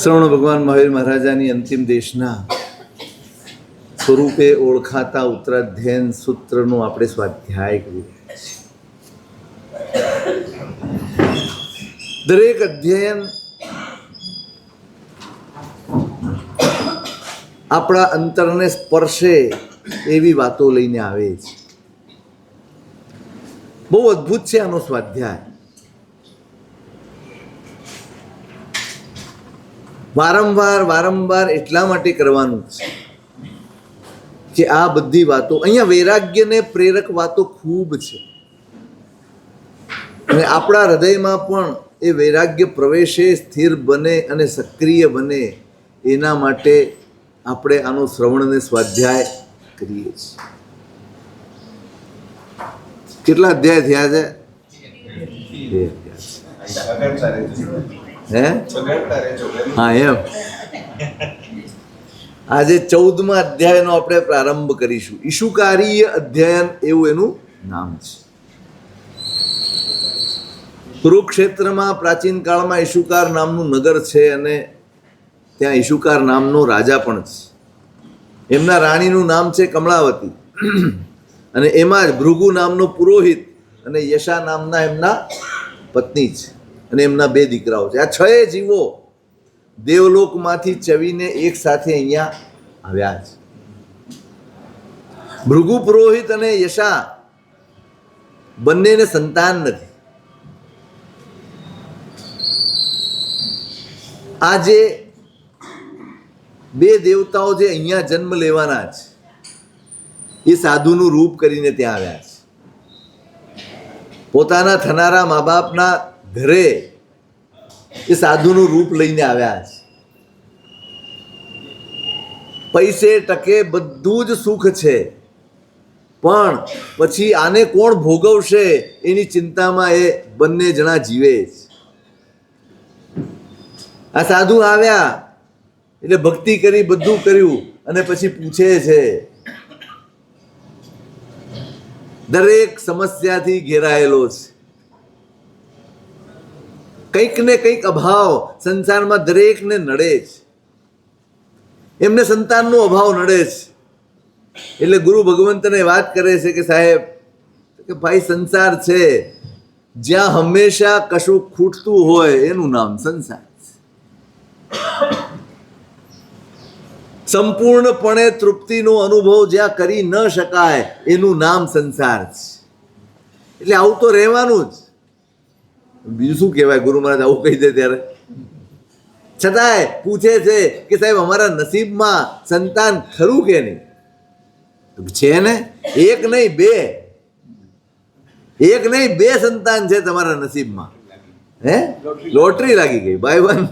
શ્રવણ ભગવાન મહાવીર મહારાજાની અંતિમ દેશના સ્વરૂપે ઓળખાતા ઉત્તરાધ્યયન સૂત્રનું આપણે સ્વાધ્યાય કરીએ. દરેક અધ્યયન આપણા અંતરને સ્પર્શે એવી વાતો લઈને આવે છે. બહુ અદ્ભુત છે આનો સ્વાધ્યાય. વારંવાર એટલા માટે કરવાનું છે કે આ બધી વાતો અહીંયા વૈરાગ્યને પ્રેરક વાતો ખૂબ છે અને આપણા હૃદયમાં પણ એ વૈરાગ્ય પ્રવેશે, સ્થિર બને અને સક્રિય બને એના માટે આપણે આનો શ્રવણને સ્વાધ્યાય કરીએ છીએ. કેટલા અધ્યાય થયા છે? 2 અધ્યાય. હા, એમ. આજે 14મા અધ્યાયનો આપણે પ્રારંભ કરીશું. ઈશુકારીય અધ્યયન એવું એનું નામ છે. કુરુક્ષેત્રમાં પ્રાચીન કાળમાં ઈશુકાર નામનું નગર છે અને ત્યાં ઈશુકાર નામનો રાજા પણ છે. એમના રાણીનું નામ છે કમળાવતી અને એમાં જ ભૃગુ નામનો પુરોહિત અને યશા નામના એમના પત્ની છે અને એમના 2 દીકરાઓ છે. આ 6 જીવો દેવલોકમાંથી ચવીને એક સાથે અહીંયા આવ્યા છે. ભૃગુ પુરોહિત અને યશા બંનેને સંતાન નથી. આ જે 2 દેવતાઓ જે અહીંયા જન્મ લેવાના છે એ સાધુનું રૂપ કરીને ત્યાં આવ્યા છે. પોતાના થનારા મા બાપના ઘરે એ સાધુનું રૂપ લઈને આવ્યા છે. પૈસે ટકે બધું જ સુખ છે, પણ પછી આને કોણ ભોગવશે એની ચિંતામાં એ બંને જણા જીવે છે. આ સાધુ આવ્યા એટલે ભક્તિ કરી, બધું કર્યું અને પછી પૂછે છે, દરેક સમસ્યાથી ઘેરાયેલો છે. કંઈક ને કંઈક અભાવ સંસારમાં દરેકને નડે છે. એમને સંતાનનો અભાવ નડે છે. એટલે ગુરુ ભગવંતને વાત કરે છે કે સાહેબ, કે ભાઈ સંસાર છે, જ્યાં હંમેશા કશું ખૂટતું હોય એનું નામ સંસાર છે. સંપૂર્ણપણે તૃપ્તિનો અનુભવ જ્યાં કરી ન શકાય એનું નામ સંસાર છે. એટલે આવું તો રહેવાનું જ. બીજું શું કહેવાય? ગુરુ મહારાજ આવું કહી દે ત્યારે છતાંય પૂછે છે કે સાહેબ, અમારા નસીબમાં સંતાન ખરું કે નહીં? છે ને, 1 નહીં 2, 1 નહીં 2 સંતાન છે તમારા નસીબમાં. હે, લોટરી લાગી ગઈ, બાય 1.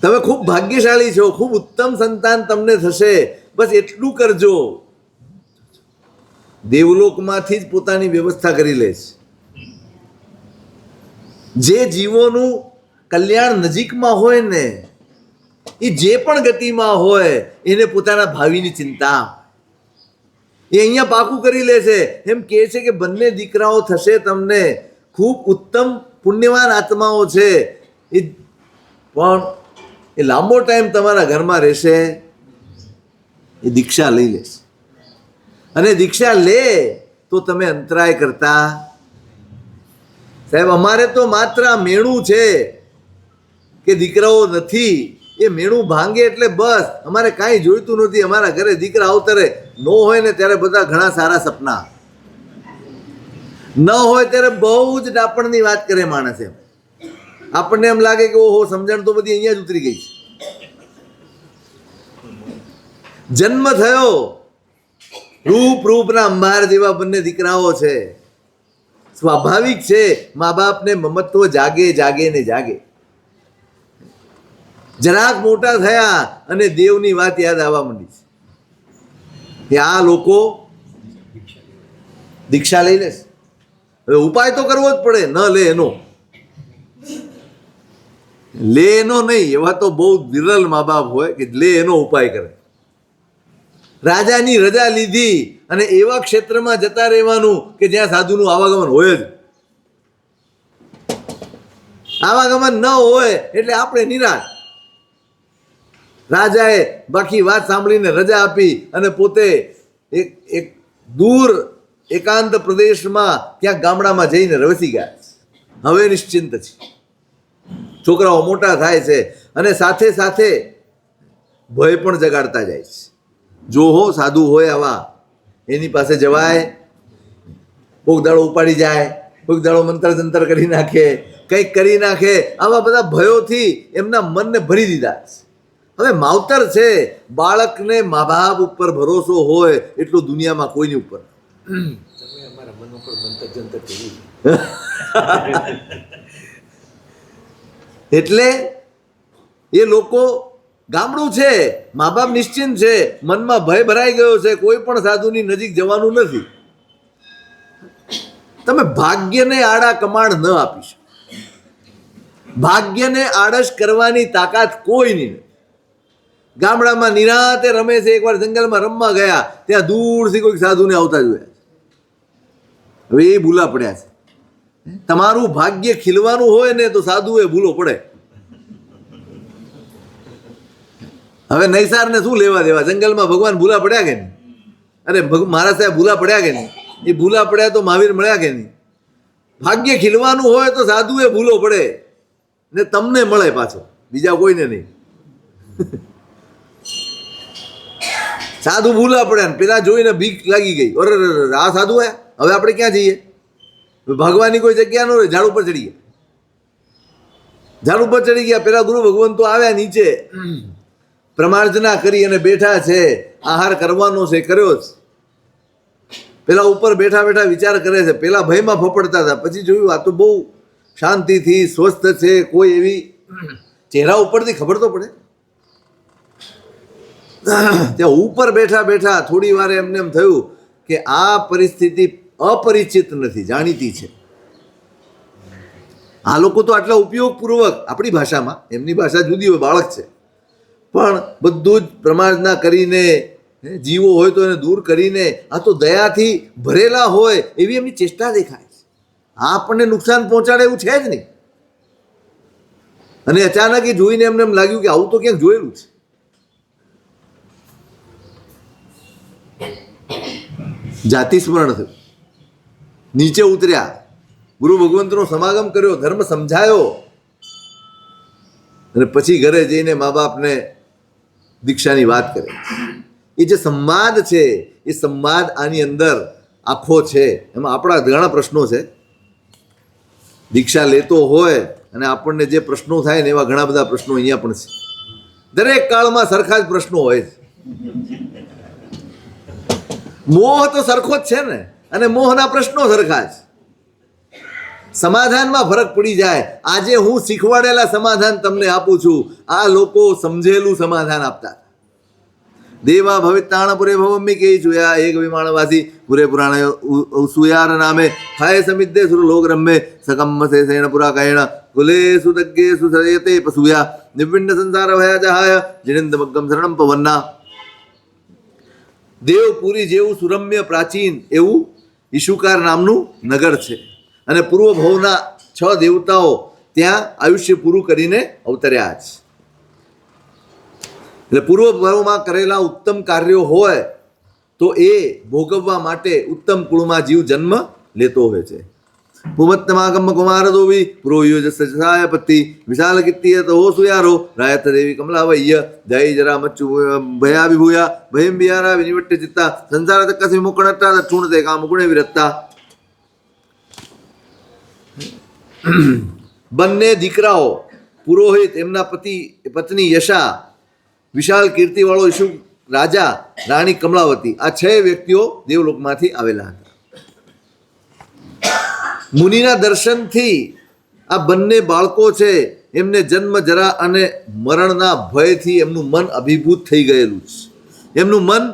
તમે ખૂબ ભાગ્યશાળી છો, ખૂબ ઉત્તમ સંતાન તમને થશે. બસ એટલું કરજો. દેવલોકમાંથી જ પોતાની વ્યવસ્થા કરી લે છે. જે જીવોનું કલ્યાણ નજીકમાં હોય ને, એ જે પણ ગતિમાં હોય એને પોતાના ભાવિની ચિંતા એ અહીંયા પાકું કરી લે છે. એમ કહે છે કે બંને દીકરાઓ થશે તમને, ખૂબ ઉત્તમ પુણ્યવાન આત્માઓ છે, એ પણ એ લાંબો ટાઈમ તમારા ઘરમાં રહેશે. એ દીક્ષા લઈ લેશે અને દીક્ષા લે તો તમે અંતરાય કરતા. સાહેબ, અમારે તો માત્ર આ મેણું છે કે દીકરાઓ નથી, એ મેણું ભાંગે એટલે બસ, અમારે કાંઈ જોઈતું નથી. અમારા ઘરે દીકરા અવતરે, ન હોય ને ત્યારે બધા ઘણા સારા સપના, ન હોય ત્યારે બહુ જ ડાપણની વાત કરે માણસ. એમ આપણને એમ લાગે કે ઓહો, સમજણ તો બધી અહીંયા જ ઉતરી ગઈ છે. જન્મ થયો, રૂપના અંબાર જેવા બંને દીકરાઓ છે. સ્વાભાવિક છે મા બાપને મમત્વ જાગે ને જાગે. જરાક મોટા થયા અને દેવની વાત યાદ આવવા માંડી છે કે આ લોકો દીક્ષા લઈ લેશે. હવે ઉપાય તો કરવો જ પડે. ન લે એનો, લે એનો નહીં, એવા તો બહુ વિરલ મા બાપ હોય કે લે એનો ઉપાય કરે. રાજાની રજા લીધી અને એવા ક્ષેત્રમાં જતા રહેવાનું કે જ્યાં સાધુનું આવાગમન હોય જ. આવાગમન ન હોય એટલે આપણે નિરાશ. રાજાએ બાકી વાત સાંભળીને રજા આપી અને પોતે એક દૂર એકાંત પ્રદેશમાં ક્યાંક ગામડામાં જઈને વસી ગયા. હવે નિશ્ચિંત છે. છોકરાઓ મોટા થાય છે અને સાથે સાથે ભય પણ જગાડતા જાય છે. જો હો સાધુ હોય આવા, એની પાસે જવાય, કોઈક દાડો ઉપાડી જાય, કોઈક દાડો મંત્ર જંતર કરી નાખે, કંઈક કરી નાખે. આવા બધા ભયોથી એમના મનને ભરી દીધા છે. હવે માવતર છે, બાળકને મા બાપ ઉપર ભરોસો હોય એટલો દુનિયામાં કોઈની ઉપર. અમારા મન ઉપર મંતર જંતર કર્યું. એટલે એ લોકો, ગામડું છે, મા બાપ નિશ્ચિંત છે, મનમાં ભય ભરાઈ ગયો છે, કોઈ પણ સાધુની નજીક જવાનું નથી. તમે ભાગ્યને આડા કમાડ ન આપી શકો. ભાગ્યને આળસ કરવાની તાકાત કોઈની નથી. ગામડામાં નિરાંતે રમે છે. એકવાર જંગલમાં રમવા ગયા, ત્યાં દૂરથી કોઈક સાધુને આવતા જોયા. હવે એ ભૂલા પડ્યા છે. તમારું ભાગ્ય ખીલવાનું હોય ને તો સાધુ એ ભૂલો પડે. હવે નૈસારને શું લેવા દેવા? જંગલમાં ભગવાન ભૂલા પડ્યા કે નહીં? અરે મહારાજ સાહેબ ભૂલા પડ્યા કે નહીં? એ ભૂલા પડ્યા તો મહાવીર મળ્યા કે નહીં? ભાગ્ય ખીલવાનું હોય તો સાધુ એ ભૂલો પડે ને તમને મળે પાછો, બીજા કોઈને નહીં. સાધુ ભૂલા પડ્યા ને પેલા જોઈને બીક લાગી ગઈ. અરે આ સાધુ હે, હવે આપણે ક્યાં જઈએ? ભગવાનની કોઈ જગ્યા ન રહે. ઝાડ ઉપર ચડી ગયા. ઝાડ ઉપર ચડી ગયા. પેલા ગુરુ ભગવંતો આવ્યા નીચે, પ્રમાર્જના કરી અને બેઠા છે. આહાર કરવાનો છે, કર્યો છે. પેલા ઉપર બેઠા બેઠા વિચાર કરે છે. પેલા ભયમાં ફફડતા હતા, પછી જોયું આ તો બહુ શાંતિથી સ્વસ્થ છે. કોઈ એવી ચહેરા ઉપરથી ખબર તો પડે. ત્યાં ઉપર બેઠા બેઠા થોડી વાર એમને એમ થયું કે આ પરિસ્થિતિ અપરિચિત નથી, જાણીતી છે. આ લોકો તો આટલા ઉપયોગપૂર્વક, આપણી ભાષામાં, એમની ભાષા જુદી હોય, બાળક છે, પણ બધું જ પ્રમાર્જના કરીને, જીવો હોય તો એને દૂર કરીને, આ તો દયાથી ભરેલા હોય એવી એમની ચેષ્ટા દેખાય છે. આ આપણને નુકસાન પહોંચાડે એવું છે જ નહીં. અને અચાનક એ જોઈને એમને એમ લાગ્યું કે આવું તો ક્યાંક જોયેલું છે. જાતિ સ્મરણ થયું. નીચે ઉતર્યા, ગુરુ ભગવંતનો સમાગમ કર્યો, ધર્મ સમજાયો અને પછી ઘરે જઈને મા બાપને દીક્ષાની વાત કરે. એ જે સંવાદ છે, એ સંવાદ આની અંદર આખો છે. એમાં આપણા ઘણા પ્રશ્નો છે. દીક્ષા લેતો હોય અને આપણને જે પ્રશ્નો થાય ને એવા ઘણા બધા પ્રશ્નો અહીંયા પણ છે. દરેક કાળમાં સરખા જ પ્રશ્નો હોય છે. મોહ તો સરખો જ છે ને, અને મોહના પ્રશ્નો સરખા છે. સમાધાનમાં ફરક પડી જાય. આજે હું શીખવાડેલા સમાધાન તમને આપું છું. આ લોકો સમજેલું સમાધાન આપતા. દેવા ભવિતાણ પુરે ભવમી કે જોયા એક વિમાણવાસી પુરે પુરાણ સુયાર નામે ખાય સમિદ્ધે સુર લોક રમે સકમ સે સેણ પુરા કૈણ કુલે સુદગ્ગે સુસયતે પસુયા નિવિન્ન સંસાર ભયા જહાય જિનેન્દ મગ્ગમ શરણમ પવન્ના. દેવપુરી જેવું સુરમ્ય પ્રાચીન એવું ઈશુકાર નામનું નગર છે. અને પૂર્વ ભવના 6 દેવતાઓ ત્યાં આયુષ્ય પૂરું કરીને અવતર્યા છે. એટલે પૂર્વ ભવમાં કરેલા ઉત્તમ કાર્યો હોય તો એ ભોગવવા માટે ઉત્તમ કુળમાં જીવ જન્મ લેતો હોય છે. પુમત્તમાગમ કુમાર દોવી પુરોયોજ સચાય પતિ વિશાલ કીર્તિય તો સુયારો રાયત દેવી કમલાવૈય જય જરા મચ્ચુ ભયા વિભૂયા ભયમ બિહારા વિનિવટ્ટ ચિત્તા સંસાર તકસી મુકણટ્ટા દક્ષુણતે કામ ગુણે વિરત્તા. બંને દીકરાઓ પુરોહિત, એમના પત્ની યશા, વિશાલ કીર્તિવાળો ઈશુ રાજા, રાણી કમલાવતી, આ 6 વ્યક્તિઓ દેવલોકમાંથી આવેલા હતા. મુનિના દર્શનથી આ બંને બાળકો છે એમને જન્મ જરા અને મરણના ભયથી એમનું મન અભિભૂત થઈ ગયેલું છે. એમનું મન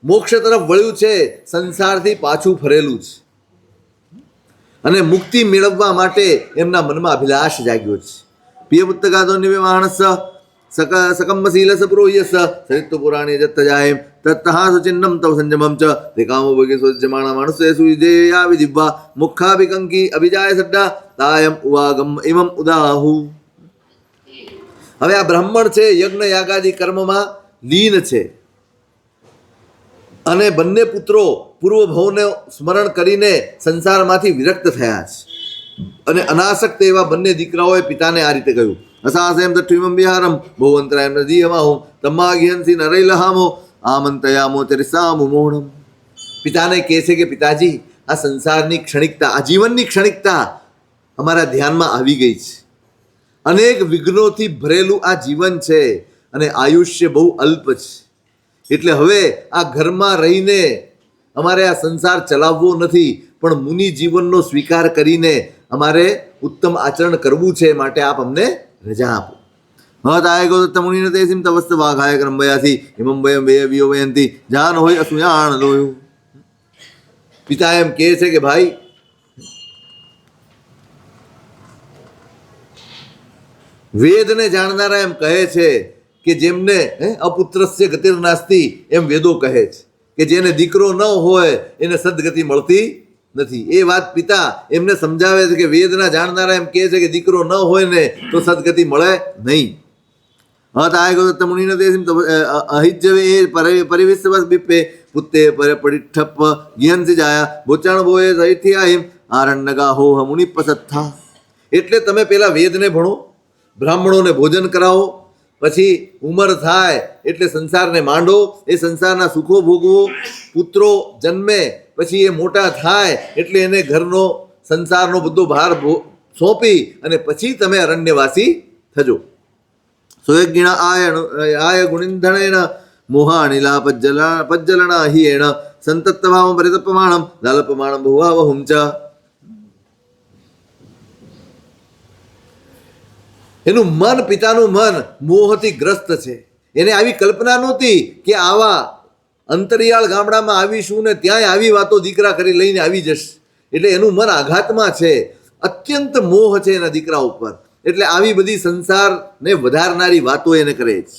મોક્ષ તરફ વળ્યું છે, સંસારથી પાછું ફરેલું છે અને મુક્તિ મેળવવા માટે એમના મનમાં અભિલાષ જાગ્યો છે. પિય પુત્તગાદો નિવે માણસ सकम्मशीलस पुरोह्यस सरित्तु पुराणे जत्तजायं तत्तः सुचिन्नं तव संयमं च त्रिकामो भगे स्वज्यमाण मानसे सुविदेया विदिव्वा मुखाभिकंकी अभिजाय सड्डा तायम उवागम इमं उदाहु. હવે આ બ્રાહ્મણ છે યજ્ઞ યાગાદિ કર્મમાં લીન છે અને બંને પુત્રો પૂર્વ ભવને સ્મરણ કરીને સંસારમાંથી વિરક્ત થયા છે અને અનાસક્ત એવા બંને દીકરાઓએ પિતાને આ રીતે કહ્યું અસાસેમ દઠ્ઠિમં વિહારમ ભુવંતરાયમ નદીયમાહું તમ્માઘ્યંસી નરૈલહામો આમંતયામો ચરિસામુ મોહણમ. પિતાને કહે છે કે પિતાજી આ સંસારની ક્ષણિકતા આ જીવનની ક્ષણિકતા અમારા ધ્યાનમાં આવી ગઈ છે. અનેક વિઘ્નોથી ભરેલું આ જીવન છે અને આયુષ્ય બહુ અલ્પ છે. એટલે હવે આ ઘરમાં રહીને અમારે આ સંસાર ચલાવવો નથી પણ મુનિ જીવનનો સ્વીકાર કરીને અમારે ઉત્તમ આચરણ કરવું છે. માટે આપ અમને રજા આપો. હતાય ગોદત્ત મુનિને તેસિમ તવસ્ત વાઘાય ક્રમયાથી હિમં વયમ વેય વિયો વયંતી જાન હોય અસુયાણ લોયું. પિતા એમ કહે છે કે ભાઈ વેદને જાણનારા એમ કહે છે કે જેમને અપુત્રસ્ય ગતિર નાસ્તી એમ વેદો કહે છે કે જેને દીકરો ન હોય એને સદગતિ મળતી નથી. એ વાત પિતા એમને સમજાવે છે કે વેદના જાણનારા એમ કહે છે કે દીકરો ન હોય ને તો સદગતિ મળે નહીં. હતાય ગોદત્ત મુનિને તેસિમ અહિજ્યવે એ પરિવિશ્વસ બિપ્પે પુત્તે પરિઠપ્પ ગિયંસી જાયા બોચાણ બોએ સહિથી આહિમ આરણ્યગા હોહ મુનિ પસત્થા. એટલે તમે પેલા વેદને ભણો, બ્રાહ્મણોને ભોજન કરાવો, પછી ઉંમર થાય એટલે સંસારને માંડો, એ સંસારના સુખો ભોગવો, પુત્રો જન્મે પછી એ મોટા થાય એટલે એને ઘરનો સંસારનો બધો ભાર સોંપી અને પછી તમે અરણ્યવાસી થજો. સોયજ્ઞ આય ગુણિંધણેન મોહાનિલા પજ્જલણા હિએણ સંતત્તભાવમ પરિતપ્યમાણમ લાલપમાણમ ભુવાવહું ચ. એનું મન, પિતાનું મન મોહથી ગ્રસ્ત છે. એને આવી કલ્પના નહોતી કે આવા અંતરિયાળ ગામડામાં આવીશું ને ત્યાંય આવી વાતો દીકરા કરી લઈને આવી જશે. એટલે એનું મન આઘાતમાં છે, અત્યંત મોહ છે એના દીકરા ઉપર. એટલે આવી બધી સંસારને વધારનારી વાતો એને કરે છે.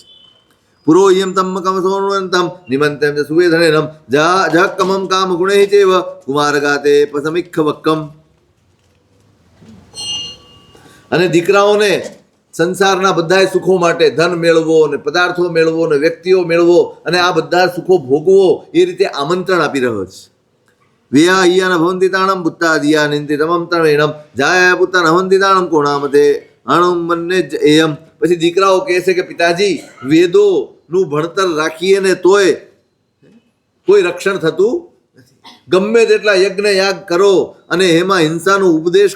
પુરોહ્યમ તમ સોનવંતમ નિમંતમ સુવેધણેનમ જહકમમ કામ ગુણૈ ચેવ કુમારગાતે પસમિખ્ખ વક્કમ. અને દીકરાઓને સંસારના બધા સુખો માટે ધન મેળવો ને પદાર્થો મેળવો ને વ્યક્તિઓ મેળવો અને આ બધા સુખો ભોગવો એ રીતે આમંત્રણ આપી રહ્યો છે. વિયા હિયાન ભવંતિતાણમ પુત્તાદિયા નિંદિતમમ તણેણમ જાયા પુત્તન હવંતિતાણમ કોણામતે અણુમ બંને જ એયમ. પછી દીકરાઓ કહે છે કે પિતાજી વેદોનું ભણતર રાખીએ ને તોય કોઈ રક્ષણ થતું નથી. ગમે તેટલા યજ્ઞ યાગ કરો અને એમાં હિંસાનો ઉપદેશ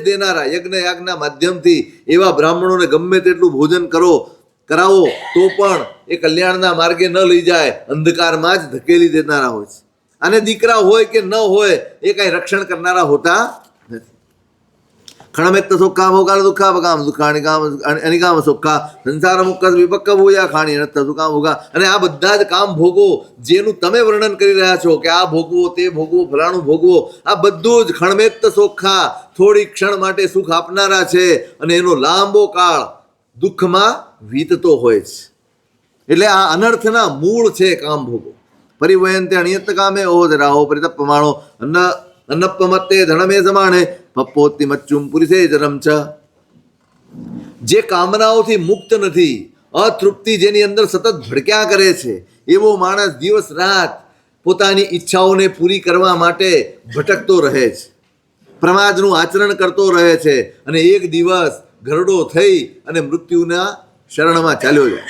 દેનારા યજ્ઞ યાગના માધ્યમથી એવા બ્રાહ્મણોને ગમે તેટલું ભોજન કરાવો તો પણ એ કલ્યાણના માર્ગે ન લઈ જાય, અંધકારમાં જ ધકેલી દેનારા હોય છે. અને દીકરા હોય કે ન હોય એ કાંઈ રક્ષણ કરનારા હોતા નથી. ખણમેત્ત સુખા ભોગાળ દુઃખા ભગામ દુઃખાણી કામ અનિકામ સુખા સંસાર મુક્ત વિપક્ક ભૂયા ખાણી અનર્થ સુખામ ભોગા. અને આ બધા જ કામ ભોગવો જેનું તમે વર્ણન કરી રહ્યા છો કે આ ભોગવો તે ભોગવો ફલાણું ભોગવો, આ બધું જ ખણમેત્ત સોખા થોડી ક્ષણ માટે સુખ આપનારા છે અને એનો લાંબો કાળ દુઃખમાં વીતતો હોય છે. એટલે આ અનર્થના મૂળ છે કામ ભોગવો. પરિવયંતે અણિયત કામે ઓધ રાહો પરિતપ્યમાણો અન્નપ્પમત્તે ધણમે સમાણે પપ્પોત્તિ મચ્ચુમ પુરુષે જન્મ છ. જે કામનાઓથી મુક્ત નથી, અતૃપ્તિ જેની અંદર સતત ભડક્યા કરે છે, એવો માણસ દિવસ રાત પોતાની ઈચ્છાઓને પૂરી કરવા માટે ભટકતો રહે છે, પ્રમાદનું આચરણ કરતો રહે છે અને એક દિવસ ઘરડો થઈ અને મૃત્યુના શરણમાં ચાલ્યો જાય.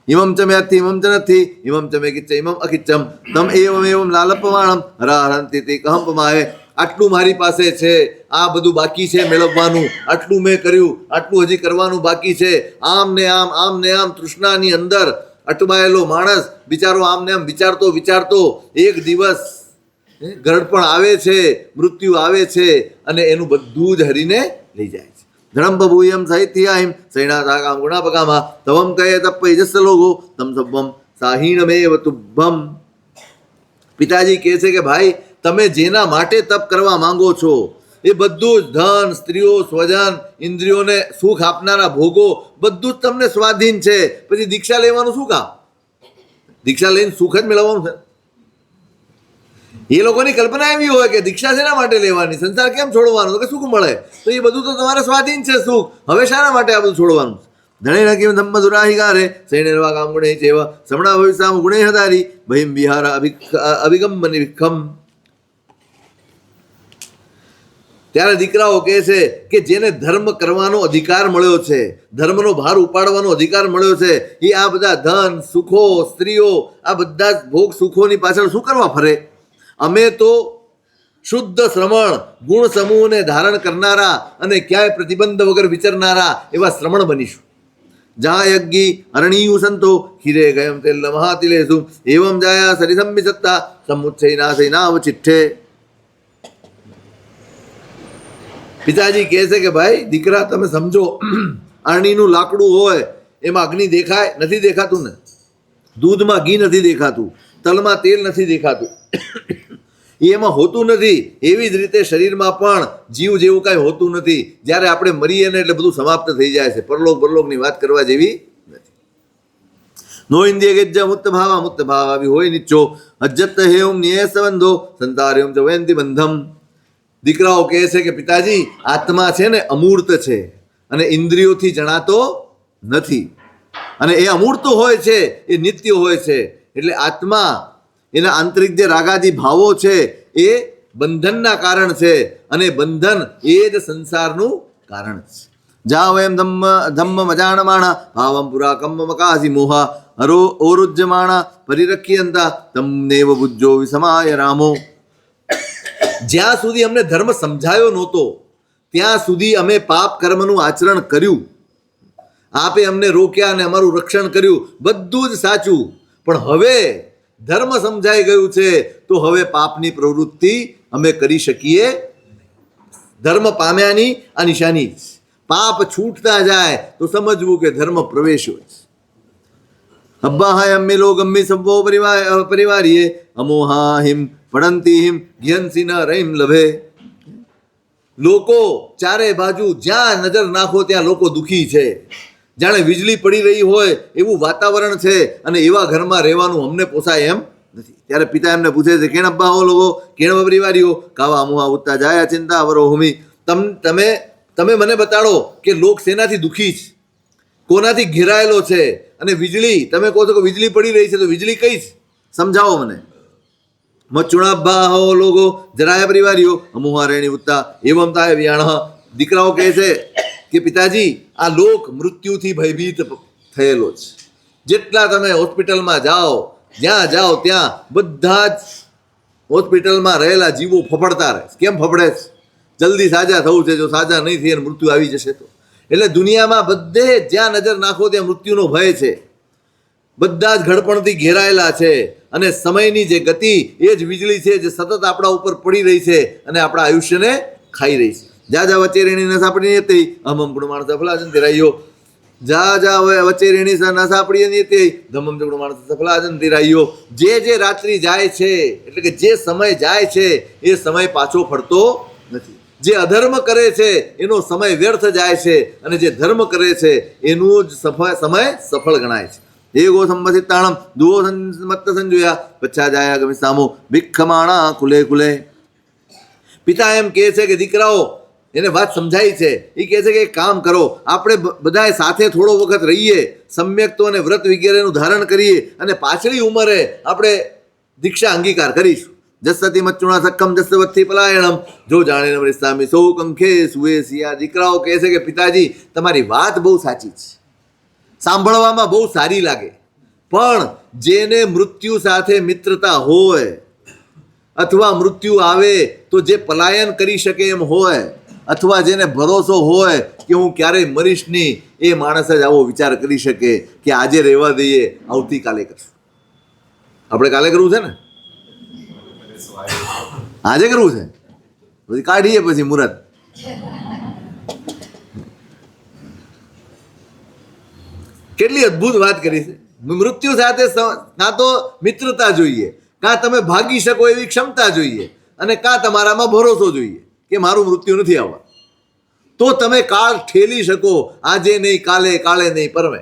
ઇમમ ચ મેથી ઇમમ ચ નથી ઇમમ ચ મે કિચ્ચ ઇમમ અકિચ્ચમ તમ એવમ લાલપમાણમ હરાહરંતિ તે કહમ પમાય. આટલું મારી પાસે છે, આ બધું બાકી છે મેળવવાનું, આટલું મેં કર્યું, આટલું હજી કરવાનું બાકી છે. આમ ને આમ તૃષ્ણાની અંદર અટવાયેલો માણસ બિચારો આમ ને આમ વિચારતો એક દિવસ ગરડપણ આવે છે, મૃત્યુ આવે છે અને એનું બધું જ હરીને લઈ જાય છે. ધણમ બભૂયમ સાહિત્યાહિમ સૈણાતા કામ ગુણાપકામાં તવમ કહે તપ્પૈજસ્સ લોગો તમ સબ્બમ સાહીણમેવ તુભ્ભમ. પિતાજી કહે છે કે ભાઈ તમે જેના માટે તપ કરવા માંગો છો એ બધું જ ધન, સ્ત્રીઓ, સ્વજન, ઇન્દ્રિયોને સુખ આપનારા ભોગો બધું જ તમને સ્વાધીન છે. પછી દીક્ષા લેવાનું શું કામ? દીક્ષા લઈને સુખ જ મેળવવાનું છે. એ લોકોની કલ્પના એવી હોય કે દીક્ષા શેના માટે લેવાની, સંસાર કેમ છોડવાનો, તો કે સુખ મળે. તો એ બધું તો તમારે સ્વાધીન છે સુખ, હવે શાના માટે આ બધું છોડવાનું? ધણે નકીમ ધમ્મ દુરાહિકારે સૈણેરવા કામ ગુણે ચેવ સમણા ભવિષ્યામ ગુણે હદારી ભયમ વિહાર અભિગમ નિવિખમ. ત્યારે દીકરાઓ કહે છે કે જેને ધર્મ કરવાનો અધિકાર મળ્યો છે, ધર્મનો ભાર ઉપાડવાનો અધિકાર મળ્યો છે, એ આ બધા ધન, સુખો, સ્ત્રીઓ, આ બધા જ ભોગ સુખોની પાછળ શું કરવા ફરે? અમે તો શુદ્ધ શ્રમણ, ગુણ સમૂહને ધારણ કરનારા અને ક્યાંય પ્રતિબંધ વગર વિચરનારા એવા શ્રમણ બનીશું. જા યજ્ઞી અરણીયુ સંતો ખીરે ગયમ તેલ મહાતિલેસુ એવમ જાયા સરિસમ્મિ સત્તા સમુચ્છૈના સૈનાવ ચિઠ્ઠે. પિતાજી કહે છે કે ભાઈ દીકરા તમે સમજો, અરણીનું લાકડું હોય એમાં અગ્નિ દેખાય? નથી દેખાતું ને. દૂધમાં ઘી નથી દેખાતું, તલમાં તેલ નથી દેખાતું, એમાં હોતું નથી. એવી જ રીતે શરીરમાં પણ જીવ જેવું કાંઈ હોતું નથી. જ્યારે આપણે મરીએ ને એટલે બધું સમાપ્ત થઈ જાય છે. પરલોક પરલોકની વાત કરવા જેવી નથી. નો ઇન્દ્રિય ગેજ્જ મુક્ત ભાવ આવી હોય નિચ્ચો અજ્જત હેમ નિયે સંબંધો સંતાર્યમ ચ વયંતિ બંધમ. દીકરાઓ કહે છે કે પિતાજી આત્મા છે ને અમૂર્ત છે અને ઇન્દ્રિયોથી જણાતો નથી, અને એ અમૂર્ત હોય છે, એ નિત્ય હોય છે. એટલે આત્મા એના આંતરિક જે રાગાદી ભાવો છે એ બંધનના કારણ છે, અને બંધન એ જ સંસારનું કારણ છે. જા વયમ ધમ્મ મજાણમાણા ભાવમ પુરા કમ્મ મકાસી મોહા હરો ઓરુજ્યમાણા પરિરખ્યંતા તમનેવ બુજ્જો વિસમાય રામો. જ્યાં સુધી અમને ધર્મ સમજાયો નહોતો ત્યાં સુધી અમે પાપ કર્મનું આચરણ કર્યું. આપે અમને રોક્યા અને અમારું રક્ષણ કર્યું, બધું જ સાચું. પણ હવે ધર્મ સમજાઈ ગયું છે તો હવે પાપની પ્રવૃત્તિ અમે કરી શકીએ. ધર્મ પામ્યાની આ નિશાની છે. પાપ છૂટતા જાય તો સમજવું કે ધર્મ પ્રવેશ્યો છે. અબ્બાહાય અમ્મે લો ગમ્મી સબ્બો પરિવારીએ અમોહા હિમ પડંતી હિમ ઘ્યંસી ન રહીમ લભે. લોકો ચારે બાજુ જ્યાં નજર નાખો ત્યાં લોકો દુઃખી છે. જાણે વીજળી પડી રહી હોય એવું વાતાવરણ છે, અને એવા ઘરમાં રહેવાનું અમને પોસાય એમ નથી. ત્યારે પિતા એમને પૂછે છે કેણ અબ્બા હો લોકો કેણ પરિવારીઓ કાવા અમુહા ઉત્તા જાયા ચિંતા વરો હોમી. તમે મને બતાડો કે લોક શેનાથી દુઃખી છે, કોનાથી ઘેરાયેલો છે? અને વીજળી, તમે કહો છો કે વીજળી પડી રહી છે, તો વીજળી કઈ છે? સમજાવો મને. મચુણાભા હો લોકો જરાય પરિવારીઓ અમુહા રેણી ઉત્તા એવમ તાય વ્યાણ. દીકરાઓ કહે છે કે પિતાજી આ લોક મૃત્યુથી ભયભીત થયેલો છે. જેટલા તમે હોસ્પિટલમાં જાઓ, જ્યાં જાઓ ત્યાં બધા જ હોસ્પિટલમાં રહેલા જીવો ફફડતા રહે. કેમ ફફડે છે? જલ્દી સાજા થવું છે, જો સાજા નહીં થઈ અને મૃત્યુ આવી જશે તો. એટલે દુનિયામાં બધે જ્યાં નજર નાખો ત્યાં મૃત્યુનો ભય છે. બધા જ ઘડપણથી ઘેરાયેલા છે, અને સમયની જે ગતિ એ જ વીજળી છે જે સતત આપણા ઉપર પડી રહી છે અને આપણા આયુષ્યને ખાઈ રહી છે. જા જા વચ્ચે રેણી ન સાંપડી હતી અમમ ગુણ માણસ સફલાજન તિરાયો. જા જા વચ્ચે રેણી ન સાંપડી હતી ધમમ ગુણ માણસ સફલાજન તિરાયો. જે રાત્રિ જાય છે, એટલે કે જે સમય જાય છે એ સમય પાછો ફરતો નથી. જે અધર્મ કરે છે એનો સમય વ્યર્થ જાય છે, અને જે ધર્મ કરે છે એનું જ સમય સફળ ગણાય છે. એગો સંવસિતાણમ દુઓ મત્ત સંજોયા પચ્છા જાયા ગમી સામો ભિક્ષમાણા ખુલે ખુલે. પિતા એમ કહે છે કે દીકરાઓ, એને વાત સમજાય છે. એ કહે છે કે એક કામ કરો, આપણે બધાએ સાથે થોડો વખત રહીએ, સમ્યક તો અને વ્રત વગેરેનું ધારણ કરીએ, અને પાછલી ઉંમરે આપણે દીક્ષા અંગીકાર કરીશું. જસતી મચ્ચુણા સક્કમ જસવતથી પલાયણમ જો જાણે નમરિસ્તામી સૌ કંખે સુએ સિયા. દીકરાઓ કહે છે કે પિતાજી તમારી વાત બહુ સાચી છે, સાંભળવામાં બહુ સારી લાગે, પણ જેને મૃત્યુ સાથે મિત્રતા હોય અથવા મૃત્યુ આવે તો જે પલાયન કરી શકે એમ હોય, અથવા જેને ભરોસો હોય કે હું ક્યારેય મરીશ નહીં, એ માણસ જ આવો વિચાર કરી શકે કે આજે રહેવા દઈએ, આવતીકાલે કરશું. આપણે કાલે કરવું છે ને, આજે કરવું છે, પછી કાઢીએ પછી મુહૂર્ત. કેટલી અદ્ભુત વાત કરી છે. મૃત્યુ સાથે કાં તો મિત્રતા જોઈએ, કાં તમે ભાગી શકો એવી ક્ષમતા જોઈએ, અને કાં તમારામાં ભરોસો જોઈએ. કે મારું મૃત્યુ નથી આવવા, તો તમે કાળ ઠેલી શકો. આજે નહીં કાલે, કાલે નહીં પરમે.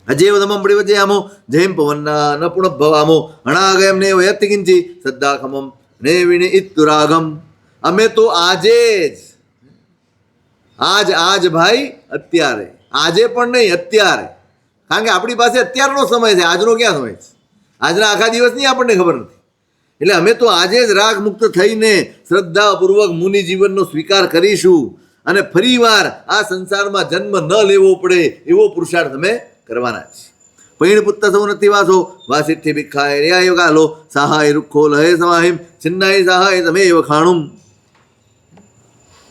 અજેવ ધમમ પ્રિવજયામો જયમ પવનના ન પુનઃભવામો હણાગયમ ને વયત્તિ કિંચી સદ્દાખમમ ને વિને ઇત્તુરાગમ. અમે તો આજે જ આજ ભાઈ અત્યારે, આજે પણ નહીં અત્યારે, કારણ કે આપણી પાસે અત્યારનો સમય છે, આજનો ક્યાં સમય છે? આજના આખા દિવસની આપણને ખબર નથી. એટલે અમે તો આજે જ રાગ મુક્ત થઈને શ્રદ્ધાપૂર્વક મુનિ જીવનનો સ્વીકાર કરીશું અને ફરીવાર આ સંસારમાં જન્મ ન લેવો પડે એવો પુરુષાર્થ અમે કરવાના છે. પૈણ પુત્ર સૌ નથી વાસો વાસિઠ્ઠી ભિક્ષાય ર્યાય કાલો સહાય રૂખો લહે સમાહિમ છિન્નાય સહાય તમે વખાણું.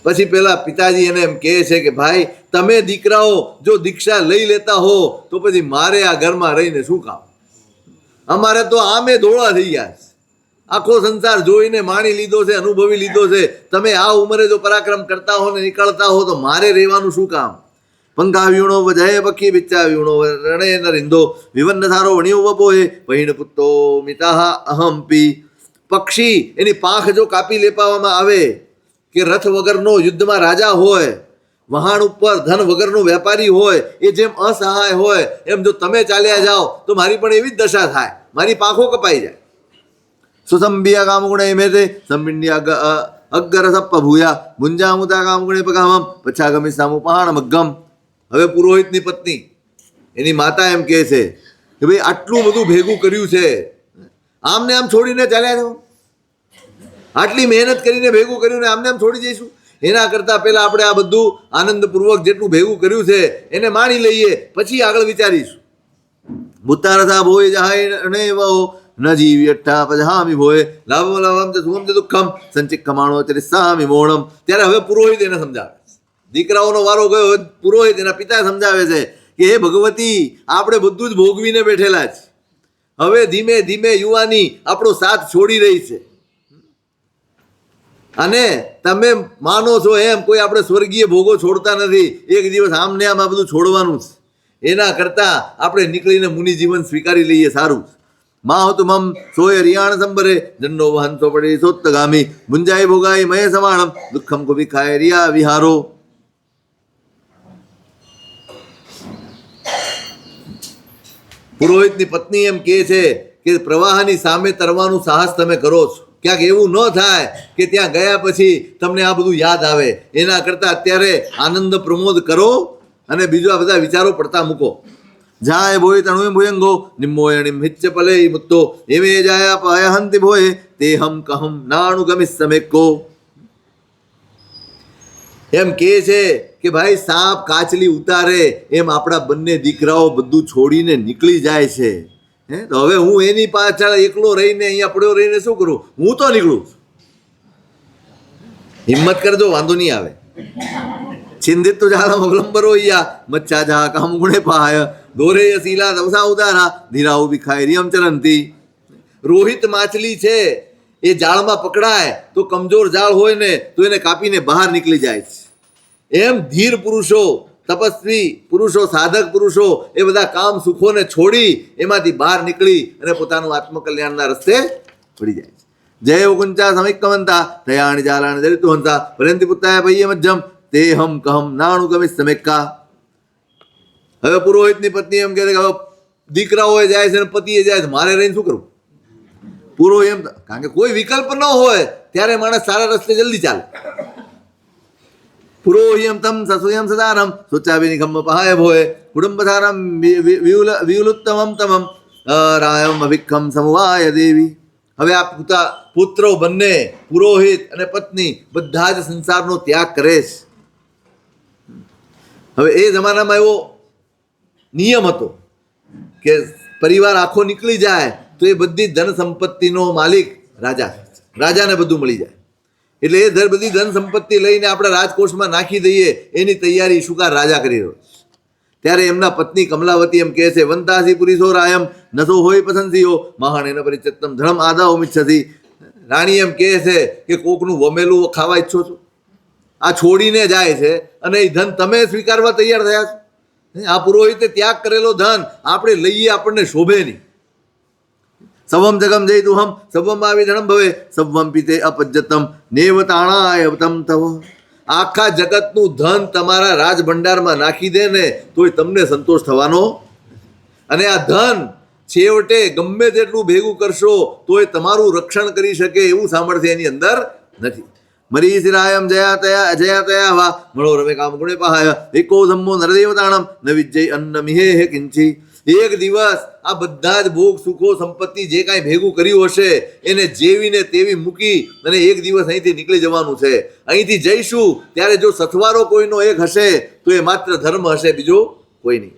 પછી પેલા પિતાજી એને એમ કહે છે કે ભાઈ તમે દીકરાઓ જો દીક્ષા લઈ લેતા હો તો પછી મારે આ ઘરમાં રહીને શું કામ? અમારે તો આમે ધોળા થઈ ગયા છે, આખો સંસાર જોઈને માણી લીધો છે, અનુભવી લીધો છે. તમે આ ઉંમરે જો પરાક્રમ કરતા હો ને નીકળતા હો તો મારે રહેવાનું શું કામ? પંખા વીણો વજય પક્ષી બિચ્ચા વીણો રણે નરિંદો વિવન્ન સારો વણ્યો વપોહે પૈણ પુત્તો મિતાહ અહમપી. પક્ષી એની પાંખ જો કાપી લેવામાં આવે કે રથ વગરનો યુદ્ધમાં રાજા હોય, વહાણ ઉપર ધન વગરનો વેપારી હોય, એ જેમ અસહાય હોય એમ જો તમે ચાલ્યા જાઓ તો મારી પણ એવી જ દશા થાય, મારી પાંખો કપાઈ જાય. સુસંબિયા કામગુણે મેતે સંબિંડિયા અગ્ગર સપ્પ ભૂયા મુંજામુતા કામગુણે પગામમ પછાગમી સામુ પહાણ મગ્ગમ. હવે પુરોહિતની પત્ની એની માતા એમ કહે છે કે ભાઈ આટલું બધું ભેગું કર્યું છે, આમને આમ છોડીને ચાલ્યા જાઓ? આટલી મહેનત કરીને ભેગું કર્યું ને આમને આમ છોડી જઈશું? એના કરતાં પહેલાં આપણે આ બધું આનંદપૂર્વક જેટલું ભેગું કર્યું છે એને માણી લઈએ, પછી આગળ વિચારીશું. ભૂતારથા ભોય જહાય અને વહો ન જીવી અઠ્ઠા પજહામી ભોય લાભ લાભમ તે સુખમ તે દુઃખમ સંચિક કમાણો તે સામી મોણમ. ત્યારે હવે પુરોહિત એને સમજાવે, દીકરાઓનો વારો ગયો, પુરોહિત એના પિતા સમજાવે છે કે હે ભગવતી, આપણે બધું જ ભોગવીને બેઠેલા છે, હવે ધીમે ધીમે યુવાની આપણો સાથ છોડી રહી છે અને તમે માનો છો એમ કોઈ આપણે સ્વર્ગીય ભોગો છોડતા નથી. એક દિવસ આમને આમ આ બધું છોડવાનું છે. એના કરતાં આપણે નીકળીને મુનિ જીવન સ્વીકારી લઈએ સારું. માહતુમમ સોય રિયાણ સંબરે જન્નો વહંતો પડી સોત્તગામી મુંજાઈ ભોગાઈ મય સમાણમ દુઃખમ કો વિખાય રિયા વિહારો. પુરોહિતની પત્ની એમ કહે છે કે પ્રવાહની સામે તરવાનું સાહસ તમે કરો છો, ક્યાંક એવું ન થાય કે ત્યાં ગયા પછી તમને આ બધું યાદ આવે. એના કરતાં અત્યારે આનંદ પ્રમોદ કરો અને બીજા બધા વિચારો પડતા મૂકો. જાય ભોય તણુય ભુયંગો નિમ્મોયણિમ હિચ્ચ પલે મુક્તો એવે જાયા પયહંતિ ભોય તે હમ કહમ નાણુ ગમિસ સમેકો. એમ કહે છે કે ભાઈ સાપ કાચલી ઉતારે એમ આપણા બંને દીકરાઓ બધું છોડીને નીકળી જાય છે. તો હવે હું એની પાછળ એકલો રહીને અહીંયા પડ્યો રહીને શું કરું? હું તો નીકળું. હિંમત કરજો, વાંધો નહીં આવે. છિંદિત તો જાળમ અવલંબરો યા મચ્છા જા કામ ગુણે પાય દોરે શીલા દવસા ઉદારા ધીરાઓ વિખાય રિયમ ચરંતી. રોહિત માછલી છે, એ જાળમાં પકડાય તો કમજોર જાળ હોય ને તો એને કાપીને બહાર નીકળી જાય છે. એમ ધીર પુરુષો, તપસ્વી પુરુષો, સાધક પુરુષો એ બધા કામ સુખોને છોડી એમાંથી બહાર નીકળી અને પોતાનું આત્મકલ્યાણના રસ્તે પડી જાય છે. જય ઉકુંચા સમિક્કમંતા તયાણી જાલાણી દરિતુહંતા પર્યંતિ પુત્રાય પૈયે મજ્જમ તે હમ કહમ નાણુ ગમિસ સમેક્કા. હવે પુરોહિતની પત્ની એમ કહે છે કે હવે દીકરાઓ જાય છે અને પતિએ જાય છે, મારે રહીને શું કરવું? પુરોહિત એમ, કારણ કે કોઈ વિકલ્પ ન હોય ત્યારે માણસ સારા રસ્તે જલ્દી ચાલે. પુરોહિયમ તમ સસુયમ સદારમ સુચાવિની ખમ્મ પહાય ભોય કુટુંબ સારમ વિયુલુત્તમમ તમમ રાયમ અભિક્ષમ સમુવાય દેવી. હવે આ પુત્રો બંને પુરોહિત અને પત્ની બધા જ સંસારનો ત્યાગ કરે છે. હવે એ જમાનામાં એવો નિયમ હતો કે પરિવાર આખો નીકળી જાય તો એ બધી ધન સંપત્તિનો માલિક રાજા, રાજાને બધું મળી જાય. એટલે એ બધી ધન સંપત્તિ લઈને આપણે રાજકોષમાં નાખી દઈએ એની તૈયારી શુકાર રાજા કરી રહ્યો. ત્યારે એમના પત્ની કમલાવતી એમ કહે છે વંતાસી પુરીસો રાયમ નસો હોય પસંદીઓ મહાણેન પરિચિતમ ધર્મ આદા ઉમિચ્છતી. રાણી એમ કહે છે કે કોકનું વમેલું ખાવા ઈચ્છો છો? આ છોડીને જાય છે અને એ ધન તમે સ્વીકારવા તૈયાર થયા છો? આ પુરોહિતે ત્યાગ કરેલો ધન આપણે લઈએ આપણને શોભે નહીં. સવમ જગમ જયતુહમ સવમ આવિધણમ ભવે સવમ પીતે અપજ્યતમ નેવતાણાય તમ તવ. આખા જગતનું ધન તમારા રાજ ભંડારમાં નાખી દે ને તોય તમને સંતોષ થવાનો, અને આ ધન છેવટે ગમે તેટલું ભેગું કરશો તોય તમારું રક્ષણ કરી શકે એવું સામર્થ્ય એની અંદર નથી. મરી શિરાયમ જયા તયા વા મળો રમે કામ ગુણે પહાય એકો ધમ્મો નરદેવતાણમ ન વિજય અન્ન મિહે હે કિંચી. એક દિવસ આ બધા જ ભોગ સુખો સંપત્તિ જે કાંઈ ભેગું કર્યું હશે એને જેવીને તેવી મૂકી અને એક દિવસ અહીંથી નીકળી જવાનું છે. અહીંથી જઈશું ત્યારે જો સથવારો કોઈનો એક હશે તો એ માત્ર ધર્મ હશે, બીજો કોઈ નહીં.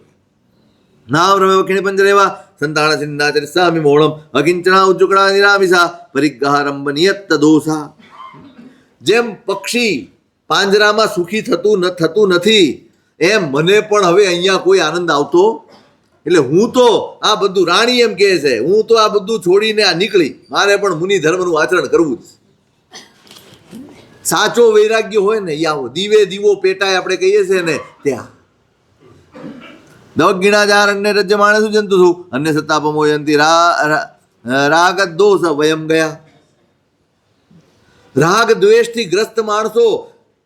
નામ રમે વખીણી પંજરેવા સંતાણ સિન્નાચર સામી મોળમ અકિંચણા ઉજ્જુકડા નિરામિષા પરિગ્રહારંભ નિયત દોષા. જેમ પક્ષી પાંજરામાં સુખી થતું નથી એમ મને પણ હવે અહીંયા કોઈ આનંદ આવતો, એટલે હું તો આ બધું રાણી એમ કહે છે, હું તો આ બધું છોડીને આ નીકળી, મારે પણ મુનિ ધર્મનું આચરણ કરવું જ. સાચો વૈરાગ્ય હોય ને યા દીવે દીવો પેટાય આપણે કહીએ છીએ ને ત્યાં. દવગીણાચાર અન્ય રજ્ય માણસ જંતુ છું અન્ય સત્તાપમોયંતી રાગ દોષ વયમ ગયા. રાગ દ્વેષથી ગ્રસ્ત માણસો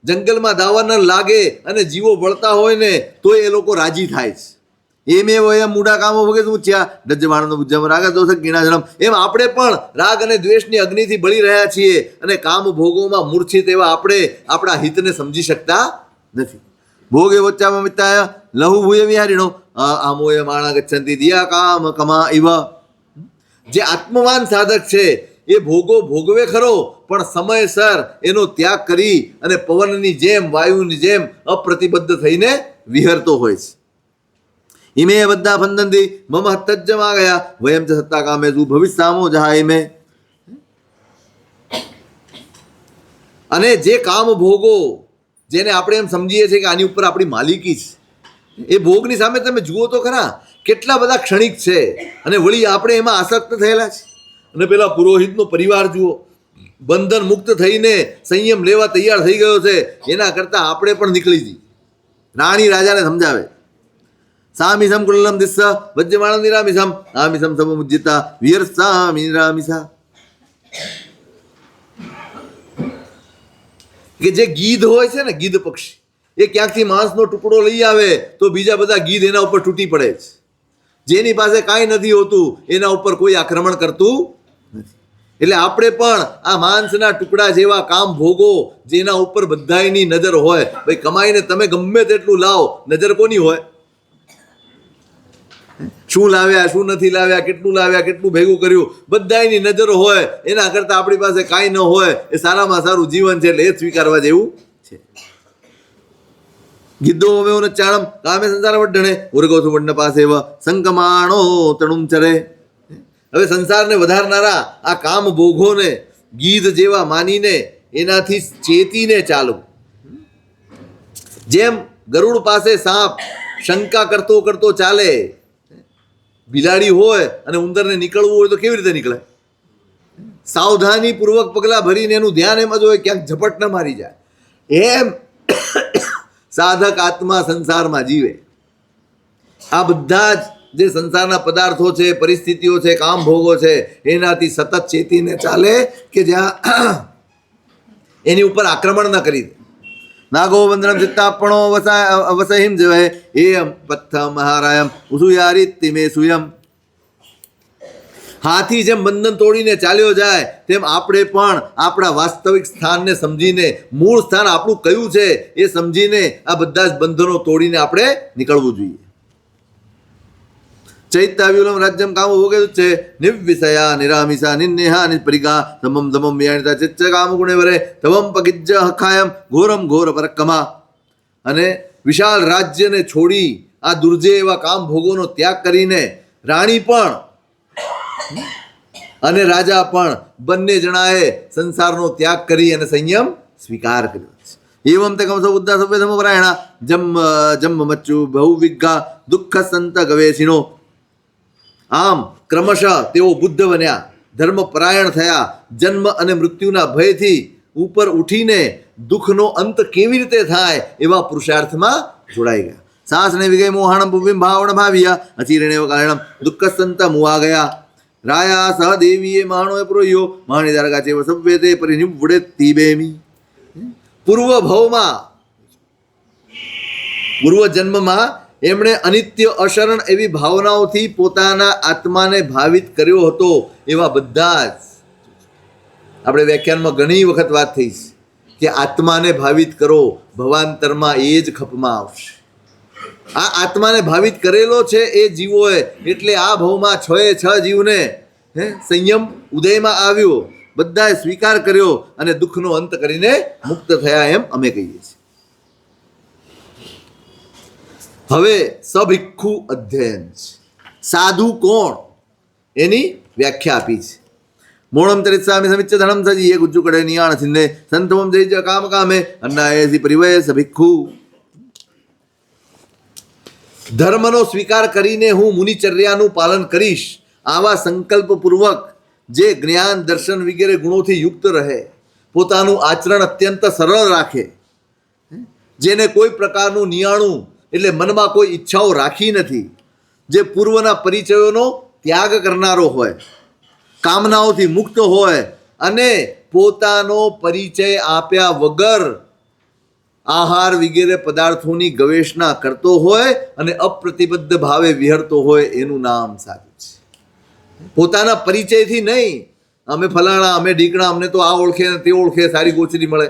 જંગલમાં દાવા ન લાગે અને જીવો બળતા હોય ને તો એ લોકો રાજી થાય છે. એમ વયમ મૂઢા કામો વગેરે ઉચ્યા ડજ્જમાણનો બુજ્જમ રાગ દોષ ગીણાજનમ. એમ આપણે પણ રાગ અને દ્વેષની અગ્નિથી બળી રહ્યા છીએ અને કામ ભોગોમાં મૂર્છિત એવા આપણે આપણા હિતને સમજી શકતા નથી. ભોગે વચ્ચામાં મિત્તાય લહુ ભૂય વિહારીણો આમોય માણા ગચ્છંતી દિયા કામ કમા ઇવ. જે આત્મવાન સાધક છે એ ભોગો ભોગવે ખરો પણ સમયસર એનો ત્યાગ કરી અને પવનની જેમ વાયુની જેમ અપ્રતિબદ્ધ થઈને વિહરતો હોય છે. ઇમે બધા ફંદંતી મમ હત્તજ્જમાં ગયા વયમ ચ સત્તા કામે તું ભવિષ્યામો જહા ઇમે. અને જે કામ ભોગો જેને આપણે એમ સમજીએ છીએ કે આની ઉપર આપણી માલિકી છે, એ ભોગની સામે તમે જુઓ તો ખરા કેટલા બધા ક્ષણિક છે અને વળી આપણે એમાં આસક્ત થયેલા છે. અને પેલા પુરોહિતનો પરિવાર જુઓ, બંધન મુક્ત થઈને સંયમ લેવા તૈયાર થઈ ગયો છે, એના કરતાં આપણે પણ નીકળી જઈએ. રાણી રાજાને સમજાવે સામિસમ કુલ્લમ દિસ્સ વજ્જમાણમ નિરામિષમ આમિષમ સમુજ્જિતા વિહરસામિ નિરામિષા. કે જે ગીધ હોય છે ને, ગીધ પક્ષી, એ ક્યાંકથી માંસનો ટુકડો લઈ આવે તો બીજા બધા ગીધ એના ઉપર તૂટી પડે છે. જેની પાસે કાંઈ નથી હોતું એના ઉપર કોઈ આક્રમણ કરતું નથી. એટલે આપણે પણ આ માંસના ટુકડા જેવા કામ ભોગો જેના ઉપર બધાયની નજર હોય, ભાઈ કમાઈને તમે ગમે તેટલું લાવો, નજર કોની હોય? શું લાવ્યા, શું નથી લાવ્યા, કેટલું ભેગું કર્યું, બધાયની નજર હોય. એના કરતાં આપણી પાસે કાંઈ ન હોય એ સારામાં સારું જીવન છે, એટલે એ જ સ્વીકારવા જેવું છે. ગીધો હવે ચાણમ કામે સંસાર વડ્ડણે ઉર્ગોથુ વડ્ડ પાસે સંકમાણો તણુમ ચરે. હવે સંસારને વધારનારા આ કામ ભોગોને ગીધ જેવા માનીને એનાથી ચેતીને ચાલવું. જેમ ગરુડ પાસે સાપ શંકા કરતો કરતો ચાલે, બિલાડી હોય અને ઉંદરને નીકળવું હોય તો કેવી રીતે નીકળે? સાવધાની પૂર્વક પગલાં ભરીને એનું ધ્યાન એમ જ હોય ક્યાંક ઝપટ ન મારી જાય. એમ સાધક આત્મા સંસારમાં જીવે. આ બધા જ જે સંસારના પદાર્થો છે, પરિસ્થિતિઓ છે, કામ ભોગો છે, એનાથી સતત ચેતીને ચાલે કે જ્યાં એની ઉપર આક્રમણ ન કરી દે. નાગો વંદનમ ચિત્તાપણો વસહિમ જવે એમ પથ્થ મહારાયમ ઉસુયારી તિમે સુયમ. હાથી જેમ બંધન તોડીને ચાલ્યો જાય તેમ આપણે પણ આપણા વાસ્તવિક સ્થાનને સમજીને, મૂળ સ્થાન આપણું કયું છે એ સમજીને આ બધા જ બંધનો તોડીને આપણે નીકળવું જોઈએ. ચૈત્યાવ્યુલમ રાજ્યમ કામ ભોગે છે નિર્વિષયા નિરામિષા નિન્નેહા નિપરિકા ધમમ ધમમ વ્યાણિતા ચિત્ત કામ ગુણે વરે ધવમ પગિજ્જ હખાયમ ઘોરમ ઘોર પરક્કમા. અને વિશાળ રાજ્યને છોડી આ દુર્જય એવા કામ ભોગોનો ત્યાગ કરીને રાણી પણ અને રાજા પણ બંને જણાએ સંસારનો ત્યાગ કરી અને સંયમ સ્વીકાર કર્યો છે. એવમ તે કંસો ઉદ્દા સભ્ય સમપરાયણા જન્મ મચ્ચુ બહુ વિઘ્ઘા દુઃખ સંત ગવેશિનો. આમ ક્રમશઃ તેઓ બુદ્ધ બન્યા, ધર્મપરાયણ થયા, જન્મ અને મૃત્યુના ભયથી ઉપર ઉઠીને દુઃખનો અંત કેવી રીતે થાય એવા પુરુષાર્થમાં જોડાઈ ગયા. સાસને વિગય મોહાણમ ભૂમિમ ભાવણ ભાવ્યા અચિરણેવ કારણમ દુઃખ સંત મુવા ગયા. રાયા સહ દેવીએ માણો પ્રોયો માણી દારગા ચેવ સવ્યતે પરિનિવડે તીબેમી. પૂર્વ ભવમાં, પૂર્વ જન્મમાં એમણે અનિત્ય અશરણ એવી ભાવનાઓથી પોતાના આત્માને ભાવિત કર્યો હતો. એવા બધા જ આપણે વ્યાખ્યાનમાં ઘણી વખત વાત થઈ છે કે આત્માને ભાવિત કરો, ભવાંતરમાં એ જ ખપમાં આવશે. આ આત્માને ભાવિત કરેલો છે એ જીવોએ, એટલે આ ભવમાં 6 જીવને સંયમ ઉદયમાં આવ્યો, બધાએ સ્વીકાર કર્યો અને દુઃખનો અંત કરીને મુક્ત થયા, એમ અમે કહીએ છીએ. હવે સભિક્ષુ અધ્યયન છે. સાધુ કોણ એની વ્યાખ્યા આપી છે. મોણમ તરિત્સામી સમિચ્ચ ધનમ સજી એ ગુજ્જુ કડે નિયાણ સિંધે સંતવમ જય કામ કામે અન્નાયસી પરિવય સભિક્ષુ. ધર્મનો સ્વીકાર કરીને હું મુનિચર્યાનું પાલન કરીશ, આવા સંકલ્પપૂર્વક જે જ્ઞાન દર્શન વગેરે ગુણોથી યુક્ત રહે, પોતાનું આચરણ અત્યંત સરળ રાખે, જેને કોઈ પ્રકારનું નિયાણું એટલે મનમાં કોઈ ઈચ્છાઓ રાખી નથી, જે પૂર્વના પરિચયોનો ત્યાગ કરનારો હોય, કામનાઓથી મુક્ત હોય અને પોતાનો પરિચય આપ્યા વગર આહાર વગેરે પદાર્થોની ગવેષણા કરતો હોય અને અપ્રતિબદ્ધ ભાવે વિહરતો હોય, એનું નામ સાધુ છે. પોતાના પરિચયથી નહીં, અમે ફલાણા, અમે ઢીકણા, અમને તો આ ઓળખે ને તે ઓળખે, સારી ગોચરી મળે.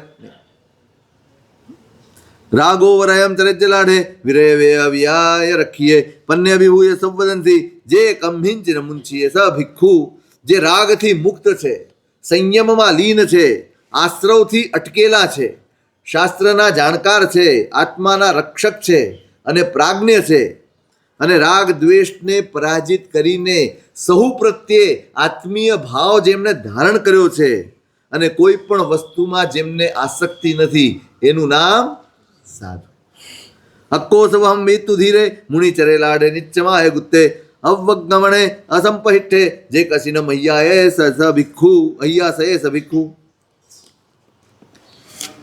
રાગો વરયમ ચરિત્ર લાઢે વિરય વે અવ્યાય રખીએ પન્ય વિભૂય સંવદનથી જે કંભિંચ ન મુંચીએ સ ભિક્ષુ. જે રાગથી મુક્ત છે, સંયમમાં લીન છે, આશ્રવથી અટકેલા છે, શાસ્ત્રના જાણકાર છે, આત્માના રક્ષક છે અને પ્રાજ્ઞ છે, અને રાગ દ્વેષને પરાજિત કરીને સહુ પ્રત્યે આત્મીય ભાવ જેમણે ધારણ કર્યો છે અને કોઈ પણ વસ્તુમાં જેમને આસક્તિ નથી, એનું નામ સાધુ. અક્કોસવહમ વેતુ ધીરે મુનિ ચરે લાડે નિચ્ચમાય ગુત્તે અવગમણે અસંપહિઠ્ઠે જે કશિન મૈયાએ સ ભિક્ષુ અહીંયા સએ સ ભિક્ષુ.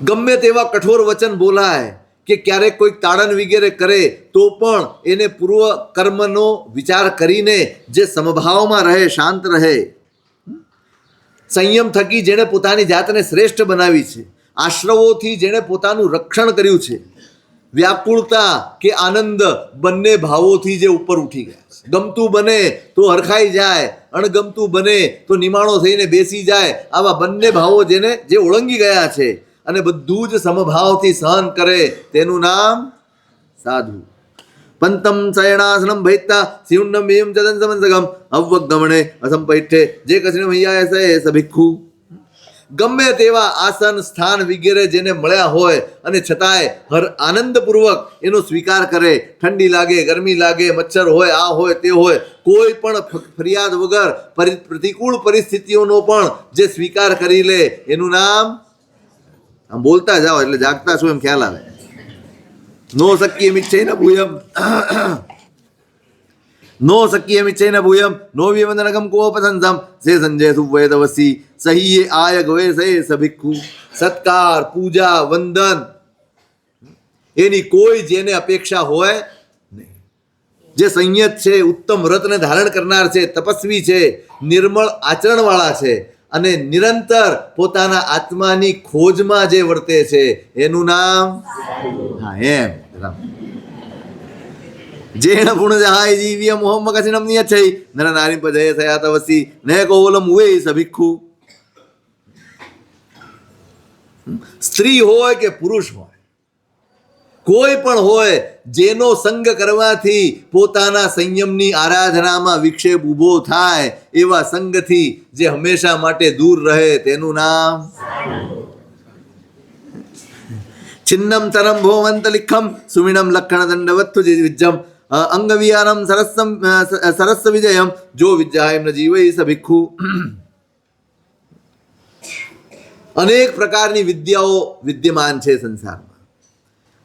ગમે તેવા કઠોર વચન બોલાય કે ક્યારેક કોઈક તાડન વગેરે કરે તો પણ એને પૂર્વ કર્મનો વિચાર કરીને જે સમભાવમાં રહે, શાંત રહે, સંયમ થકી જેણે પોતાની જાતને શ્રેષ્ઠ બનાવી છે, આશ્રવોથી જેણે પોતાનું રક્ષણ કર્યું છે, વ્યાકુળતા કે આનંદ બંને ભાવોથી જે ઉપર ઉઠી ગયા છે, ગમતું બને તો હરખાઈ જાય, અણગમતું બને તો નિમાણો થઈને બેસી જાય, આવા બંને ભાવો જેને જે ઓળંગી ગયા છે અને બધું જ સમભાવથી સહન કરે, તેનું નામ સાધુ. પંતમ શયણાસનમ ભૈતા શિવન્નમ એમ ચદન સમંસગમ અવગમણે અસંપૈઠ્ઠે જે કૃષ્ણ મૈયા સે સ ભિક્ષુ. ગમે તેવા આસન સ્થાન વગેરે જેને મળ્યા હોય અને છતાંય હર આનંદપૂર્વક એનો સ્વીકાર કરે, ઠંડી લાગે, ગરમી લાગે, મચ્છર હોય, આ હોય, તે હોય, કોઈ પણ ફરિયાદ વગર પ્રતિકૂળ પરિસ્થિતિઓનો પણ જે સ્વીકાર કરી લે, એનું નામ. આમ બોલતા જાઓ એટલે જાગતા છો એમ ખ્યાલ આવે. નો શક્ય મિચ્છૈન ભૂયમ નો શક્ય મિચ્છૈન ભૂયમ નો વિવંદનગમ કોપસંસમ સે સંજય સુવૈદવસી સહીએ આય ગવે સે સભિક્ષુ. સત્કાર, પૂજા, વંદન એની કોઈ જેને અપેક્ષા હોય નહીં. જે સંયત છે, ઉત્તમ વ્રતને ધારણ કરનાર છે, તપસ્વી છે, નિર્મળ આચરણવાળા છે અને નિરંતર પોતાના આત્માની ખોજમાં જે વર્તે છે, એનું નામ. હા, એમ જેણ પુણ જહાય જીવ્ય મોહમ્મ કસિનમ નિયચ્છૈ નર નારી પજય થયા તવસી ને કોવલમ ઉવે સભિક્ષુ. સ્ત્રી હોય કે પુરુષ હોય, કોઈ પણ હોય, જેનો સંગ કરવાથી પોતાના સંયમની આરાધનામાં વિક્ષેપ ઊભો થાય, એવા સંગથી જે હંમેશા માટે દૂર રહે, તેનું નામ. છિન્નમ તરમ ભોવંત લિખમ સુમિણમ લક્ષણ દંડવત્તુ વિજ્જમ અંગવિયાનમ સરસ વિજયમ જો વિજ્જાયમ ન જીવૈ સ ભિક્ષુ. અનેક પ્રકારની વિદ્યાઓ વિદ્યમાન છે સંસારમાં.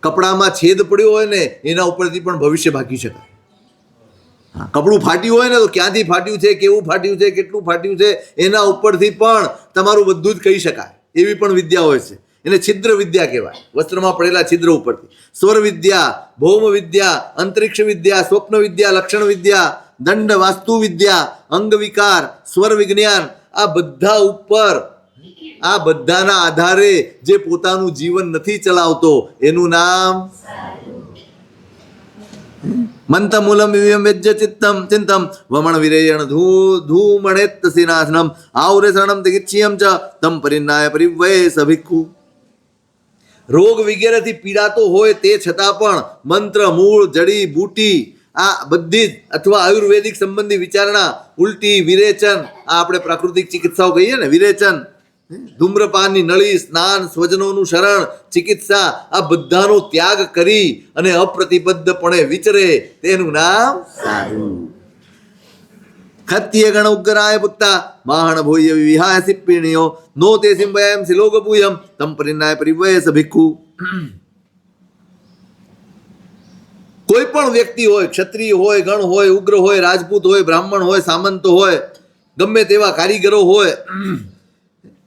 કપડામાં છેદ પડ્યો હોય ને, એના ઉપરથી પણ ભવિષ્ય ભાગી શકાય. કપડું ફાટ્યું હોય ને તો ક્યાંથી ફાટ્યું છે, કેવું ફાટ્યું છે, કેટલું ફાટ્યું છે, એના ઉપરથી પણ તમારું બધું જ કહી શકાય, એવી પણ વિદ્યા હોય છે. એને છિદ્ર વિદ્યા કહેવાય, વસ્ત્રમાં પડેલા છિદ્ર ઉપરથી. સ્વર વિદ્યા, ભૌમ વિદ્યા, અંતરિક્ષ વિદ્યા, સ્વપ્ન વિદ્યા, લક્ષણ વિદ્યા દંડ, વાસ્તુ વિદ્યા, અંગ વિકાર, સ્વર વિજ્ઞાન, આ બધા ઉપર, આ બધાના આધારે જે પોતાનું જીવન નથી ચલાવતો એનું નામ મંતમૂલમ વિવ્યમ વેજ્ય ચિત્તમ ચિંતમ વમણ વિરેયણ ધૂમણેત સિનાસનમ આઉરે શરણમ તિગિચ્છિયમ ચ તમ પરિનાય પરિવય સભિક્ષુ. રોગ વગેરેથી પીડાતો હોય તે છતાં પણ મંત્ર, મૂળ, જડી બૂટી, આ બધી જ અથવા આયુર્વેદિક સંબંધી વિચારણા, ઉલટી, વિરેચન, આ આપણે પ્રાકૃતિક ચિકિત્સાઓ કહીએ ને, વિરેચન, ધૂમ્રપાનની નળી, સ્નાન, સ્વજનોનું શરણ, ચિકિત્સા, આ બધાનો ત્યાગ કરી અને અપ્રતિબદ્ધપણે વિચરે તેનું નામ સાધુ. ખત્ય ગણ ઉગ્રાય પુત્તા માહણ ભોય વિહાય સિપ્પિણીઓ નો તે સિંબયમ સિલોક પૂયમ તમ પરિનાય પરિવય સભિક્ષુ. કોઈ પણ વ્યક્તિ હોય, ક્ષત્રિય હોય, ગણ હોય, ઉગ્ર હોય, રાજપૂત હોય, બ્રાહ્મણ હોય, સામંત હોય, ગમે તેવા કારીગરો હોય,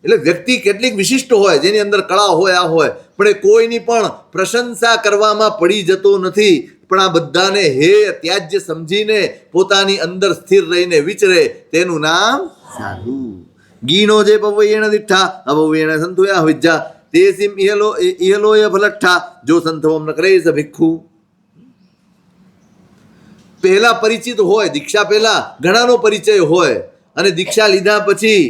એટલે વ્યક્તિ કેટલીક વિશિષ્ટ હોય જેની અંદર કળા હોય, આ હોય, પણ એ કોઈની પણ પ્રશંસા કરવામાં પડી જતો નથી, પણ આ બધાને હે ત્યાજ્ય સમજીને પોતાની અંદર સ્થિર રહીને વિચરે તેનું નામ સાધુ. ગીણો જે પવયેણ દિઠ્ઠા અપવયેણ સંતુયા વિજ્જા તે સિમ ઇહલોય ફલઠ્ઠા જો સંથવમ ન કરે ભિક્ષુ. પહેલા પરિચિત હોય, દીક્ષા પહેલા ઘણાનો પરિચય હોય, અને દીક્ષા લીધા પછી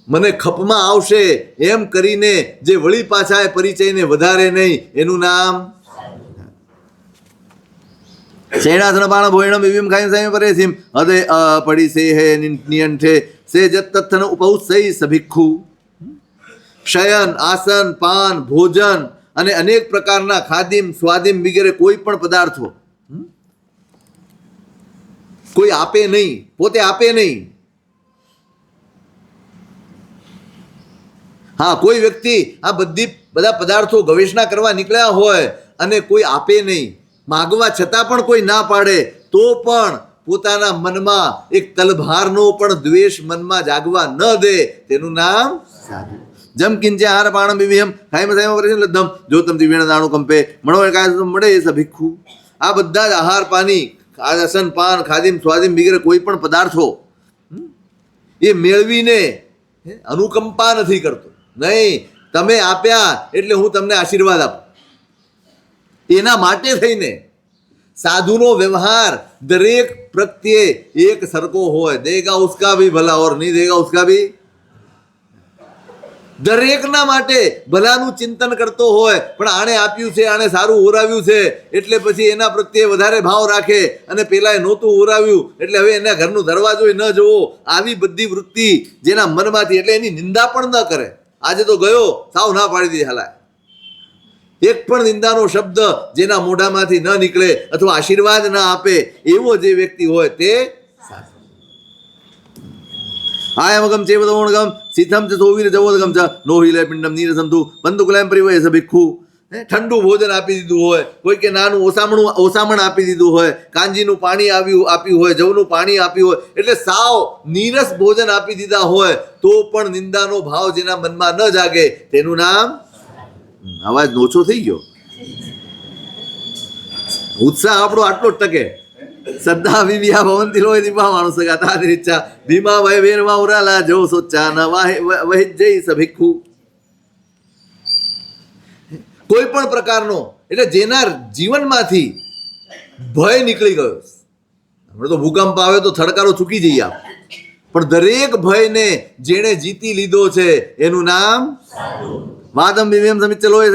મને ખપમાં આવશે એમ કરીને જે વળી પાછા એ પરિચયને વધારે નહીં એનું નામ શેણાસન બાણ ભોયણમ વિવ્યમ ખાઈ સામે પરે સિમ હદે પડી સે હે નિયંઠે સે જત્તથન ઉપૌસઈ સભિક્ષુ. શયન, આસન, પાન, ભોજન અને અનેક પ્રકારના ખાદિમ, સ્વાદિમ વગેરે કોઈ પણ પદાર્થો કોઈ આપે નહીં, પોતે આપે નહીં. હા, કોઈ વ્યક્તિ આ બધા પદાર્થો ગવેષણા કરવા નીકળ્યા હોય અને કોઈ આપે નહીં, માગવા છતાં પણ કોઈ ના પાડે, તો પણ પોતાના મનમાં એક તલભારનો પણ દ્વેષ મનમાં જાગવા ન દે તેનું નામ સાધુ. જમ કિંચે આહાર પાણમ વિવિહમ ખાઈમ સાઈમ વરેશમ લદ્ધમ જો તમ દિવ્યણ દાણું કંપે મણો કાય મળે એ સભિક્ષુ. આ બધા જ આહાર પાની, આસન, પાન, ખાદિમ, સ્વાદિમ વગેરે કોઈ પણ પદાર્થો એ મેળવીને અનુકંપા નથી કરતો. નહીં, તમે આપ્યા એટલે હું તમને આશીર્વાદ આપું, એના માટે થઈને સાધુનો વ્યવહાર દરેક પ્રત્યે એક સરખો હોય. દેગા ઉસકા ભી ભલા ઓર નહીં દેગા ઉસકા ભી, દરેકના માટે ભલાનું ચિંતન કરતો હોય, પણ આણે આપ્યું છે, આણે સારું ઓરાવ્યું છે એટલે પછી એના પ્રત્યે વધારે ભાવ રાખે, અને પેલાએ નહોતું ઓરાવ્યું એટલે હવે એના ઘરનું દરવાજો ન જોવો, આવી બધી વૃત્તિ જેના મનમાંથી, એટલે એની નિંદા પણ ન કરે. આજે તો ગયો સાવ ના પાડી દીધી હાલા, એક પણ નિંદાનો શબ્દ જેના મોઢામાંથી ન નીકળે અથવા આશીર્વાદ ના આપે એવો જે વ્યક્તિ હોય તે આયમગમ ચેવદમોણગમ શીથમ ચ સોવીર જવોદગમ ચ નોહિલે પિંડમ નીરસમ તુ બંદુકલાયમ પરિવય સભિક્ષુ. ઠંડુ ભોજન આપી દીધું હોય, કોઈ કે નાનું ઓસામણ આપી દીધું હોય, કાંજીનું પાણી આપ્યું હોય, જવનું પાણી આપ્યું હોય, એટલે સાવ નીરસ ભોજન આપી દીધા હોય તો પણ નિંદાનો ભાવ જેના મનમાં ન જાગે તેનું નામ. અવાજ ઓછો થઈ ગયો, ઉત્સાહ આપણો આટલો જ ટકે. શ્રદ્ધા વિવ્યા ભવંતી લોય દીપા માણસ ગાતા ઈચ્છા ભીમા વય વેરવા ઉરાલા જો સોચા ન વહી જઈ સભિક્ષુ. કોઈ પણ પ્રકારનો, એટલે જેના જીવનમાંથી ભય નીકળી ગયો. હમણાં તો ભૂકંપ આવે તો થડકારો ચૂકી જઈએ આપ, પણ દરેક ભયને જેણે જીતી લીધો છે એનું નામ વાદમ વિવેમ સમિચલોય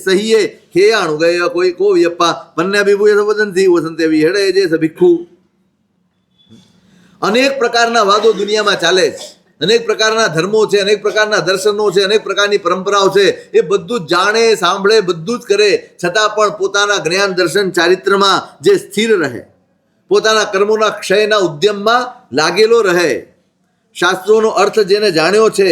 સહીએ ખેયાણું ગયા કોઈ કો યપ્પા પન્યા બિભુય સવદંતી વસંતે વિહેડે જે સભિક્ષુ. અનેક પ્રકારના વાદો દુનિયામાં ચાલે છે, અનેક પ્રકારના ધર્મો છે, અનેક પ્રકારના દર્શનો છે, અનેક પ્રકારની પરંપરાઓ છે, એ બધું જ જાણે, સાંભળે, બધું જ કરે, છતાં પણ પોતાના જ્ઞાન, દર્શન, ચારિત્રમાં જે સ્થિર રહે, પોતાના કર્મોના ક્ષયના ઉદ્યમમાં લાગેલો રહે, શાસ્ત્રોનો અર્થ જેને જાણ્યો છે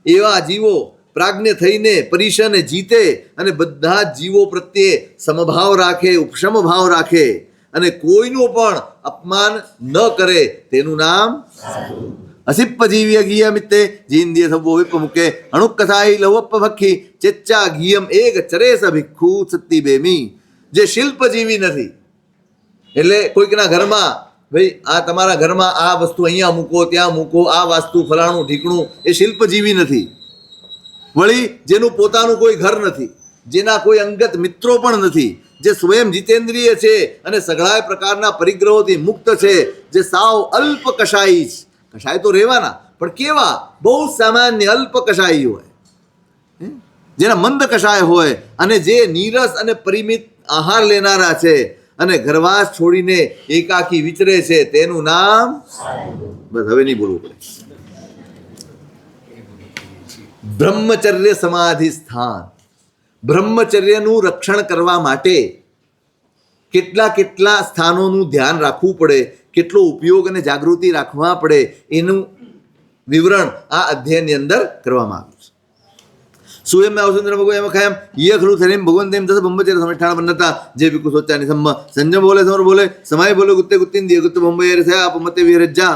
એવા જીવો પ્રાજ્ઞ થઈને પરીક્ષાને જીતે અને બધા જ જીવો પ્રત્યે સમભાવ રાખે, ઉપશમ ભાવ રાખે અને કોઈનું પણ અપમાન ન કરે તેનું નામ અસિપ્પ જીવ્ય ઘીય મિત્તે જીંદ્ય સવો વિપ મુકે અણુકથાઈ લવપ્પ ભખી ચેચ્ચા ઘીયમ એક ચરે સભિક્ષુ સત્તી બેમી. જે શિલ્પ જીવી નથી, એટલે કોઈકના ઘરમાં ભાઈ આ તમારા ઘરમાં આ વસ્તુ અહીંયા મૂકો ત્યાં મૂકો, આ વાસ્તુ ફલાણું ઢીકણું, એ શિલ્પજીવી નથી. વળી જેનું પોતાનું કોઈ ઘર નથી, જેના કોઈ અંગત મિત્રો પણ નથી, જે સ્વયં જીતેન્દ્રિય છે અને સઘળાય પ્રકારના પરિગ્રહોથી મુક્ત છે, જે સાવ અલ્પ કશાયી છે. કશાય તો રહેવાના, પણ કેવા? બહુ સામાન્ય અલ્પ કશાયી હોય, જેના મંદ કશાય હોય, અને જે નીરસ અને પરિમિત આહાર લેનારા છે અને ઘરવાસ છોડીને એકાકી વિચરે છે, તેનું નામ બસ હવે નહીં બોલવું પડે. બ્રહ્મચર્ય સમાધિ સ્થાન. બ્રહ્મચર્યનું રક્ષણ કરવા માટે કેટલા સ્થાનોનું ધ્યાન રાખવું પડે, કેટલો ઉપયોગ અને જાગૃતિ રાખવા પડે, એનું વિવરણ આ અધ્યાયની અંદર કરવામાં આવ્યું છે. સુયમ અવસુંદર ભગવાન એમ ખાયમ યે ખરું થરીમ ભગવાન તેમ થશે બ્રહ્મચર્ય સમેઠાણ બન્નતા જે વિકુ સોચાની સમ્મ સંજમ બોલે સમર બોલે સમાય બોલે ગુત્તે ગુત્તિન દિયે ગુત્ત બોમ્બે રે આપ મતે વિરજા.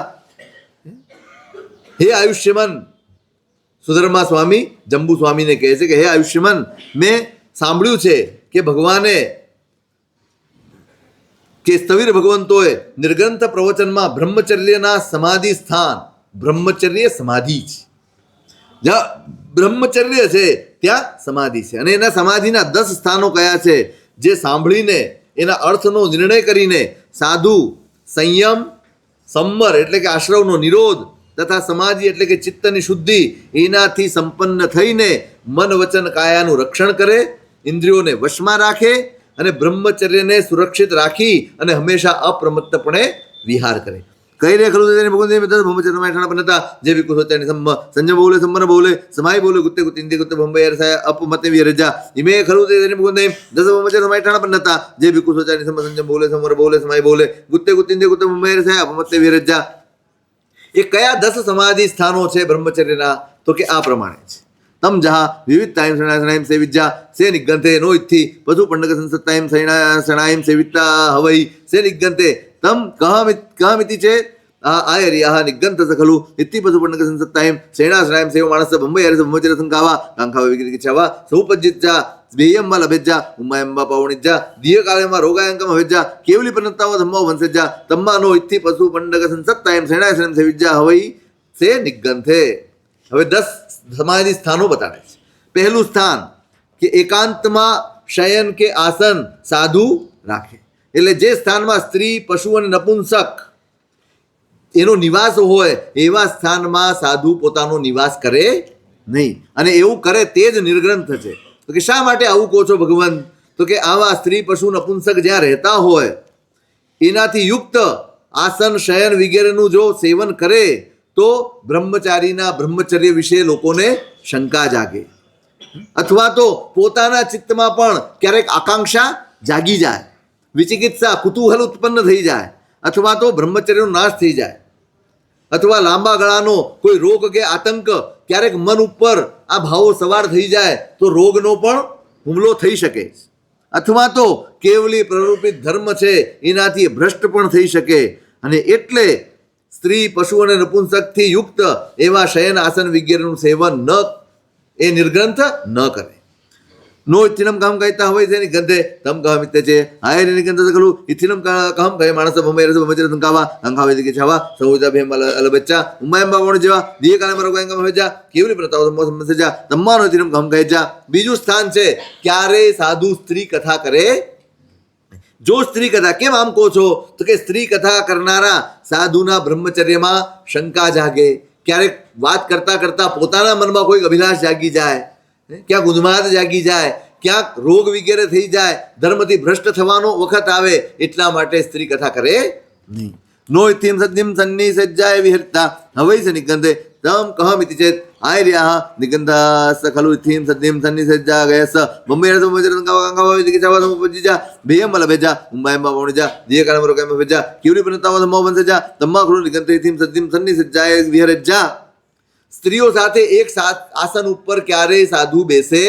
હે આયુષ્યમન, સુધર્મા સ્વામી જંબુ સ્વામીને કહે છે કે હે આયુષ્યમન, મેં સાંભળ્યું છે કે ભગવાને કે સ્થવિર ભગવંતોએ નિર્ગ્રંથ પ્રવચનમાં બ્રહ્મચર્યના સમાધિ સ્થાન, બ્રહ્મચર્ય સમાધિ છે, જ્યાં બ્રહ્મચર્ય છે ત્યાં સમાધિ છે, અને એના સમાધિના 10 સ્થાનો કયા છે, જે સાંભળીને એના અર્થનો નિર્ણય કરીને સાધુ સંયમ, સંમર એટલે કે આશ્રવનો નિરોધ, તથા સમાધિ એટલે કે ચિત્તની શુદ્ધિ, એનાથી સંપન્ન થઈને મન વચન કાયાનું રક્ષણ કરે, ઇન્દ્રિયોને વશમાં રાખે અને બ્રહ્મચર્યને સુરક્ષિત રાખી અને હંમેશા અપ્રમત્તપણે વિહાર કરે. કઈ રે ખરું તેને ભગવાન બ્રહ્મચર્ય મેઠાણા બનતા જે વિકુ સોચાની સમ્મ સંજમ બોલે સંમન બોલે સમાય બોલે ગુત્તે ગુત્તે ઇન્દ્રિય ગુત્તે બોમ્બે રસાય અપમતે વિરજા ઇમે ખરું તેને ભગવાન દસ બ્રહ્મચર્ય મેઠાણા બનતા જે વિકુ સોચાની સમ્મ સંજમ બોલે સંમર બોલે સમાય બોલે ગુત્તે ગુત્તે ઇન્દ્રિય ગુત્તે બોમ્બે રસાય અપમતે વિરજા. એ કયા 10 સમાધિ સ્થાનો છે બ્રહ્મચર્યના? તો કે આ પ્રમાણે છે. તમ જહા વિવિધતાયમ શરણાયમ સેવિજ્જા સે નિગંતે નો ઇત્થી પશુ પંડક સંસત્તાયમ શરણાયમ સેવિતા હવઈ સે નિગંતે તમ કહમિતિ છે આયર્યાહ નિગંત ખલુ ઇત્તિ પશુ પંડક સંસત્તાયમ શરણાયમ સેવ માણસ બંબઈ હરસ બ્રહ્મચર્ય સંકાવા કાંખાવા વિકિચ્છાવા સૌપજ્જિચ્છા સ્વેયમ્માં લભેજ્જા ઉમ્માયમ્બા પાવણિજ્જા દિય કાળેમાં રોગાયંકમ હવેજ્જા કેવલી પનત્તાવો ધમ્મો વંશજ્જા તમ્માનો ઇત્થી પશુ પંડક સંસત્તાયમ શરણાયમ સેવિજ્જા હવઈ સે નિગંથે. હવે 10 સમાધિ સ્થાનો બતાવે છે. પહેલું સ્થાન કે એકાંતમાં શયન કે આસન સાધુ રાખે, એટલે જે સ્થાનમાં સ્ત્રી, પશુ અને નપુંસક એનો નિવાસ હોય એવા સ્થાનમાં સાધુ પોતાનો નિવાસ કરે નહીં, અને એવું કરે તે જ નિર્ગ્રંથ છે. તો કે શા માટે આવું કહો છો ભગવાન? તો કે આવા સ્ત્રી, પશુ, નપુંસક જ્યાં રહેતા હોય એનાથી યુક્ત આસન, શયન વગેરેનું જો સેવન કરે તો બ્રહ્મચારીના બ્રહ્મચર્ય વિશે લોકોને શંકા જાગે, અથવા તો પોતાના ચિત્તમાં પણ ક્યારેક આકાંક્ષા જાગી જાય, વિચિકિત્સા, કુતૂહલ ઉત્પન્ન થઈ જાય, અથવા તો બ્રહ્મચર્યનો નાશ થઈ જાય, અથવા લાંબા ગાળાનો કોઈ રોગ કે આતંક ક્યારેક મન ઉપર આ ભાવો સવાર થઈ જાય તો રોગનો પણ હુમલો થઈ શકે, અથવા તો કેવલી પ્રરૂપિત ધર્મ છે એનાથી ભ્રષ્ટ પણ થઈ શકે. અને એટલે સ્ત્રી, પશુ અને નપુંસકથી યુક્ત એવા શયન, આસન વગેરેનું સેવન એ નિર્ગ્રંથ ન કરે. નો ઇથિનમ કહમ કહેતા હોય છે નિગંધે તમ કહમ ઇત્તે છે હાય નિગંધ ખલું ઇથિનમ કહમ કહે માણસ ભમૈરસ ભમચર સંકાવા અંકાવે કે છવા સૌજા ભેમ અલબચ્ચા ઉમ્માયમ બાવણ જેવા દિય કાલે મરો ગંગમ હવેજા કેવલી પ્રતાવ સમસજા તમ્માનો ઇથિનમ કહમ કહે જા. બીજું સ્થાન છે ક્યારે સાધુ સ્ત્રી કથા કરે. જો સ્ત્રી કથા, કેમ આમ કહો છો? તો કે સ્ત્રી કથા કરનારા સાધુના બ્રહ્મચર્યમાં શંકા જાગે, ક્યારેક વાત કરતા કરતા પોતાના મનમાં કોઈક અભિલાષ જાગી જાય, ક્યાંક ઉન્માદ જાગી જાય, ક્યાંક રોગ વગેરે થઈ જાય, ધર્મથી ભ્રષ્ટ થવાનો વખત આવે, એટલા માટે સ્ત્રી કથા કરે નહીં. નો ઇથિમ સદ્યમ સન્ની સજ્જાય વિહરતા હવૈ સ નિગંધે તમ કહમિતિ ચેત આયર્યાહ નિગંધાસ ખલુ ઇથિમ સદ્યમ સન્ની સજ્જા ગયસ બંબેર સમજર સંકાવા વિધિ ચાવા સમપજ્જા ભેમ લભેજા ઉમ્માયમ બાવણજા દિય કાલમ રોકામ ભેજા કેવલી પનતાવ સમો વંશજા તમ્મા ખલુ નિગંધે ઇથિમ સદ્યમ સન્ની સજ્જાય વિહરજા. સ્ત્રીઓ સાથે એક આસન ઉપર ક્યારેય સાધુ બેસે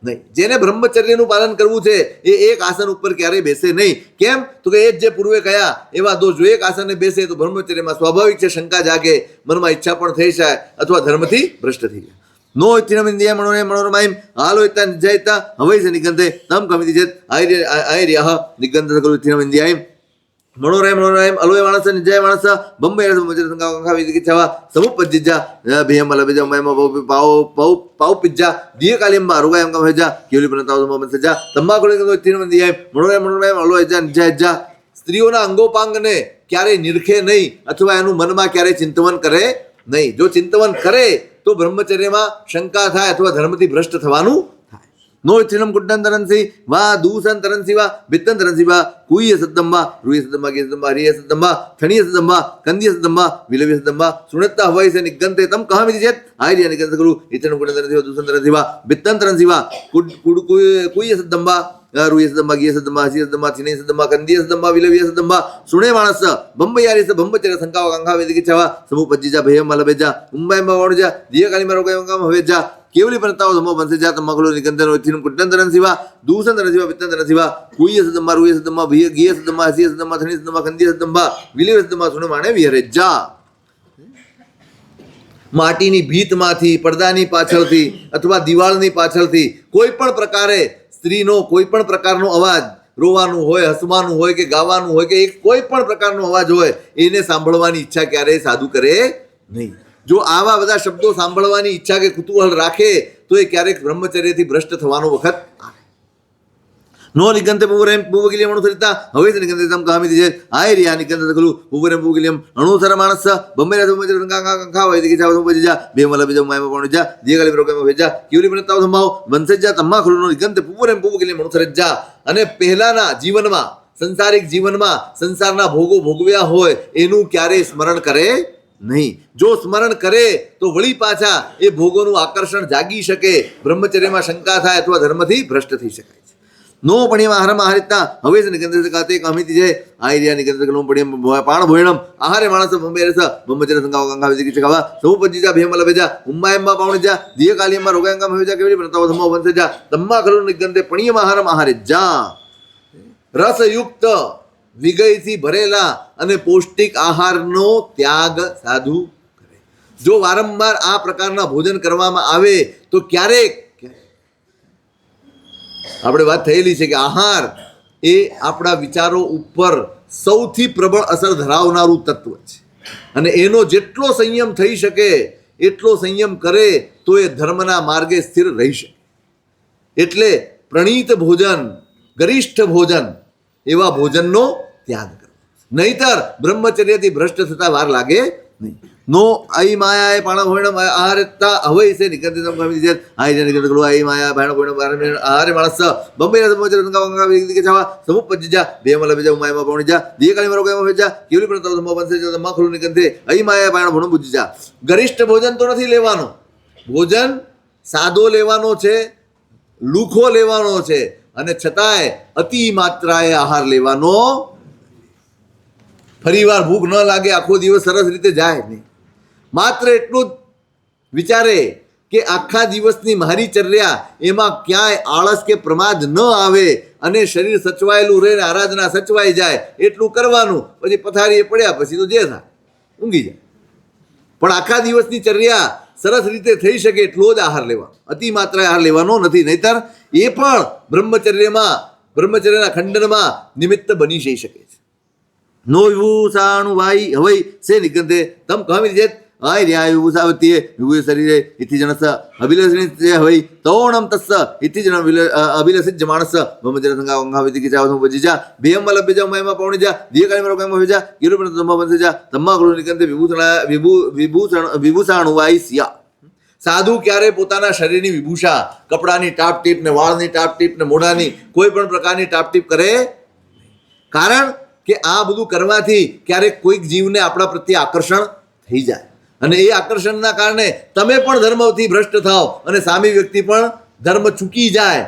નહીં. જેને બ્રહ્મચર્યનું પાલન કરવું છે એ એક આસન ઉપર ક્યારેય બેસે નહીં. કેમ? તો કે એ જે પૂર્વે કયા એવા દોષ, જો એક આસને બેસે તો બ્રહ્મચર્યમાં સ્વાભાવિક છે શંકા જાગે, મનમાં ઈચ્છા પણ થઈ જાય, અથવા ધર્મથી ભ્રષ્ટ થઈ જાય. નો ઇથિનમ ઇન્દ્રિય મનોને મનોરમાયમ હાલો ઇત્તા નિજયતા હવૈ સ નિગંધે તમ કમિતિ ચેત આયર્યાહ નિગંધ સકલ ઇથિનમ ઇન્દ્રિયાયમ મણોરાય અલોય માણસ નિજય માણસ બંબઈ સમુપજ્જા ભેયમ લબેજા મયમ પાઉ પિજ્જા દિય કાલિયમ અરુગાયમ કમ હેજા કેવલી પ્રતાવ મસજા તંબાકુ તીન મંદિયાય મણોરાય અલોય જા નિજય સ્ત્રીઓના અંગોપાંગને ક્યારેય નિરખે નહીં અથવા એનું મનમાં ક્યારેય ચિંતવન કરે નહીં. જો ચિંતવન કરે તો બ્રહ્મચર્યમાં શંકા થાય અથવા ધર્મથી ભ્રષ્ટ થવાનું થાય. નો ઇથિનમ ગુડ્ડન તરંસી વા દૂષણ તરંસી વા બિત્તન તરંસી વા કુય સદ્દંબા રૂય સદ્દંબા ગીય સદ્દંબા હરિય સદ્દંબા થણીય સદ્દંબા કંદિય સદ્દંબા વિલવ્ય સદ્દંબા સુણત્તા હવાય સે નિગંતે તમ કહામિતિ ચેત આયર્ય નિગંત કરું ઇથિનમ ગુડ્ડન તરંસી વા દૂષણ તરંસી વા બિત્તન તરંસી વા કુય સદ્દંબા રૂય સદ્દંબા ગીય સદ્દંબા હસિય સદ્દંબા થીણય સદ્દંબા કંદિય સદ્દંબા વિલવ્ય સદ્દંબા સુણે માણસ બંબૈયારી સ બંબચર સંકાવા કંખા વેદિકિચ્છાવા સમુપજ્જીજા ભેયમ લબેજા મુંબઈમાં વાણુજા દિય કાલિમાં રોગાયમ હવેજા કેવલી પ્રતાવ સમો બંસેજા તમકલો નિગંતન ઓથિન કુટ્ટંતરન સિવા દૂષંતન સિવા પિત્તંતન સિવા કુય સદ્દંબા રૂય સદ્દંબા ભિય ગીય સદ્દંબા હસિય સદ્દંબા થણી સદ્દંબા કંદિય સદ્દંબા વિલવ્ય સદ્દંબા સુણે માણે વિહરેજા. માટીની ભીતમાંથી પડદાની પાછળથી અથવા દિવાળની પાછળથી કોઈ પણ પ્રકારે સ્ત્રીનો કોઈ પણ પ્રકારનો અવાજ, રોવાનું હોય, હસવાનું હોય કે ગાવાનું હોય કે એક કોઈ પણ પ્રકારનો અવાજ હોય એને સાંભળવાની ઈચ્છા ક્યારેય સાધુ કરે નહીં. જો આવા બધા શબ્દો સાંભળવાની ઈચ્છા કે કુતૂહલ રાખે તો એ ક્યારેક બ્રહ્મચર્યથી ભ્રષ્ટ થવાનો વખત આવે. નો નિગંતે પૂવગિલિયમ અણુસરિતા હવે છે નિગંતે તમ કહામિતિ છે આય રિયા નિગંતે તકલું પૂવરેમ પૂવગિલિયમ અણુસર માણસ બંબેરા સમુદ્ર કંખા હોય કે જાવ સમુપજ્જા બેમલ બીજો માયમ પણજા દિયગાલી પ્રોગ્રામ ભેજા કેવલી પ્રતાવ સંભાવ બંસેજા તમ્મા ખલુનો નિગંતે પૂવરેમ પૂવગિલિયમ અણુસરજા. અને પહેલાના જીવનમાં સંસારિક જીવનમાં સંસારના ભોગો ભોગવ્યા હોય એનું ક્યારેય સ્મરણ કરે નહીં. જો સ્મરણ કરે તો વળી પાછા એ ભોગોનું આકર્ષણ જાગી શકે, બ્રહ્મચર્યમાં શંકા થાય અથવા ધર્મથી ભ્રષ્ટ થઈ શકાય. નો પણ્યમ આહારમ આહારિતા હવે છે નિગંતે કાતે કમિતિ છે આયર્યા નિગંતે કલમ પણ્યમ પાણ ભોયણમ આહારે માણસ બંબેરસ બંબચર સંગાવ ગંગા વિધિ કિચકાવા સમુપજ્જીજા ભેયમ લબેજા ઉમ્માયમ્મા પાવણજા દિય કાલિયમ્મા રોગાયંગમ હવેજા કેવલી પ્રતાવ સમો બંસેજા તમ્મા ખલુનો નિગંતે પણ્યમ આહારમ આહારેજા. રસયુક્ત વિગયથી ભરેલા અને પૌષ્ટિક આહારનો ત્યાગ સાધુ કરે. જો વારંવાર આ પ્રકારના ભોજન કરવામાં આવે તો ક્યારેક આપણે વાત થયેલી છે કે આહાર એ આપણા વિચારો ઉપર સૌથી પ્રબળ અસર ધરાવનારું તત્વ છે અને એનો જેટલો સંયમ થઈ શકે એટલો સંયમ કરે તો એ ધર્મના માર્ગે સ્થિર રહી શકે. એટલે પ્રણીત ભોજન, ગરિષ્ઠ ભોજન એવા ભોજનનો ત્યાગ કરવો, નહીતર બ્રહ્મચર્યથી ભ્રષ્ટ થતા વાર લાગે નહીં. નો આઈ માયા પાણા ભોયણમ આહારતા હવે છે નિગંતે તમ કહામિતિ છે આય નિગંતે કલુ આઈ માયા ભાણ ભોયણમ આહારે માણસ બંબેરા સમુદ્ર કંગા વિધિ કે જાવા સમુપજ્જા બેમલ બીજા માયમાં પણજા દિય કાલિમાં રોગાયમ હવેજા કેવલી પ્રતાવ સમો બંસેજા તમ્મા ખલુનો નિગંતે આઈ માયા ભાણ ભોણ બુજ્જા. ગરિષ્ઠ ભોજન તો નથી લેવાનો, ભોજન સાદો લેવાનો છે, લુખો લેવાનો છે અને છતાંય અતિ માત્રાએ આહાર લેવાનો. ફરીવાર ભૂખ ન લાગે, આખો દિવસ સરસ રીતે જાય નહીં, માત્ર એટલું જ વિચારે કે આખા દિવસની મારી ચર્યા એમાં ક્યાંય આળસ કે પ્રમાદ ન આવે અને શરીર સચવાયેલું રહે ને આરાધના સચવાઈ જાય એટલું કરવાનું. પછી પથારીએ પડ્યા પછી તો જે થાય ઊંઘી જાય. પણ આખા દિવસની ચર્યા સરસ રીતે થઈ શકે એટલો જ આહાર લેવાનો, અતિ માત્રાએ આહાર લેવાનો નથી, નહીતર એ પણ બ્રહ્મચર્યના ખંડનમાં નિમિત્ત બની જઈ શકે છે. નો વિભૂષાણુ વાઈ હવૈ સે નિગંતે તમ કહામિતિ ચેત આય ર્યા વિભૂષાવતીએ વિભૂષ શરીરે ઇતિ જનસ અભિલષિત હવૈ તૌણમ તસ્સ ઇતિ જન અભિલષિત માણસ બ્રહ્મચર્ય સંગા ગંગા વિધિ કિચાવ સમુપજ્જીજા ભેયમ લબેજા મયમાં પાવણજા દિય કાલિમાં રોગાયમ હવેજા કેવલી પ્રતાવ સમો બંસેજા તમ્મા ખલુનો નિગંતે વિભૂષાણુ વાઈ સિયા. સાધુ ક્યારે પોતાના શરીરની વિભૂષા, કપડાની ટાપટીપ ને વાળની ટાપટીપ ને મોઢાની કોઈ પણ પ્રકારની ટાપટીપ કરે. કારણ કે આ બધું કરવાથી ક્યારેક કોઈક જીવને આપણા પ્રત્યે આકર્ષણ થઈ જાય અને એ આકર્ષણના કારણે તમે પણ ધર્મથી ભ્રષ્ટ થાવ અને સામી વ્યક્તિ પણ ધર્મ ચૂકી જાય.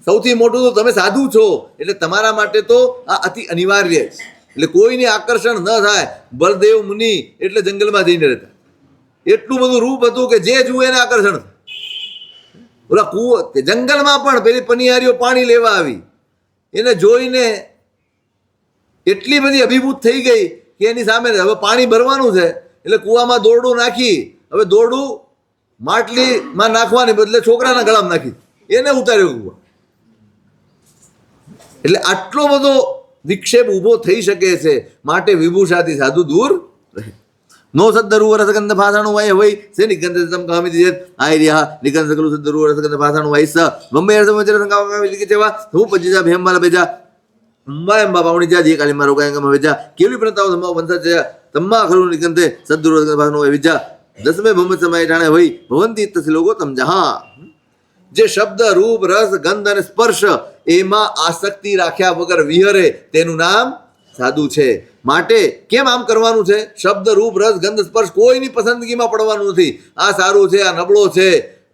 સૌથી મોટું તો તમે સાધુ છો એટલે તમારા માટે તો આ અતિ અનિવાર્ય છે. એટલે કોઈને આકર્ષણ ન થાય. બલદેવ મુનિ એટલે જંગલમાં જઈને રહેતા, એટલું બધું રૂપ હતું કે જે જુએ એને આકર્ષણ થાય. ઓલા કૂવો જંગલમાં પણ પેલી પનિહારીઓ પાણી લેવા આવી, એને જોઈને એટલી બધી અભિભૂત થઈ ગઈ કે એની સામે હવે પાણી ભરવાનું છે એટલે કૂવામાં દોરડું નાખી, હવે દોરડું માટલીમાં નાખવાને બદલે છોકરાના ગળામાં નાખી એને ઉતાર્યો કૂવા. એટલે આટલો બધો વિક્ષેપ ઊભો થઈ શકે છે, માટે વિભૂષાથી સાધુ દૂર રહે. નો સદ્દરૂ રસગંધ ભાષાણું વાય હોય સે નિગંધ તમ કામિતિ જેત આય રહ્યા નિગંધ સકલું સદ્દરૂ રસગંધ ભાષાણું વાય સ બંબે સમચર સંગાવા વિલિકે જેવા હું પજ્જા ભેમવાલા બેજા અંબા અંબા પાવણી જા જે કાલી મારો કાંગા વેજા કેલી પ્રતાવ સમા વંશ છે તમ્મા ખરું નિગંધે સદ્દરૂ રસગંધ ભાષાણું વાય વિજા દસમે ભમ સમય ઠાણે હોય ભવંતી તસ્ય લોકો તમ જહા. જે શબ્દ રૂપ રસ ગંધ અને સ્પર્શ એમાં આસક્તિ રાખ્યા વગર વિહરે તેનું નામ સાધુ છે. માટે કેમ આમ કરવાનું છે? શબ્દ રૂપ રસ ગંધ સ્પર્શ કોઈની પસંદગીમાં પડવાનું નથી. આ સારું છે, આ નબળો છે,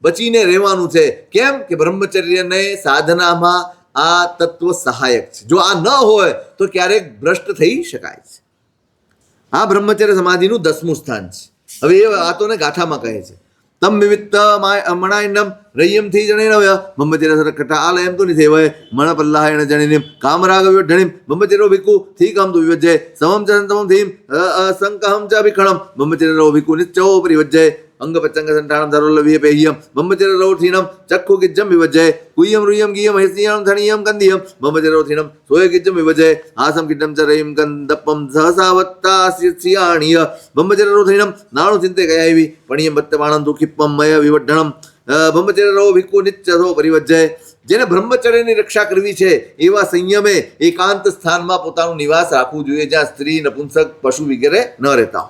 બચીને રહેવાનું છે. કેમ કે બ્રહ્મચર્યને સાધનામાં આ તત્વ સહાયક છે. જો આ ન હોય તો ક્યારેક ભ્રષ્ટ થઈ શકાય છે. આ બ્રહ્મચર્ય સમાધિનું 10મું સ્થાન છે. હવે એ વાતોને ગાથામાં કહે છે. તમ વિવિત્ત મણાયનમ રય્યમથી જણેનવ્ય બ્રહ્મચર્ય સરકટા આલયમ તો નિધેવય મણ પલ્લાયણ જણિનિમ કામરાગ વિવઢણિમ બ્રહ્મચર્યો ભિકુ થી કામ તો વિવજ્જય સમમ ચ સંતમમ થીમ અસંકહમ ચ ભિખણમ બ્રહ્મચર્યો ભિકુ નિત્યો પરિવજ્જય અંગ પચંગ સંઠાણમ ધરોલ્લવીય પેહ્યમ બ્રહ્મચર્યો થીનમ ચક્ષુ કિજ્જમ વિવજ્જય કુયમ રુયમ ગિયમ હૈસ્યમ ધણિયમ કંદિયમ બ્રહ્મચર્યો થીનમ સોય કિજ્જમ વિવજ્જય આસમ કિજ્જમ ચ રયિમ કંદપમ સહસાવત્તા સિયાણીય બ્રહ્મચર્યો થીનમ નાણુ ચિંતે ગયાવી પણિયમ બત્તવાણમ તુ ખિપ્પમ મય વિવઢણમ બ્રહ્મચર્યો ભિકુ નિત્યથો પરિવજ્જય. જેને બ્રહ્મચર્યની રક્ષા કરવી છે એવા સંયમે એકાંત સ્થાનમાં પોતાનું નિવાસ રાખવું જોઈએ, જ્યાં સ્ત્રી નપુંસક પશુ વગેરે ન રહેતા.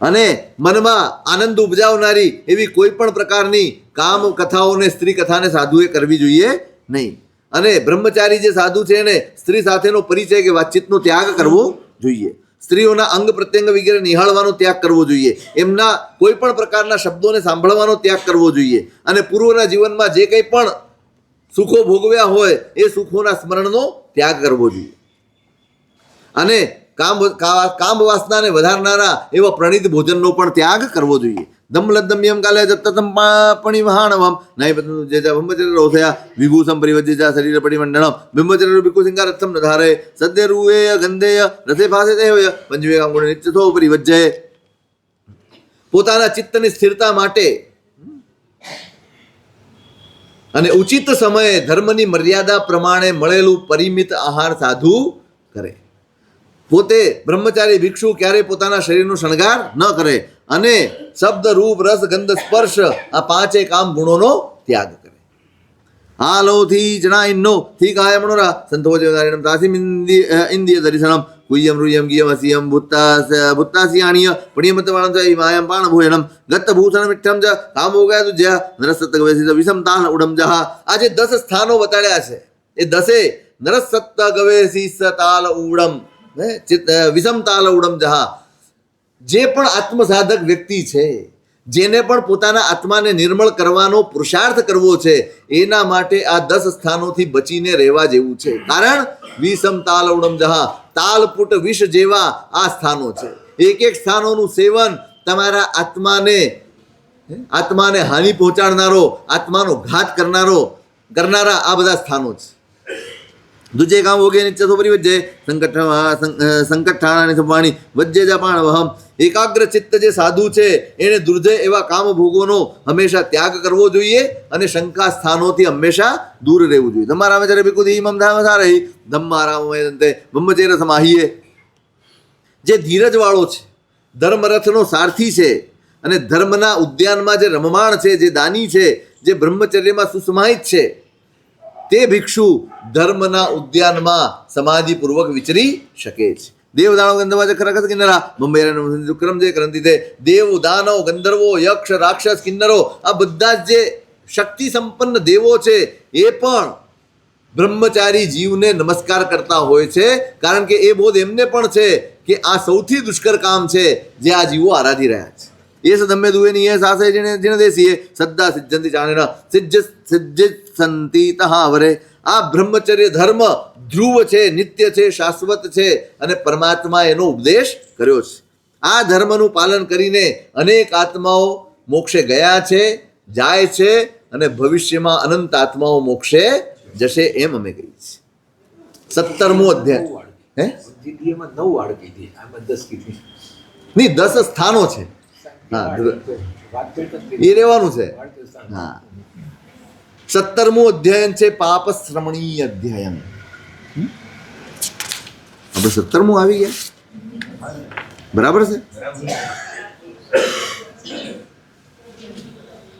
અને મનમાં આનંદ ઉપજાવનારી એવી કોઈ પણ પ્રકારની કામ કથાઓને સ્ત્રી કથાને સાધુએ કરવી જોઈએ નહીં. અને બ્રહ્મચારી જે સાધુ છે એને સ્ત્રી સાથેનો પરિચય કે વાતચીતનો ત્યાગ કરવો જોઈએ. સ્ત્રીઓના અંગ પ્રત્યંગ વગેરે નિહાળવાનો ત્યાગ કરવો જોઈએ. એમના કોઈ પણ પ્રકારના શબ્દોને સાંભળવાનો ત્યાગ કરવો જોઈએ. અને પૂર્વના જીવનમાં જે કંઈ પણ સુખો ભોગવ્યા હોય એ સુખોના સ્મરણનો ત્યાગ કરવો જોઈએ. અને કામ વાસનાને વધારનારા એવા પ્રણિત ભોજનનો પણ ત્યાગ કરવો જોઈએ. દમલદમ્યમ કાલે જત્તમ પણિવહાણવમ નાય બદન જે બ્રહ્મચર્ય થયા વિભૂષમ પરિવજ્ય શરીર પરિમંડળમ બ્રહ્મચર્ય ભિકુ સિંગારથમ ન ધારે સદ્ય રૂએય ગંધેય રસે ભાસે દેવય પંચવેગામ ગુણ નિત્યથો પરિવજ્ય. પોતાના ચિત્તની સ્થિરતા માટે અને ઉચિત સમયે ધર્મની મર્યાદા પ્રમાણે મળેલું પરિમિત આહાર સાધુ કરે. પોતે બ્રહ્મચારી ભિક્ષુ ક્યારેય પોતાના શરીરનો શણગાર ન કરે અને શબ્દ રૂપ રસ ગંધ સ્પર્શ આ પાંચે કામ ગુણોનો ત્યાગ કરે. આલોથી જણાઈનો થી કાય મનોરા સંતોષ તાસીમ ઇન્દ્રિય દર્શનમ કુયમ રૂયમ ગિયમ અસિયમ ભૂત્તાસિયાણીય પણિયમતવાણમ ચ માયમ પાણ ભોજનમ ગત ભૂષણ મિઠ્ઠમ ચ કામ હોગયા તુજ્યા નરસત્ત ગવેસી વિષમ તાલ ઉડમ જહા. આ જે 10 સ્થાનો બતાડ્યા છે એ 10 નરસત્ત ગવેસી તાલ ઉડમ વિષમ તાલ ઉડમ જહા. જે પણ આત્મસાધક વ્યક્તિ છે, જેને પણ પોતાના આત્માને નિર્મળ કરવાનો પુરુષાર્થ કરવો છે, એના માટે આ 10 સ્થાનોથી બચીને રહેવા જેવું છે. કારણ વિષમ તાલ ઉડમ જહા, તાલપુટ વિષ જેવા આ સ્થાનો છે. એક એક સ્થાનોનું સેવન તમારા આત્માને હાનિ પહોંચાડનારો, આત્માનો ઘાત કરનારા આ બધા સ્થાનો છે. દુજે કામ હોગે નિત્યથો પરિવજ્જે સંકટઠાણાની સંવાણી વજ્જે જાપાણ વહમ. એકાગ્ર ચિત્ત જે સાધુ છે એને દુર્જય એવા કામ ભોગોનો હંમેશા ત્યાગ કરવો જોઈએ અને શંકા સ્થાનોથી હંમેશા દૂર રહેવું જોઈએ. ધમ્મારામચર્ય ભિકુધી મમધામસારહી ધમ્મારામયંતે બ્રહ્મચર્ય સમાહીએ. જે ધીરજવાળો છે, ધર્મરથનો સારથી છે અને ધર્મના ઉદ્યાનમાં જે રમમાણ છે, જે દાની છે, જે બ્રહ્મચર્યમાં સુસમાહિત છે, તે ભિક્ષુ ધર્મના ઉદ્યાનમાં સમાધિપૂર્વક વિચરી શકે છે. દેવ દાનવ ગંધર્વ ખરખસ કિન્નરા મુંબઈ વિક્રમ જે ક્રાંતિ તે દેવ દાનવ ગંધર્વો યક્ષ રાક્ષસ કિન્નરો આ બધા જ જે શક્તિ સંપન્ન દેવો છે એ પણ બ્રહ્મચારી જીવને નમસ્કાર કરતા હોય છે. કારણ કે એ બોધ એમને પણ છે કે આ સૌથી દુષ્કર કામ છે જે આ જીવો આરાધી રહ્યા છે. એ સદમ્ય દુવેની એ સાસે જેને દેશીએ સદ્દા સિદ્ધંતિ જાણેના સિજ્જ સંતિ તહાવરે. આ બ્રહ્મચર્ય ધર્મ ધ્રુવ છે, નિત્ય છે, શાશ્વત છે અને પરમાત્મા એનો ઉપદેશ કર્યો છે. આ ધર્મનું પાલન કરીને અનેક આત્માઓ મોક્ષે ગયા છે, જાય છે અને ભવિષ્યમાં અનંત આત્માઓ મોક્ષે જશે એમ અમે કહીએ છીએ. 17મો અધ્યાય હે જીડીએમાં 9 વાળ કીધી, આમાં 10 કીધી. નહીં, 10 સ્થાનો છે. હા, એ રહેવાનું છે. હા, 17મું અધ્યયન છે પાપ શ્રમણીય અધ્યયન. આપણે 17મું આવી ગયા, બરાબર છે.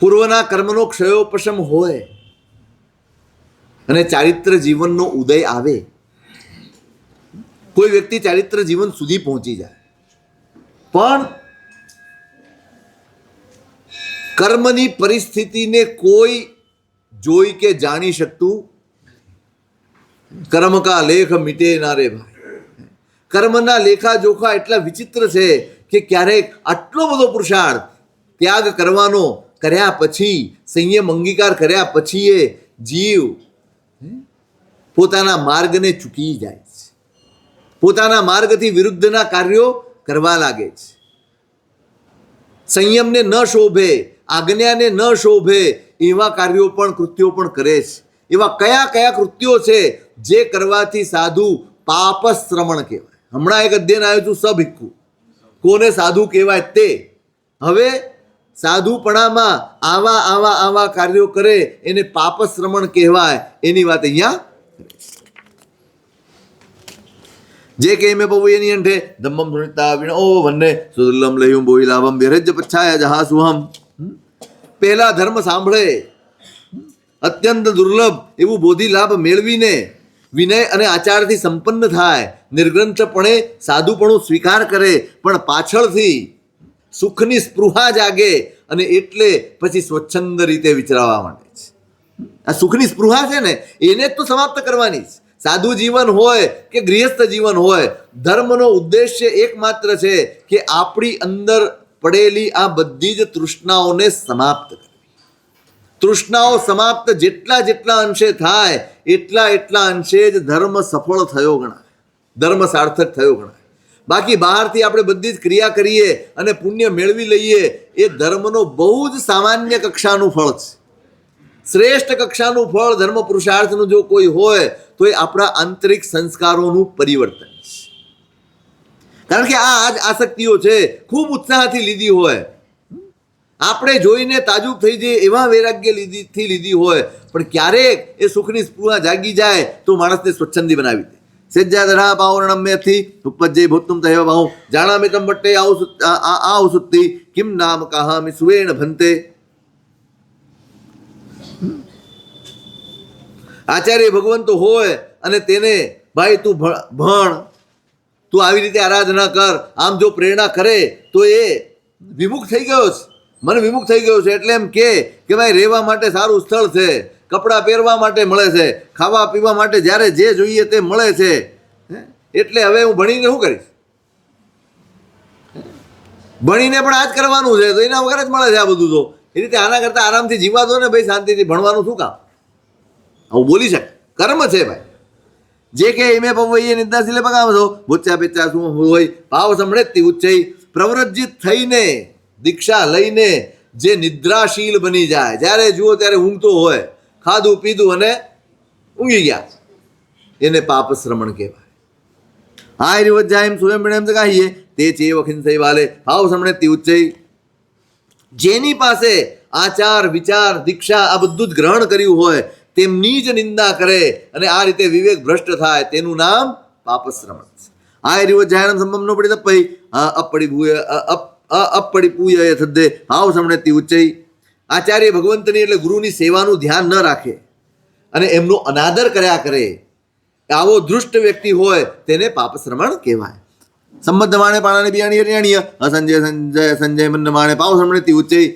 પૂર્વના કર્મનો ક્ષયોપશમ હોય અને ચારિત્ર જીવનનો ઉદય આવે, કોઈ વ્યક્તિ ચારિત્ર જીવન સુધી પહોંચી જાય, પણ કર્મની પરિસ્થિતિને કોઈ જોઈ કે જાણી શકતું. કર્મ કા લેખ મિટે ના રે ભાઈ. કર્મના લેખા જોખા એટલા વિચિત્ર છે કે ક્યારેક આટલો બધો પુરુષાર્થ ત્યાગ કરવાનો કર્યા પછી, સંયમ અંગીકાર કર્યા પછી એ જીવ પોતાના માર્ગને ચૂકી જાય છે, પોતાના માર્ગથી વિરુદ્ધના કાર્યો કરવા લાગે છે. સંયમને ન શોભે, આજ્ઞાને ન શોભે એવા કાર્યો પણ, કૃત્યો પણ કરે છે. એવા કયા કયા કૃત્યો છે જે કરવાથી સાધુ પાપ શ્રમણ કહેવાય. હમણાં એક અધ્યયન આવ્યું હતું, સભિક્ખુ, કોને સાધુ કહેવાય તે. હવે સાધુપણામાં આવા આવા આવા કાર્યો કરે એને પાપ શ્રમણ કહેવાય, એની વાત અહીંયા. જે કે મેં બહુ એની અંઠે ધમ્મમ સુનિતા વિણો વન્ને સુદુર્લમ લહ્યું બોઈ લાભમ વિરજ પચ્છાયા જહા સુહમ. પહેલા ધર્મ સાંભળે, અત્યંત દુર્લભ એવું બોધિ લાભ મેળવીને વિનય અને આચારથી સંપન્ન થાય, નિર્ગ્રંથપણે સાધુપણું સ્વીકાર કરે, પણ પાછળથી સુખની સ્પૃહા જાગે અને એટલે પછી સ્વચ્છંદ રીતે વિચરવા માંડે છે. આ સુખની સ્પૃહા છે ને એને જ તો સમાપ્ત કરવાની છે. સાધુ જીવન હોય કે ગૃહસ્થ જીવન હોય, ધર્મનો ઉદ્દેશ્ય એકમાત્ર છે કે આપણી અંદર પડેલી આ બધી જ તૃષ્ણાઓને સમાપ્ત કરવી. તૃષ્ણાઓ સમાપ્ત જેટલા જેટલા અંશે થાય એટલા એટલા અંશે જ ધર્મ સફળ થયો ગણાય, ધર્મ સાર્થક થયો ગણાય. બાકી બહારથી આપણે બધી જ ક્રિયા કરીએ અને પુણ્ય મેળવી લઈએ એ ધર્મનો બહુ જ સામાન્ય કક્ષાનું ફળ છે. શ્રેષ્ઠ કક્ષાનું ફળ ધર્મ પુરુષાર્થનું જો કોઈ હોય તો એ આપણા આંતરિક સંસ્કારોનું પરિવર્તન છે. કારણ કે આ જ આસક્તિઓ છે, ખૂબ ઉત્સાહથી લીધી હોય, આપણે જોઈને તાજુબ થઈ જઈએ એવા વૈરાગ્ય લીધી હોય, પણ ક્યારેક એ સુખની સ્પૃહા જાગી જાય તો માણસને સ્વચ્છંદી બનાવી દે. સેજ્જાદરા પાવરણમ્યથી ઉપજ્જે ભૂતુમ તહેવ બાહુ જાણામિતમ વટ્ટે આઉ સુત્તિ કિમ નામ કહામિ સુવેણ ભંતે. આચાર્ય ભગવંત હોય અને તેને ભાઈ તું ભણ, તું આવી રીતે આરાધના કર, આમ જો પ્રેરણા કરે તો એ વિમુખ થઈ ગયો છે, મન વિમુખ થઈ ગયો છે. એટલે એમ કે ભાઈ રહેવા માટે સારું સ્થળ છે, કપડાં પહેરવા માટે મળે છે, ખાવા પીવા માટે જ્યારે જે જોઈએ તે મળે છે, એટલે હવે હું ભણીને શું કરીશ? ભણીને પણ આ જ કરવાનું છે તો એના વગર જ મળે છે આ બધું. તો એ રીતે આના કરતાં આરામથી જીવા દો ને ભાઈ, શાંતિથી. ભણવાનું શું કામ? આવું બોલી શકે? કર્મ છે ભાઈ. જે કે એમે પવૈયે નિદાશીલે પગાવજો બુચ્ચા પેચા શું હોય ભાવ સંભળેતી ઉચ્ચઈ. પ્રવૃજ્જિત થઈને દીક્ષા લઈને જે નિદ્રાશીલ બની જાય, જ્યારે જુઓ ત્યારે ઊંઘતો હોય, ખાધું પીધું અને ઊંઘી ગયા, એને પાપ શ્રમણ કહેવાય. હા રિવજ્જાયમ સુયમ કાહીએ તે ચેવ ખિંસઈ વાલે ભાવ સંભળેતી ઉચ્ચઈ. જેની પાસે આચાર વિચાર દીક્ષા આ બધું જ ગ્રહણ કર્યું હોય તેમની જ નિંદા કરે અને આ રીતે વિવેક ભ્રષ્ટ થાય, તેનું નામ પાપ શ્રમણ છે. આ રિવજ્જાયમ સંબમ નો પડી તપઈ અપડી ભૂય અપડી પૂય થદ્દે ભાવ સંભળેતી ઉચ્ચઈ. આચાર્ય ભગવંતની એટલે ગુરુની સેવાનું ધ્યાન ન રાખે અને એમનો અનાદર કર્યા કરે, આવો દૃષ્ટ વ્યક્તિ હોય તેને પાપ શ્રમણ કહેવાય. સંબદ્ધ માણે પાણાને બિયાણી હરિયાણીય અસંજય સંજય સંજય મન માણે પાવ સંભળેતી ઉચ્ચઈ.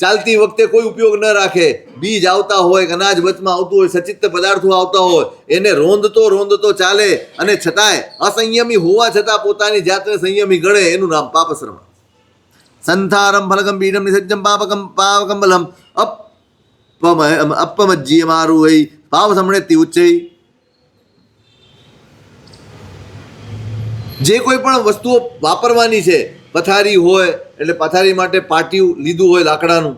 ચાલતી વખતે કોઈ ઉપયોગ ન રાખે, બીજ આવતા હોય, અનાજ વચમાં આવતું હોય, સચિત્ત પદાર્થો આવતા હોય, એને રોંદતો ચાલે અને છતાંય અસંયમી હોવા છતાં પોતાની જાતને સંયમી ગણે, એનું નામ પાપ શ્રમણ. સંથારમ ફલકમ પીડમ નિસજ્જમ પાવકમ બલમ અપમજ્જીય મારું હોય ભાવ સંભળેતી ઉચ્ચઈ. જે કોઈ પણ વસ્તુઓ વાપરવાની છે, પથારી હોય એટલે પથારી માટે પાટિયું લીધું હોય લાકડાનું,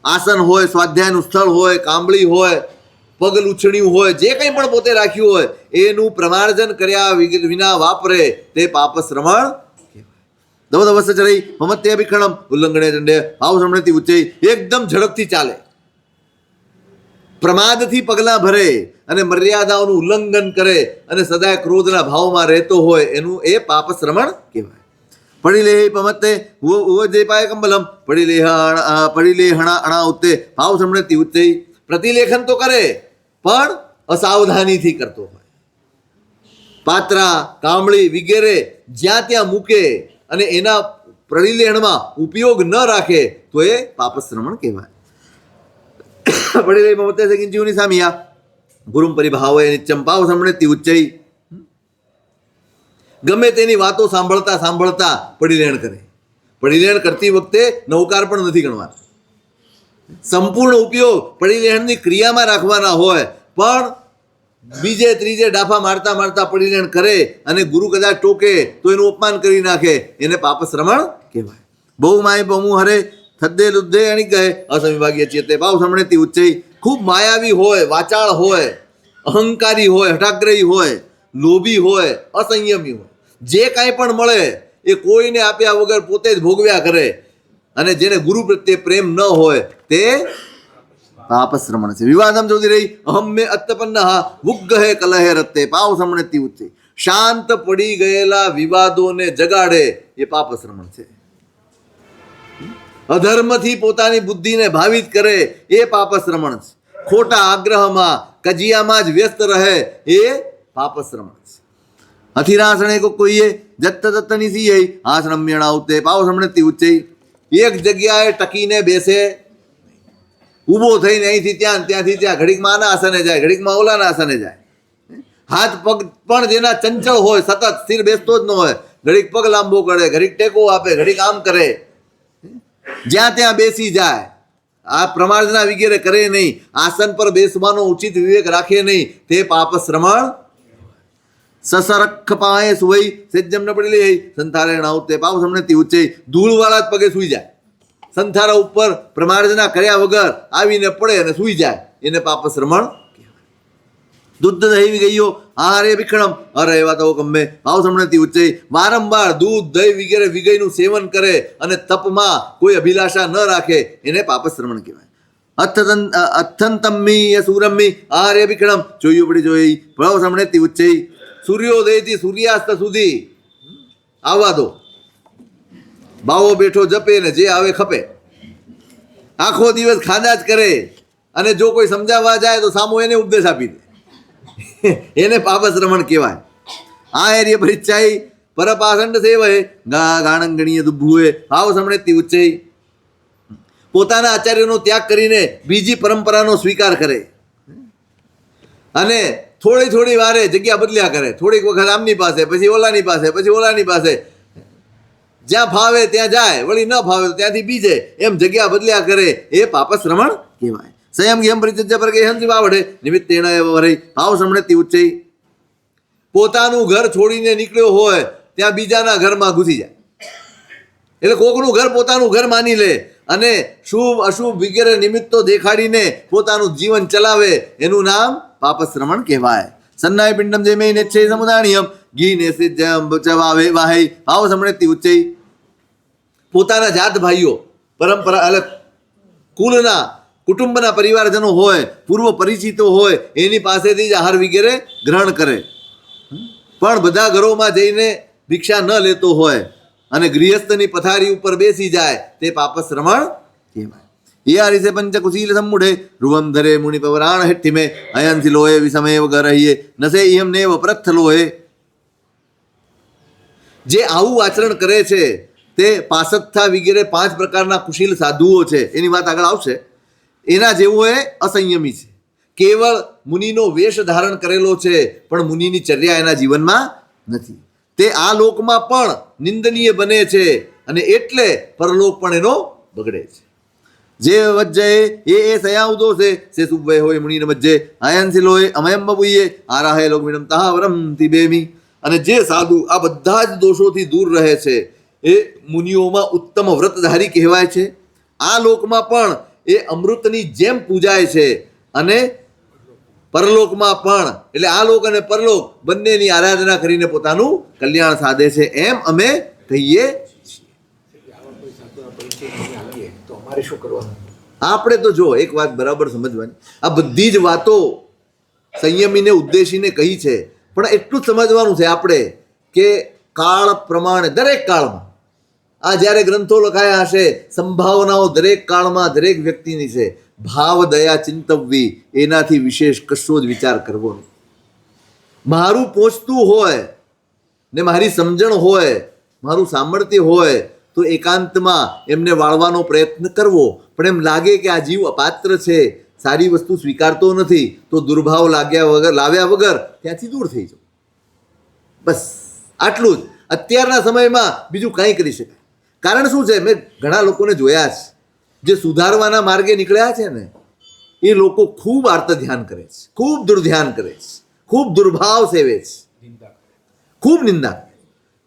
આસન હોય, સ્વાધ્યાયનું સ્થળ હોય, કાંબળી હોય, પગ લૂછણિયું હોય, જે કંઈ પણ પોતે રાખ્યું હોય એનું પ્રમાર્જન કર્યા વિના વાપરે તે પાપ શ્રમણ. દવદવસચરઈ મમત્ય ભિક્ષણમ ઉલ્લંઘને દંડે ભાવ સંભળેતી ઉચ્ચઈ. એકદમ ઝડપથી ચાલે, પ્રમાદથી પગલાં ભરે અને મર્યાદાઓનું ઉલ્લંઘન કરે અને સદાય ક્રોધના ભાવમાં રહેતો હોય એનું એ પાપ શ્રમણ કહેવાય. પડી લે પમતે ઉવ જે પાય કંબલમ પડી લે હણા અણા ઉત્તે ભાવ શ્રમણે ઉચ્ચઈ. પ્રતિલેખન તો કરે પણ અસાવધાનીથી કરતો હોય. પાત્રા કામળી વગેરે જ્યાં ત્યાં મૂકે અને એના પરિલેહણમાં ઉપયોગ ન રાખે તો એ પાપશ્રમણ કહેવાય. પડી લઈ મમતે છે કિંચીઓની સામિયા ગુરુમ પરિભાવે નિત્યમ પાવ શ્રમણે ઉચ્ચઈ. ગમે તેની વાતો સાંભળતા સાંભળતા પરિલેહણ કરે. પરિલેહણ કરતી વખતે નવકાર પણ નથી ગણવાના. સંપૂર્ણ ઉપયોગ પરિલેહણની ક્રિયામાં રાખવાના હોય પણ બીજે ત્રીજે ડાફા મારતા મારતા પરિલેહણ કરે અને ગુરુ કદાચ ટોકે તો એનું અપમાન કરી નાખે એને પાપશ્રમણ કહેવાય. બહુ માય બહુ હરે થદ્દે લુદ્ધે એની કહે અસંવિભાગીય ચેતે ભાવ શ્રમણેથી ઉચ્ચઈ. ખૂબ માયાવી હોય, વાચાળ હોય, અહંકારી હોય, હઠાગ્રહી હોય, લોભી હોય, અસંયમી હોય, જે કાંઈ પણ મળે એ કોઈને આપ્યા વગર પોતે જ ભોગવ્યા કરે અને જેને ગુરુ પ્રત્યે પ્રેમ ન હોય તે પાપશ્રમણ છે. વિવાદમ જોતી રહી અહમ મે અત્તપન્ન વુગ્ગહે કલહે રત્તે પાવ શ્રમણેથી ઉચ્ચઈ. શાંત પડી ગયેલા વિવાદોને જગાડે એ પાપશ્રમણ છે. અધર્મથી પોતાની બુદ્ધિને ભાવિત કરે એ પાપશ્રમણ છે. ખોટા આગ્રહમાં કજિયામાં જ વ્યસ્ત રહે એ પાપશ્રમણ છે. અથિરાસણે કોઈએ જત્ત તત્તની સિંહ આશ્રમ્યણા ઉત્તે પાવ શ્રમણેથી ઉચ્ચઈ. એક જગ્યાએ ટકીને બેસે, ઊભો થઈને અહીંથી ત્યાં ત્યાંથી ત્યાં ઘડીકમાં આના આસને જાય, ઘડીકમાં ઓલાના આસને જાય. હાથ પગ પણ જેના ચંચળ હોય, સતત સ્થિર બેસતો જ ન હોય, ઘડીક પગ લાંબો કરે, ઘડીક ટેકો આપે, ઘડીક આમ કરે, જ્યાં ત્યાં બેસી જાય. આ પ્રમાર્જના વગેરે કરે નહીં, આસન પર બેસવાનો ઉચિત વિવેક રાખે નહીં, તે પાપશ્રમણ. સસરખ પાએ સુવઈ સેજ્જમ ન પડી લે સંથારે નાઉતે પાવ શ્રમણેથી ઉચ્ચઈ. ધૂળવાળા જ પગે સૂઈ જાય, સંથારા ઉપર પ્રમાર્જના કર્યા વગર આવીને પડે અને સૂઈ જાય એને પાપશ્રમણ. દૂધ દહીં ગયો આહારે ભીખણમ અરે એવા તો ગમે ભાવ શ્રમણેથી ઉચ્ચઈ. વારંવાર દૂધ દહીં વગેરે વિગયનું સેવન કરે અને તપમાં કોઈ અભિલાષા ન રાખે એને પાપશ્રમણ કહેવાય. અથંતમ્મી સુરમ્મી આહારે ભીખણમ જોયું પડી જોઈ ભાવ શ્રમણેથી ઉચ્ચઈ. સૂર્યોદયથી સૂર્યાસ્ત સુધી આવવા દો. બાવો બેઠો જપે ને જે આવે ખપે. આખો દિવસ ખાધા જ કરે અને જો કોઈ સમજાવવા જાય તો સામો એને ઉપદેશ આપી દે એને પાપશ્રમણ કહેવાય. આ એરિય પરિચ્છાઈ પરપાષંડ સેવહે ગાણંગણીય દુભુએ ભાવ શ્રમણેથી ઉચ્ચઈ. પોતાના આચાર્યનો ત્યાગ કરીને બીજી પરંપરાનો સ્વીકાર કરે અને થોડી થોડી વારે જગ્યા બદલ્યા કરે. થોડીક વખત આમની પાસે, પછી ઓલાની પાસે, પછી ઓલાની પાસે, જ્યાં ફાવે ત્યાં જાય, વળી ન ફાવે તો ત્યાંથી બીજે, એમ જગ્યા બદલ્યા કરે એ પાપશ્રમણ કહેવાય. સંયમ ગેમ પરિચર્યા પર કે હંસી વાવડે નિમિત્તેણ વરઈ ભાવ શ્રમણેથી ઉચ્ચઈ. પોતાનું ઘર છોડીને નીકળ્યો હોય ત્યાં બીજાના ઘરમાં ઘૂસી જાય. એટલે કોકનું ઘર પોતાનું ઘર માની લે અને શુભ અશુભ વગેરે નિમિત્તો દેખાડીને પોતાનું જીવન ચલાવે એનું નામ પાપશ્રમણ કહેવાય. સન્નાય પિંડમ જે મેં નેચ્છે સમુદાણિયમ ઘી ને સિજ્જમ ચવાવે વાહે ભાવ શ્રમણેથી ઉચ્ચઈ. પોતાના જાત ભાઈઓ પરંપરા એટલે કુલના કુટુંબના પરિવારજનો હોય, પૂર્વ પરિચિતો હોય એની પાસેથી જ આહાર વગેરે ગ્રહણ કરે પણ બધા ઘરોમાં જઈને ભિક્ષા ન લેતો હોય અને ગૃહસ્થની પથારી ઉપર બેસી જાય તે પાપશ્રમણ કહેવાય. યારીસે પંચકુશીલ સમૂઢે રૂવમ ધરે મુનિ પવરાણ હેઠિમે અયંસી લોહે વિષમેવ ગરહીએ નસે ઇહમ નેવ પ્રથ લોહે. જે આવું આચરણ કરે છે તે પાસત્થા વગેરે 5 પ્રકારના કુશીલ સાધુઓ છે, એની વાત આગળ આવશે. એના જેવો એ અસંયમી છે. કેવળ મુનિનો વેશ ધારણ કરેલો છે પણ મુનિની ચર્યા એના જીવનમાં નથી. તે આ લોકમાં પણ નિંદનીય બને છે અને એટલે પરલોક પણ એનો બગડે છે. જે વજ્જે એ સયા ઉદો છે સે સુવય હોય મુનિને વજ્જે આયંસી લોય અમયમ બબુઈએ આરાહે લોકમિનમ તાહવરમ તિબેમી. અને જે સાધુ આ બધા જ દોષોથી દૂર રહે છે એ મુનિઓમાં ઉત્તમ વ્રતધારી કહેવાય છે. આ લોકમાં પણ એ અમૃતની જેમ પૂજાય છે અને પરલોકમાં પણ, એટલે આ લોક અને પરલોક બંનેની આરાધના કરીને પોતાનું કલ્યાણ સાધે છે એમ અમે કહીએ. આવા કોઈ સાધુના પરિચય અમે આવીએ તો અમારે શું કરવાનું? આપણે તો જો એક વાત બરાબર સમજવાની, આ બધી જ વાતો સંયમીને ઉદ્દેશીને કહી છે, પણ એટલું જ સમજવાનું છે આપણે કે કાળ પ્રમાણે દરેક કાળમાં આ જ્યારે ગ્રંથો લખાયા હશે, સંભાવનાઓ દરેક કાળમાં દરેક વ્યક્તિની છે. ભાવ દયા ચિંતવવી, એનાથી વિશેષ કશો જ વિચાર કરવો નહીં. મારું પહોંચતું હોય ને મારી સમજણ હોય, મારું સામર્થ્ય હોય તો એકાંતમાં એમને વાળવાનો પ્રયત્ન કરવો. પણ એમ લાગે કે આ જીવ અપાત્ર છે, સારી વસ્તુ સ્વીકારતો નથી, તો દુર્ભાવ લાવ્યા વગર ત્યાંથી દૂર થઈ જાઓ. બસ આટલું જ. અત્યારના સમયમાં બીજું કાંઈ કરી શકાય. કારણ શું છે, મેં ઘણા લોકોને જોયા છે જે સુધારવાના માર્ગે નીકળ્યા છે ને, એ લોકો ખૂબ આર્ત ધ્યાન કરે છે, ખૂબ દુર્ધ્યાન કરે છે, ખૂબ દુર્ભાવ સેવે છે, ખૂબ નિંદા.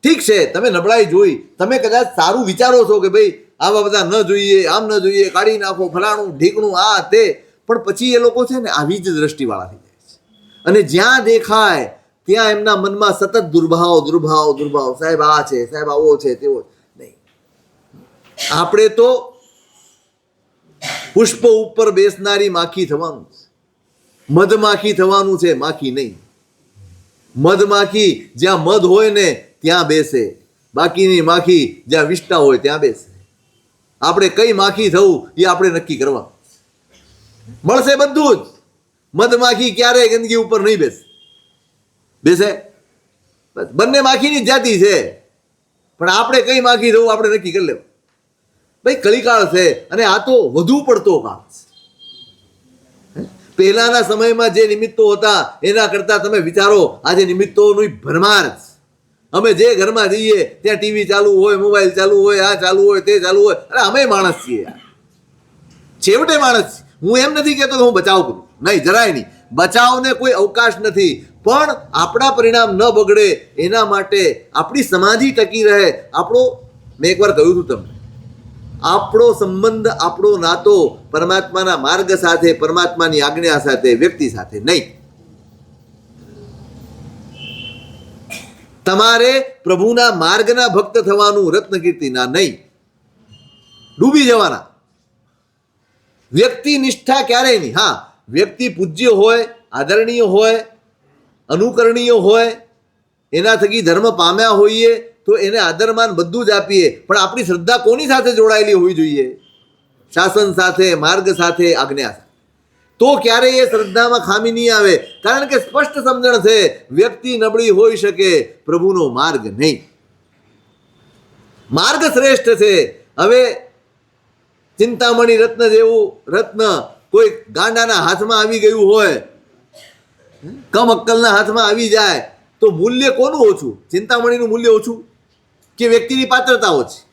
ઠીક છે, તમે નબળાઈ જોઈ, તમે કદાચ સારું વિચારો છો કે ભાઈ આવા બધા ન જોઈએ, આમ ન જોઈએ, કાઢી નાખો, ફલાણું ઢીકણું આ તે, પણ પછી એ લોકો છે ને આવી જ દ્રષ્ટિવાળા થઈ જાય છે. અને જ્યાં દેખાય ત્યાં એમના મનમાં સતત દુર્ભાવ દુર્ભાવ દુર્ભાવ. સાહેબ આ છે, સાહેબ આવો છે, તેવો નહીં. આપણે તો પુષ્પ ઉપર બેસનારી માખી થવાનું છે, મધમાખી થવાનું છે, માખી નહીં. મધમાખી જ્યાં મધ હોય ને ત્યાં બેસે, બાકીની માખી જ્યાં વિષ્ટા હોય ત્યાં બેસે. આપણે કઈ માખી થવું એ આપણે નક્કી કરવા. મળશે બધું જ. મધમાખી ક્યારેય ગંદકી ઉપર નહીં બેસે. બસ બંને માખીની જ જાતિ છે, પણ આપણે કઈ માખી થવું આપણે નક્કી કરી લેવું. ભાઈ કલિકાળ છે, અને આ તો વધુ પડતો કાળ છે. પહેલાના સમયમાં જે નિમિત્તો હતા એના કરતા તમે વિચારો, આજે નિમિત્તોની ભરમાર છે. અમે જે ઘરમાં જઈએ ત્યાં ટીવી ચાલુ હોય, મોબાઈલ ચાલુ હોય, આ ચાલુ હોય, તે ચાલુ હોય. અરે અમે માણસ છીએ યાર, છેવટે માણસ. હું એમ નથી કહેતો કે હું બચાવ કરું, નહીં, જરાય નહીં. બચાવને કોઈ અવકાશ નથી, પણ આપણા પરિણામ ન બગડે એના માટે આપણી સમાધિ ટકી રહે. મેં એકવાર કહ્યું હતું તમને, આપણો સંબંધ, આપણો નાતો પરમાત્માના માર્ગ સાથે, પરમાત્માની આજ્ઞા સાથે, વ્યક્તિ સાથે નહીં. તમારે પ્રભુના માર્ગના ભક્ત થવાનું, રત્નકીર્તિના નહીં. ડૂબી જવાના. વ્યક્તિ નિષ્ઠા ક્યારેય નહીં. હા, વ્યક્તિ પૂજ્ય હોય, આદરણીય હોય, અનુકરણીય હોય, એના થકી ધર્મ પામ્યા હોઈએ તો એને આદરમાન બધું જ આપીએ, પણ આપણી શ્રદ્ધા કોની સાથે જોડાયેલી હોવી જોઈએ? શાસન સાથે, માર્ગ સાથે, આજ્ઞા સાથે. તો ક્યારેય એ શ્રદ્ધામાં ખામી નહીં આવે. કારણ કે સ્પષ્ટ સમજણ છે, વ્યક્તિ નબળી હોઈ શકે, પ્રભુનો માર્ગ નહીં. માર્ગ શ્રેષ્ઠ છે. હવે ચિંતામણી રત્ન જેવું રત્ન કોઈ ગાંડાના હાથમાં આવી ગયું હોય, કમ અક્કલના હાથમાં આવી જાય તો મૂલ્ય કોનું ઓછું? ચિંતામણીનું મૂલ્ય ઓછું કે વ્યક્તિની પાત્રતા ઓછી?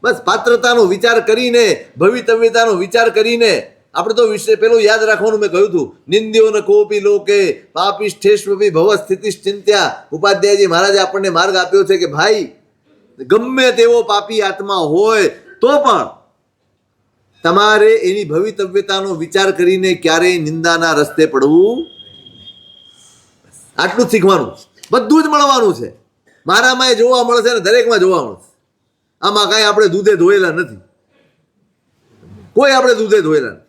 બસ પાત્રતાનો વિચાર કરીને, ભવિતવ્યતાનો વિચાર કરીને આપણે તો વિષય પેલું યાદ રાખવાનું. મેં કહ્યું હતું, નિંદ્યો ન કોપી લોકે પાપિષ્ઠેષ્વપી ભવ સ્થિતિશ્ચિંત્યા. ઉપાધ્યાયજી મહારાજે આપણને માર્ગ આપ્યો છે કે ભાઈ, ગમે તેવો પાપી આત્મા હોય તો પણ તમારે એની ભવિતવ્યતાનો વિચાર કરીને ક્યારેય નિંદાના રસ્તે પડવું. આટલું જ શીખવાનું. બધું જ મળવાનું છે. મારામાં એ જોવા મળશે ને દરેકમાં જોવા મળશે. આમાં કાંઈ આપણે દૂધે ધોયેલા નથી, કોઈ આપણે દૂધે ધોયેલા નથી.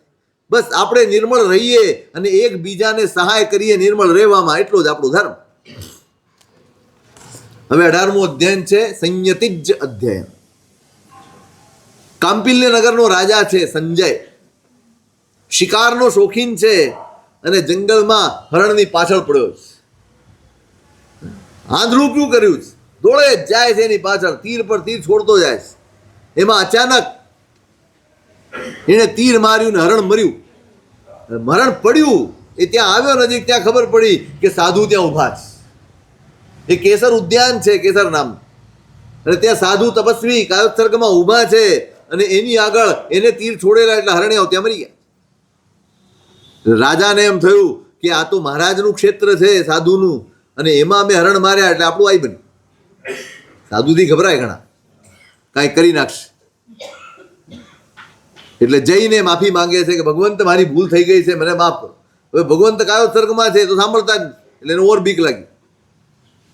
બસ આપણે નિર્મળ રહીએ અને એકબીજાને સહાય કરીએ નિર્મળ રહેવામાં, એટલો જ આપણો ધર્મ. હવે 18મું અધ્યયન છે સંયતિજ અધ્યયન. કાંપિલ્ય નગરનો રાજા છે સંજય, શિકારનો શોખીન છે અને જંગલમાં હરણની પાછળ પડ્યો છે. આંધળું શું કર્યું છે? દોડે જ જાય છે એની પાછળ, તીર પર તીર છોડતો જાય છે. એમાં અચાનક એને તીર માર્યું ને હરણ મર્યું. મરણ પડ્યું, એ ત્યાં આવ્યો નજીક, ત્યાં ખબર પડી કે સાધુ ત્યાં ઊભા છે. એ કેસર ઉદ્યાન છે, કેસર નામ. અને ત્યાં સાધુ તપસ્વી કાયોત્સર્ગમાં ઊભા છે અને એની આગળ એને તીર છોડેલા એટલે હરણ્યાઓ ત્યાં મરી ગયા. રાજાને એમ થયું કે આ તો મહારાજનું ક્ષેત્ર છે સાધુનું, અને એમાં અમે હરણ માર્યા એટલે આપણું આઈ બન્યું. સાધુથી ગભરાય ઘણા, કાંઈ કરી નાખશે. એટલે જઈને માફી માંગે છે કે ભગવંત મારી ભૂલ થઈ ગઈ છે, મને માફ કરો. હવે ભગવંત કાયોત્સર્ગમાં છે તો સાંભળતા જ, એટલે એને ઓર બીક લાગી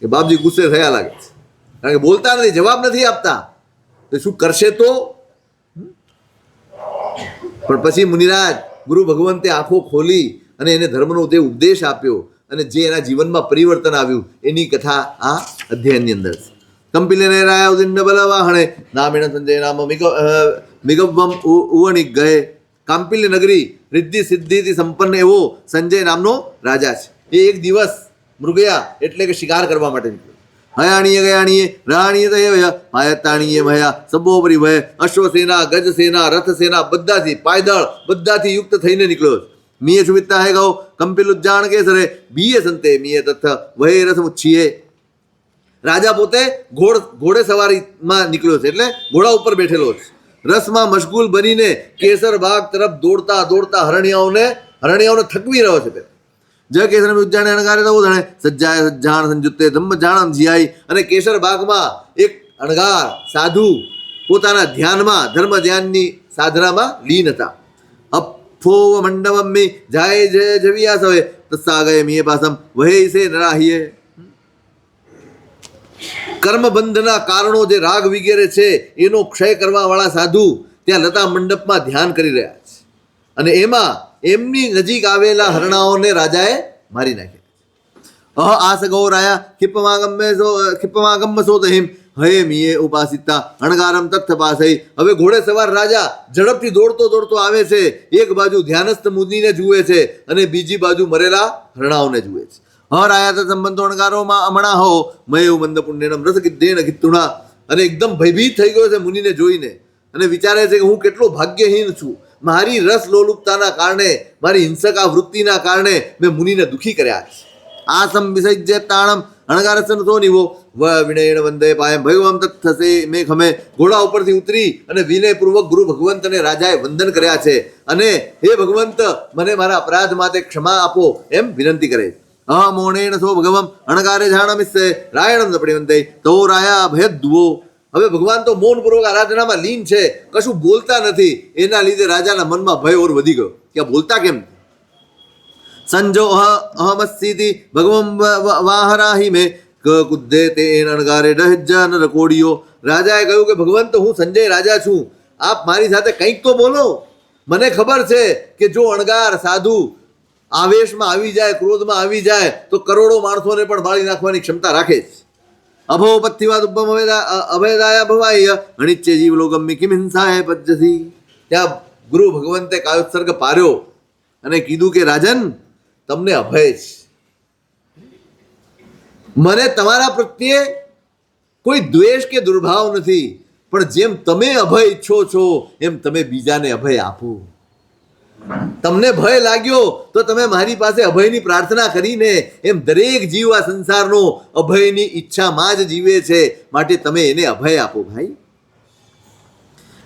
કે બાપજી ગુસ્સે થયા લાગે છે. કારણ કે બોલતા નથી, જવાબ નથી આપતા, તો શું કરશે? તો પણ પછી મુનિરાજ ગુરુ ભગવંતે આંખો ખોલી અને એને ધર્મનો તે ઉપદેશ આપ્યો અને જે એના જીવનમાં પરિવર્તન આવ્યું એની કથા આ અધ્યાયની અંદર છે. કંપિલે રાયા ઉદિન્ન બલવાહણે નામેણ સંજય નામ મિગવમ ઉવણિક ગયે. કાંપિલ્ય નગરી રિદ્ધિ સિદ્ધિથી સંપન્ન એવો સંજય નામનો રાજા છે. એ એક દિવસ મૃગયા એટલે કે શિકાર કરવા માટે નીકળ્યો. હયાણીએ ગયાણીએ રાણીએ તય માયતાણીએ મયા સબોપરી ભય અશ્વસેના ગજસેના રથસેના બધાથી પાયદળ બધાથી યુક્ત થઈને નીકળ્યો. મીએ સુમિત્તા હે ગૌ કંપિલ ઉજ્જાણ કેસરે બીએ સંતે મીએ તથ વહે રથ મુચ્છીએ. રાજા પોતે ઘોડે સવારીમાં નીકળ્યો છે એટલે ઘોડા ઉપર બેઠેલો છે. રસમાં મશગુલ બનીને કેસર બાગ તરફ દોડતા દોડતા હરણિયાઓને થકવી રહ્યો છે. જય કેસર ઉજ્જાણે અણગારે તો ધણે સજ્જાય સજ્જાણ સંજુત્તે ધમ્મ જાણમ જીયાઈ. અને કેસર બાગમાં એક અણગાર સાધુ પોતાના ધ્યાનમાં ધર્મ ધ્યાનની સાધનામાં લીન હતા. અફો મંડવમ મી જાય જય જવિયા સવે તસ્સા ગયે મીએ પાસમ વહે સે નરાહીએ. કર્મબંધના કારણો જે રાગ વગેરે છે એનો ક્ષય કરવા વાળા સાધુ ત્યાં લતા મંડપમાં ધ્યાન કરી રહ્યા છે અને એમાં એમની નજીક આવેલા હરણાઓને રાજાએ મારી નાખ્યા. આસ ગૌરાયા ખિપ્પમાગમ્ય સો તહિમ હે મીએ ઉપાસિતા અણગારમ તથ્થ પાસઈ. હવે ઘોડે સવાર રાજા ઝડપથી દોડતો દોડતો આવે છે. એક બાજુ ધ્યાનસ્થ મુનિને જુએ છે અને બીજી બાજુ મરેલા હરણાઓને જુએ છે. હર આયા તો સંબંધો અણગારોમાં હમણાં હો મય મંદ પુણ્યનમ રસ કિદ્દેન કિત્તુણા. અને એકદમ ભયભીત થઈ ગયો છે મુનિને જોઈને અને વિચારે છે કે હું કેટલો ભાગ્યહીન છું. મારી રસ લોલુપતાના કારણે મારી હિંસક આ વૃત્તિના કારણે મેં મુનિને દુઃખી કર્યા છે. આ સમ વિસજ્ય તાણમ અણગારસન તો નિવો વિનયણ વંદે પાયમ ભગવમ તથસે મેં ખમે. ઘોડા ઉપરથી ઉતરી અને વિનયપૂર્વક ગુરુ ભગવંતને રાજાએ વંદન કર્યા છે અને હે ભગવંત મને મારા અપરાધ માટે ક્ષમા આપો એમ વિનંતી કરે. મોણેણ સો ભગવમ અણગારે જાણમિસ્સે રાયણમ દપડીવંતે તો રાયા ભયદ્વો. હવે ભગવાન તો મૌનપૂર્વક આરાધનામાં લીન છે, કશું બોલતા નથી. એના લીધે રાજાના મનમાં ભય ઓર વધી ગયો કે આ બોલતા કેમ. સંજો અહમસ્સીતિ ભગવમ વાહરાહી મેં કુદ્દે તે અણગારે ડહજન રકોડીઓ. રાજાએ કહ્યું કે ભગવંત હું સંજય રાજા છું, આપ મારી સાથે કંઈક તો બોલો. મને ખબર છે કે જો અણગાર સાધુ આવેશમાં આવી જાય, ક્રોધમાં આવી જાય તો કરોડો માણસોને પણ બાળી નાખવાની ક્ષમતા રાખે છે. અભો પથ્થિવાદ ઉબ્બમ અભયદાયા ભવાય અનિચ્ય જીવ લોગમ કિમ હિંસાએ પજ્જસી. ત્યાં ગુરુ ભગવંતે કાયોત્સર્ગ પાર્યો અને કીધું કે રાજન તમને અભય છે. મને તમારા પ્રત્યે કોઈ દ્વેષ કે દુર્ભાવ નથી, પણ જેમ તમે અભય ઈચ્છો છો એમ તમે બીજાને અભય આપો. તમને ભય લાગ્યો તો તમે મારી પાસે અભયની પ્રાર્થના કરીને એમ દરેક જીવ આ સંસારનો અભયની ઈચ્છામાં જ જીવે છે, માટે તમે એને અભય આપો ભાઈ.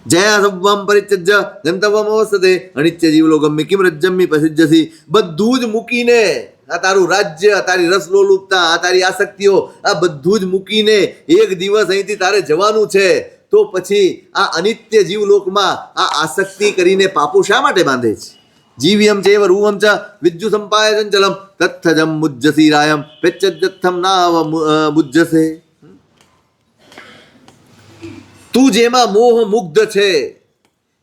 જયા સબ્વમ પરિત્યજ્ય ગંતવ્યમ અવસતે અનિત્ય જીવલોગમ્ય કિમ રજ્જમ્ય પ્રસિદ્ધસી. બધું જ મૂકીને આ તારું રાજ્ય, તારી રસલોલુપતા, આ તારી આસક્તિઓ, આ બધું જ મૂકીને એક દિવસ અહીંથી તારે જવાનું છે, તો પછી આ અનિત્ય જીવલોકમાં આ આસક્તિ કરીને પાપો શા માટે બાંધે છે. જીવ્યમ ચેવ રૂવમ ચ વિદ્યુ સંપાય ચંચલમ તથ્થજમ મુજ્જસી રાયમ પેચ્ચથમ નાવ મુજ્જસે. તું જેમાં મોહ મુગ્ધ છે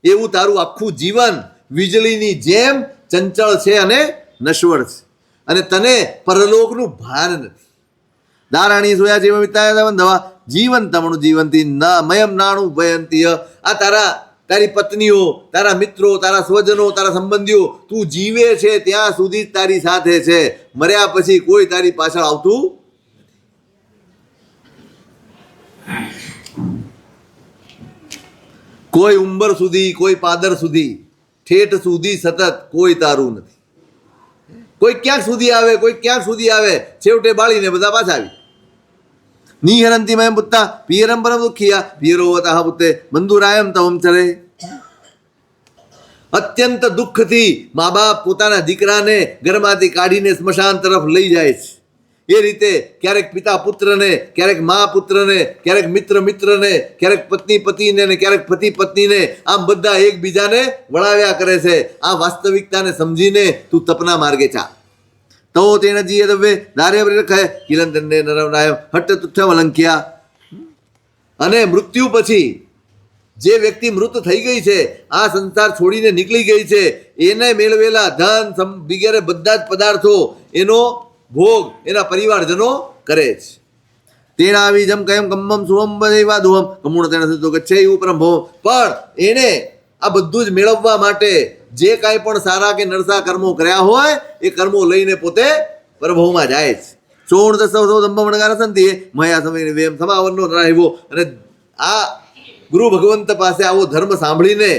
એવું તારું આખું જીવન વીજળીની જેમ ચંચળ છે અને નશ્વર છે અને તને પરલોકનું ભાન નથી. દારાણી સોયા જેવા વિતાયા દવા જીવન તમણું જીવંતી ન મયમ નાણું ભયંતીય. આ તારી પત્નીઓ, તારા મિત્રો, તારા સ્વજનો, તારા સંબંધીઓ તું જીવે છે ત્યાં સુધી જ તારી સાથે છે. મર્યા પછી કોઈ તારી પાછળ આવતું. કોઈ ઉંબર સુધી, કોઈ પાદર સુધી, ઠેઠ સુધી સતત કોઈ તારું નથી. કોઈ ક્યાંક સુધી આવે, કોઈ ક્યાંક સુધી આવે, છેવટે બાળીને બધા પાછા આવી. નિહરંતી મયમ પુત્તા પિયરમ પરમ દુઃખિયા પિયરોવતઃ પુત્તે બંધુરાયમ તવમ ચરે. અત્યંત દુઃખથી મા બાપ પોતાના દીકરાને ઘરમાંથી કાઢીને સ્મશાન તરફ લઈ જાય છે. એ રીતે ક્યારેક પિતા પુત્રને, ક્યારેક મા પુત્રને, ક્યારેક મિત્ર મિત્રને, ક્યારેક પત્ની પતિને ને ક્યારેક પતિ પત્નીને, આમ બધા એકબીજાને વળાવ્યા કરે છે. આ વાસ્તવિકતાને સમજીને તું તપના માર્ગે ચાલ. તો તેના જીએ દવે દારે રખે કિલંતને નરવનાય હટ્ટ તુઠ્ઠમ અલંક્યા. અને મૃત્યુ પછી જે વ્યક્તિ મૃત થઈ ગઈ છે, આ સંસાર છોડીને નીકળી ગઈ છે, એને મેળવેલા ધન વગેરે બધા જ પદાર્થો એનો ભોગ એના પરિવારજનો કરે છે. તેણાવી જમ કયમ કમ્મમ સુહમ બદેવા દુહમ કમુણ તેના સતો ગચ્છે ઉપરમ ભવ. પણ એને આ બધું જ મેળવવા માટે જે કાંઈ પણ સારા કે નરસા કર્મો કર્યા હોય એ કર્મો લઈને પોતે પરભવમાં જાય છે. ચોણ દસવ દંભમણગાર સંતિ મયા સમય વેમ સમાવરનો રાહ્યો. અને આ ગુરુ ભગવંત પાસે આવો ધર્મ સાંભળીને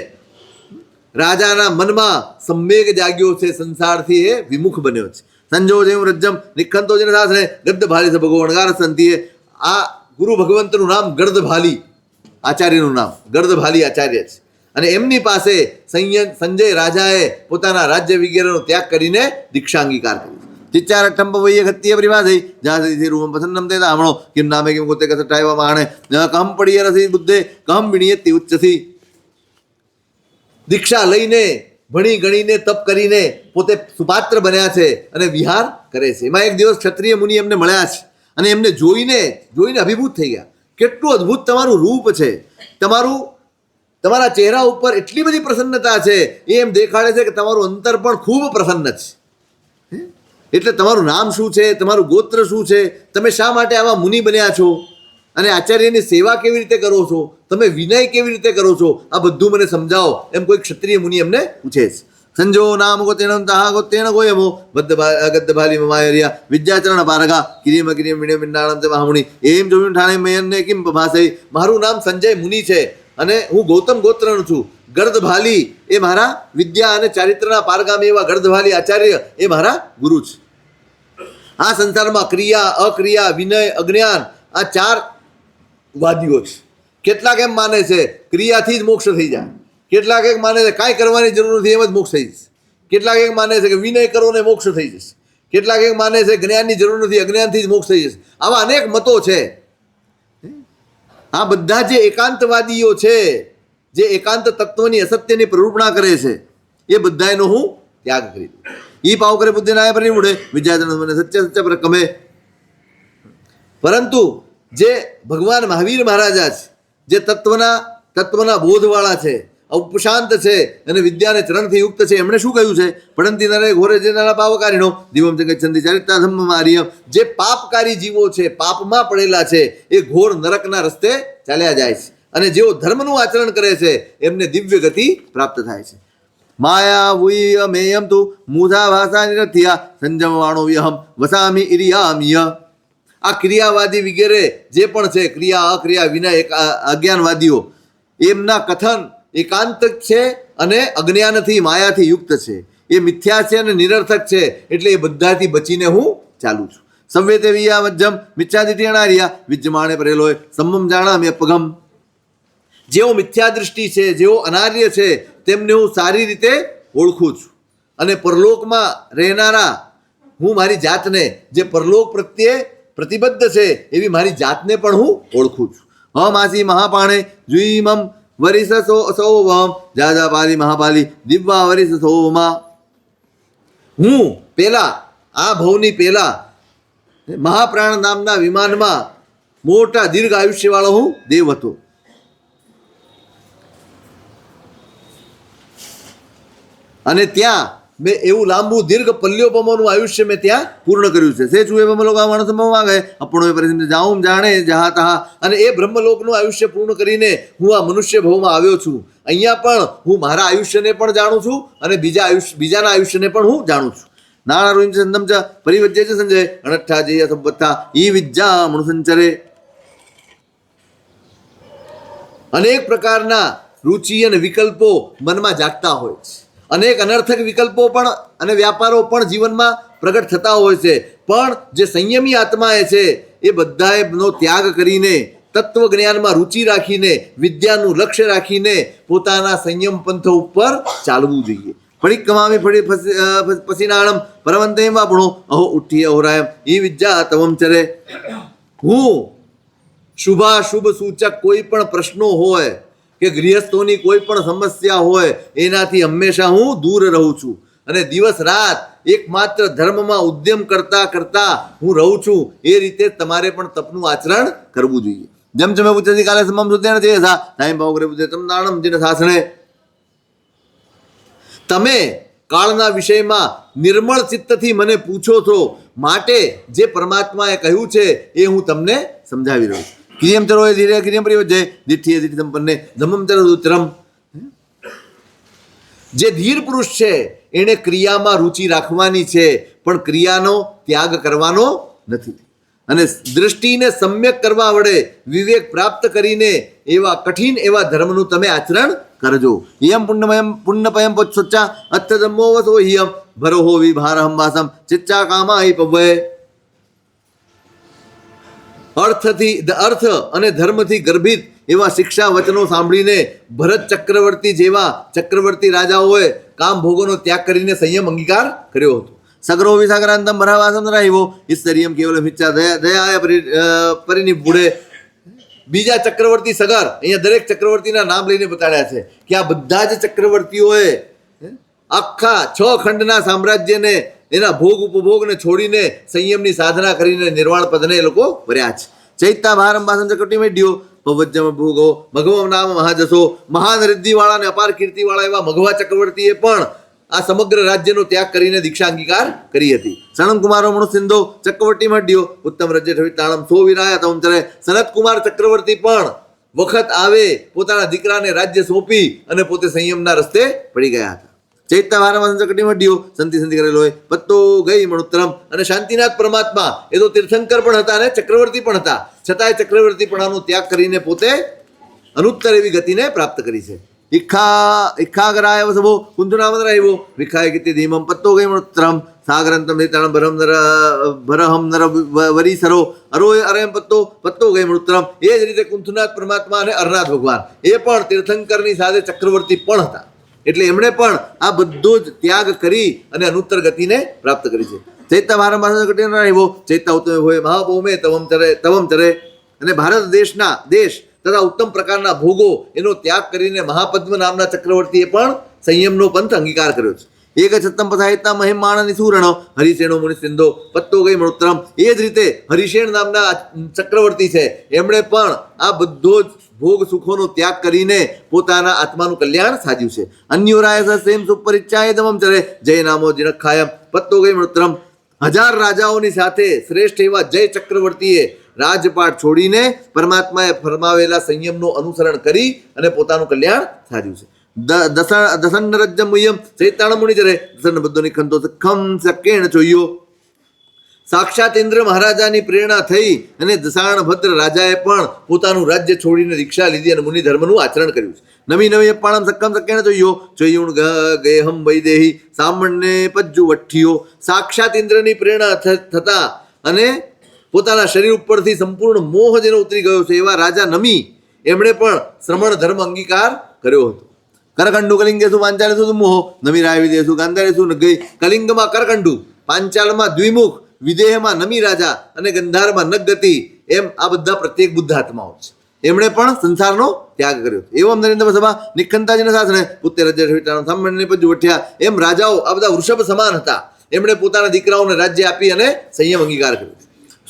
રાજાના મનમાં સંવેગ જાગ્યો છે, સંસારથી એ વિમુખ બન્યો છે. સંજો જેમ રજ્જમ નિખંતો જેને શાસ્ત્રે ગદ્દભાલી સ ભગવણગાર સંતિએ. આ ગુરુ ભગવંતનું નામ ગર્દભાલી આચાર્યનું નામ ગર્દભાલી આચાર્ય છે. અને એમની પાસે સંજય રાજાએ પોતાના રાજ્ય વગેરેનો ત્યાગ કરીને દીક્ષા અંગીકાર કર્યો. ચિચ્ચાર ઠંપ વૈય ખત્ય પરિવા થઈ જ્યાં સુધી રૂમ પસંદમ તે હમણો કિમ નામે કિમ ગોતે કસટાયવા માણે કહમ પડીએ રસી બુદ્ધે કહમ વિણીયતી ઉચ્ચથી. દીક્ષા લઈને ભણી ગણીને તપ કરીને પોતે સુપાત્ર બન્યા છે અને વિહાર કરે છે. એમાં એક દિવસ ક્ષત્રિય મુનિ એમને મળ્યા છે અને એમને જોઈને અભિભૂત થઈ ગયા. કેટલું અદ્ભુત તમારું રૂપ છે, તમારા ચહેરા ઉપર એટલી બધી પ્રસન્નતા છે, એ એમ દેખાડે છે કે તમારું અંતર પણ ખૂબ પ્રસન્ન છે. એટલે તમારું નામ શું છે, તમારું ગોત્ર શું છે, તમે શા માટે આવા મુનિ બન્યા છો, અને આચાર્યની સેવા કેવી રીતે કરો છો, તમે વિનય કેવી રીતે કરો છો, આ બધું મને સમજાવો એમ કોઈ ક્ષત્રિય મુનિ એમને પૂછે છે. સંજો નામ ગોતેન તાહા ગોતેન ગોયમો ગદ્દભાલી મમાયરિયા વિદ્યાચરણ પારગા કિરીમ કિરીમ વિણ્ય મિંડાણમ તે મહામુનિ એમ જોયું ઠાણે મયનને કિમ ભાષઈ. મારું નામ સંજય મુનિ છે અને હું ગૌતમ ગોત્રનો છું. ગર્દભાલી એ મારા વિદ્યા અને ચારિત્રના પારગામી એવા ગર્દભાલી આચાર્ય એ મારા ગુરુ છે. આ સંસારમાં ક્રિયા અક્રિયા વિનય અજ્ઞાન આ ચાર વાદીઓ છે. કેટલાક એમ માને છે ક્રિયાથી જ મોક્ષ થઈ જાય, કેટલાક એક માને છે કાંઈ કરવાની જરૂર નથી એમ જ મોક્ષ થઈ જશે, કેટલાક એક માને છે કે વિનય કરો ને મોક્ષ થઈ જશે, કેટલાક એક માને છે જ્ઞાનની જરૂર નથી અજ્ઞાનથી જ મોક્ષ થઈ જશે. આવા અનેક મતો છે. આ બધા જે એકાંતવાદીઓ છે, જે એકાંત તત્વની અસત્યની પ્રરૂપણા કરે છે, એ બધાનો હું ત્યાગ કરી દઉં. ઈ પાવ કરે બુદ્ધિ નાય પરિમૂઢે વિદ્યાચરણ મને સત્ય સત્ય પર કમે. પરંતુ જે ભગવાન મહાવીર મહારાજા છે, જે તત્વના બોધવાળા છે, ઉપશાંત છે અને વિદ્યાને ચરણથી યુક્ત છે, એમણે શું કહ્યું છે? પડંતી નરે ઘોરે જે નાના પાવકારીનો દિવમ જગચ્છંદી ચારિત્રા ધમ્મમાર્ય. જે પાપકારી જીવો છે, પાપમાં પડેલા છે, એ ઘોર નરકના રસ્તે ચાલ્યા જાય છે, અને જેઓ ધર્મનું આચરણ કરે છે એમને દિવ્ય ગતિ પ્રાપ્ત થાય છે. માયા વુય મેયમ તું મૂઢા ભાષા નિરથિયા સંજમવાણો વ્યહમ વસામી ઇરિયામિય. આ ક્રિયાવાદી વગેરે જે પણ છે, ક્રિયા અક્રિયા વિનય અજ્ઞાનવાદીઓ, એમના કથન એકાંત છે અને અજ્ઞાનથી માયાથી યુક્ત છે. એ મિથ્યા છે અને નિરર્થક છે. એટલે એ બધાથી બચીને હું ચાલું છું. સંવેતે વિયા મજ્જમ મિથ્યાદિત્યણારિયા વિજ્જમાણે પરેલોય સંમમ જાણામ્ય પગમ. જેઓ મિથ્યા દૃષ્ટિ છે, જેઓ અનાર્ય છે, તેમને હું સારી રીતે ઓળખું છું. અને પરલોકમાં રહેનારા હું મારી જાતને, જે પરલોક પ્રત્યે પ્રતિબદ્ધ છે એવી મારી જાતને પણ હું ઓળખું છું. હમ આસી મહાપાણે જુઈમમ વરિષ સૌવમ જાજા પાલી મહાપાલી દિવ્વા વરિષ સૌમાં. હું પેલા આ ભવની પેલા મહાપ્રાણ નામના વિમાનમાં મોટા દીર્ઘ આયુષ્યવાળો હું દેવ હતો. અને ત્યાં મેં એવું લાંબુ દીર્ઘ પલ્યોપમોનું આયુષ્ય મેં ત્યાં પૂર્ણ કર્યું છે. સે છું એ બ્રહ્મલોક માણસ માગે આપણો એ પરિસ્થિતિ જાઉં જાણે જહા તહા. અને એ બ્રહ્મલોકનું આયુષ્ય પૂર્ણ કરીને હું આ મનુષ્ય ભવમાં આવ્યો છું. અહીંયા પણ હું મારા આયુષ્યને પણ જાણું છું અને બીજાના આયુષ્યને પણ હું જાણું છું. નાણા રોહિમ સંદમ ચ પરિવજ્ય છે સંજય અણઠ્ઠા જય સંપત્તા ઈ વિદ્યા મનુસંચરે. અનેક પ્રકારના રુચિ અને વિકલ્પો મનમાં જાગતા હોય છે. અનેક અનર્થક વિકલ્પો પણ અને વ્યાપારો પણ જીવનમાં પ્રગટ થતા હોય છે. પણ જે સંયમી આત્મા છે એ બધાનો ત્યાગ કરીને તત્વ જ્ઞાનમાં રુચિ રાખીને વિદ્યાનું લક્ષ્ય રાખીને પોતાના સંયમ પંથ ઉપર ચાલવું જોઈએ. ફળી કમાવી ફળી પસીનાણમ પરવંતે વાપણો અહો ઉઠીએ અહોરાયમ ઈ વિદ્યા તવમ ચરે. હું શુભાશુભ સૂચક કોઈ પણ પ્રશ્નો હોય કે ગૃહસ્થોની કોઈ પણ સમસ્યા હોય એનાથી હંમેશા હું દૂર રહું છું. અને દિવસ રાત એકમાત્ર ધર્મમાં ઉદ્યમ કરતા કરતા હું રહું છું. એ રીતે તમારે પણ તપનું આચરણ કરવું જોઈએ. જમ જમે પૂછતી કાલે સમમ સુધે નથી થા ટાઈમ ભાવ કરે પૂછે તમ નાણમ જીને સાસણે. તમે કાળના વિષયમાં નિર્મળ ચિત્તથી મને પૂછો છો, માટે જે પરમાત્માએ કહ્યું છે એ હું તમને સમજાવી રહ્યો છું. ક્રિયમ ચરો એ ધીરે ક્રિયમ પરિવજ્જે દિઠ્ઠીએ દિઠ્ઠી સંપન્ને ધમમ ચર ઉત્તરમ. જે ધીર પુરુષ છે એણે ક્રિયામાં રુચિ રાખવાની છે, પણ ક્રિયાનો ત્યાગ કરવાનો નથી. અને દૃષ્ટિને સમ્યક કરવા વડે વિવેક પ્રાપ્ત કરીને એવા કઠિન એવા ધર્મનું તમે આચરણ કરજો. યમ પુણ્યપયમ પોચ્છોચ્ચા અર્થ ધમ્મો વસો હિયમ ભરોહો વિભારહમ વાસમ ચિચ્ચા કામા હિ પવે. અર્થ અને ધર્મથી ગર્ભિત એવા શિક્ષા વચનો સાંભળીને ભરત ચક્રવર્તી જેવા ચક્રવર્તી રાજાઓએ કામ ભોગોનો ત્યાગ કરીને સંયમ અંગીકાર કર્યો હતો. સગરો વિસાગરાંતમ ભરાવાસમ રાહિવો ઈશ્વરીયમ કેવલમ ઈચ્છા દયાય પરિનિભુડે. બીજા ચક્રવર્તી સગર, અહીંયા દરેક ચક્રવર્તીના નામ લઈને બતાડ્યા છે કે આ બધા જ ચક્રવર્તીઓએ આખા 6 ખંડના સામ્રાજ્યને એના ભોગ ઉપભોગને છોડીને સંયમની સાધના કરીને નિર્વાણ પદને એ લોકો વર્યા છે. ચૈતા ભારમ ભાષમ ચકટી મેઢ્યો પવજ્જમ ભોગો ભગવમ નામ મહાજસો. મહાન રિદ્ધિવાળા અને અપાર કીર્તિવાળા એવા મઘવા ચક્રવર્તીએ પણ આ સમગ્ર રાજ્યનો ત્યાગ કરીને દીક્ષા અંગીકાર કરી હતી. સણમ કુમારો મણુસિંધો ચક્રવર્તી મઢ્યો ઉત્તમ રાજ્ય ઠવિતાણમ સો વિરાયા તમ ચરે. સનત કુમાર ચક્રવર્તી પણ વખત આવે પોતાના દીકરાને રાજ્ય સોંપી અને પોતે સંયમના રસ્તે પડી ગયા હતા. ચૈત્ય ભારમાં ચકટી મઢ્યો સંતિ કરેલો હોય પત્તો ગઈ મણુત્તરમ. અને શાંતિનાથ પરમાત્મા એ તો તીર્થંકર પણ હતા અને ચક્રવર્તી પણ હતા, છતાંય ચક્રવર્તીપણાનો ત્યાગ કરીને પોતે અનુત્તર એવી ગતિને પ્રાપ્ત કરી છે. ઇચ્છાગરાય વસભો કુંતુનામદ રાહિવો વિખાય કીર્તિ ધીમમ પત્તો ગઈ મણુત્તરમ સાગરંતમ નિતાણમ ભરહમ નર વરીસરો અરોય અરયમ પત્તો ગઈ મણુત્તરમ. એ જ રીતે કુંતુનાથ પરમાત્મા અને અરનાથ ભગવાન એ પણ તીર્થંકરની સાથે ચક્રવર્તી પણ હતા. એટલે એમણે પણ આ બધો જ ત્યાગ કરી અને અનુત્તર ગતિને પ્રાપ્ત કરી છે. ચૈત્ય ભારત રાહિવો ચૈત્ય ઉત્તમ હોય મહાભૌમે તવમ ચરે. અને ભારત દેશ તથા ઉત્તમ પ્રકારના ભોગો એનો ત્યાગ કરીને મહાપદ્મ નામના ચક્રવર્તીએ પણ સંયમનો પંથ અંગીકાર કર્યો છે. એક છત્તમ પસાહિતા મહિમાણની સુરણ હરિસેનો મુનિસિંધો પત્તો ગઈ મણુત્તરમ. એ જ રીતે હરિસેન નામના ચક્રવર્તી છે, એમણે પણ આ બધો જ ભોગ સુખોનો ત્યાગ કરીને પોતાના આત્માનું કલ્યાણ સાધ્યું છે. અન્યોરાય સેમ સુપરિચ્છાય દમમ ચરે જય નામો જીણખાયમ પત્તો ગઈ મણુત્તરમ. 1000 રાજાઓની સાથે શ્રેષ્ઠ એવા જય ચક્રવર્તીએ રાજપાટ છોડીને પરમાત્માએ ફરમાવેલા સંયમનું અનુસરણ કરી અને પોતાનું કલ્યાણ સાધ્યું છે. દસન રજ્જમુયમ ચૈતાણ મુનિ ચરે દસન બધો નિખંતો સખમ સકેણ ચોયો. સાક્ષાત ઇન્દ્ર મહારાજાની પ્રેરણા થઈ અને દસાણ ભદ્ર રાજાએ પણ પોતાનું રાજ્ય છોડીને દીક્ષા લીધી અને મુનિ ધર્મનું આચરણ કર્યું છે. નવી અપાણમ સક્કમ સકેણ ચોયુણ ગેહમ વૈદેહી સામણને પજ્જુ વઠ્ઠિયો. સાક્ષાત ઇન્દ્રની પ્રેરણા થતા અને પોતાના શરીર ઉપરથી સંપૂર્ણ મોહ જેનો ઉતરી ગયો છે એવા રાજા નમી એમણે પણ શ્રમણ ધર્મ અંગીકાર કર્યો હતો. કરકંડુ કલિંગેશુ પાંચાલેશુ મોહ નમી રાય વિદેશુ ગાંધારેશુ ગઈ. કલિંગમાં કરકંડુ, પાંચાલમાં દ્વિમુખ, વિદેહમાં નમી રાજા અને ગંધારમાં નગગતિ, એમ આ બધા પ્રત્યેક બુદ્ધ આત્માઓ છે. એમણે પણ સંસારનો ત્યાગ કર્યો. એવમ નરેન્દ્ર સભા નિખંતાજીના શાસને પુત્રે રાજ્ય સામાન્ય પજ્જુ વઠ્યા. એમ રાજાઓ આ બધા વૃષભ સમાન હતા. એમણે પોતાના દીકરાઓને રાજ્ય આપી અને સંયમ અંગીકાર કર્યો.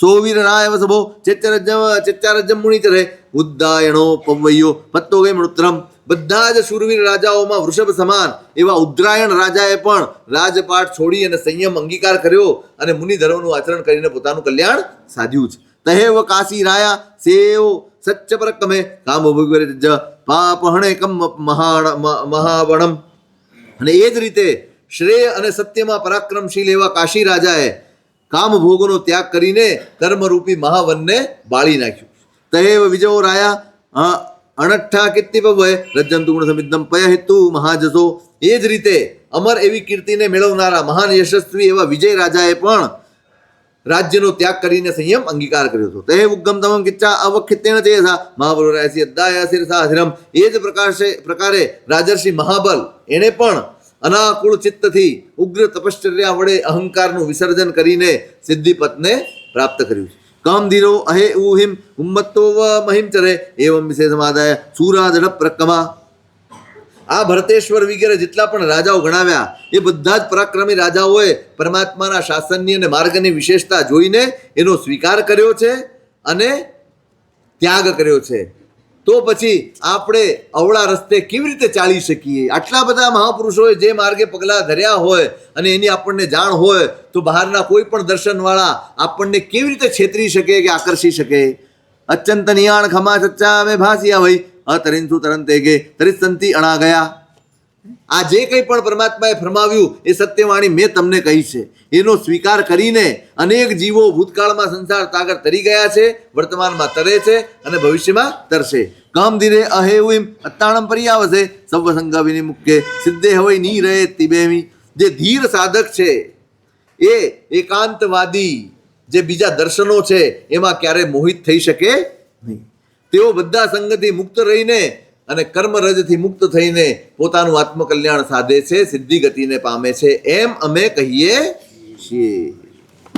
સોવીર રાય વસભો ચેચારજ્જમ મુનિચરે ઉદ્દાયણો પવૈયો પત્તો ગઈ મણુત્તરમ. બધા જ શૂરવીર રાજાઓમાં વૃષભ સમાન એવા ઉદ્રાયણ રાજાએ પણ રાજપાટ છોડી અને સંયમ અંગીકાર કર્યો અને મુનિ ધર્મનું આચરણ કરીને પોતાનું કલ્યાણ સાધ્યું છે. તહેવ કાશી રાયા સેવ સચ્ચ પરકમે કામ ભોગવે પાપહણે કમ મહાવણમ. અને એ જ રીતે શ્રેય અને સત્યમાં પરાક્રમશીલ એવા કાશી રાજાએ કામ ભોગોનો ત્યાગ કરીને કર્મરૂપી મહાવનને બાળી નાખ્યું. તહેવ વિજયો રાયા અણઠ્ઠા કીર્તિ પવય રજ્જંતુ ગુણ સમિદ્ધમ પય હેતુ મહાજસો. એ જ રીતે અમર એવી કીર્તિને મેળવનારા મહાન યશસ્વી એવા વિજય રાજાએ પણ રાજ્યનો ત્યાગ કરીને સંયમ અંગીકાર કર્યો હતો. તે ઉગ્ગમ તમમ કિચ્છા અવખિત્તેન ચેસા મહાબલોરાયસી અદ્દાય શિરસાધિરમ. એ જ પ્રકારે રાજર્ષિ મહાબલ એણે પણ અનાકુળ ચિત્તથી ઉગ્ર તપશ્ચર્યા વડે અહંકારનું વિસર્જન કરીને સિદ્ધિપથને પ્રાપ્ત કર્યું છે. કામ ધીરો અહે ઉહિમ ઉમ્મત્તો વ મહિમ ચરે એવમ વિશેષમાદાય સૂરાદઢ પ્રકમા. આ ભરતેશ્વર વગેરે જેટલા પણ રાજાઓ ગણાવ્યા એ બધા જ પરાક્રમી રાજાઓએ પરમાત્માના શાસનની અને માર્ગની વિશેષતા જોઈને એનો સ્વીકાર કર્યો છે અને ત્યાગ કર્યો છે, તો પછી આપણે અવળા રસ્તે કેવી રીતે ચાલી શકીએ? આટલા બધા મહાપુરુષોએ જે માર્ગે પગલાં ધર્યા હોય અને એની આપણને જાણ હોય, તો બહારના કોઈ પણ દર્શનવાળા આપણને કેવી રીતે છેતરી શકે કે આકર્ષી શકે? અત્યંત નિયાણ ખમા સચ્ચા અમે ભાસિયા ભાઈ અતરિંસુ તરંતે ગે તરિસંતિ અણા ગયા. આ જે કંઈ પણ પરમાત્માએ ફરમાવ્યું એ સત્યવાણી મેં તમને કહી છે. એનો સ્વીકાર કરીને અનેક જીવો ભૂતકાળમાં સંસાર સાગર તરી ગયા છે, વર્તમાનમાં તરે છે અને ભવિષ્યમાં તરશે. કામ ધીરે અહેવિમ અત્તાણમ પર્યાવસે સર્વ સંગ વિનિમુક્કે સિદ્ધે હવઈ ની રહે તિબેમી. જે ધીર સાધક છે એ એકાંતવાદી જે બીજા દર્શનો છે એમાં ક્યારે મોહિત થઈ શકે નહીં. તેઓ બધા સંગથી મુક્ત રહીને અને કર્મરજથી મુક્ત થઈને પોતાનું આત્મકલ્યાણ સાધે છે, સિદ્ધિ ગતિને પામે છે, એમ અમે કહીએ છીએ.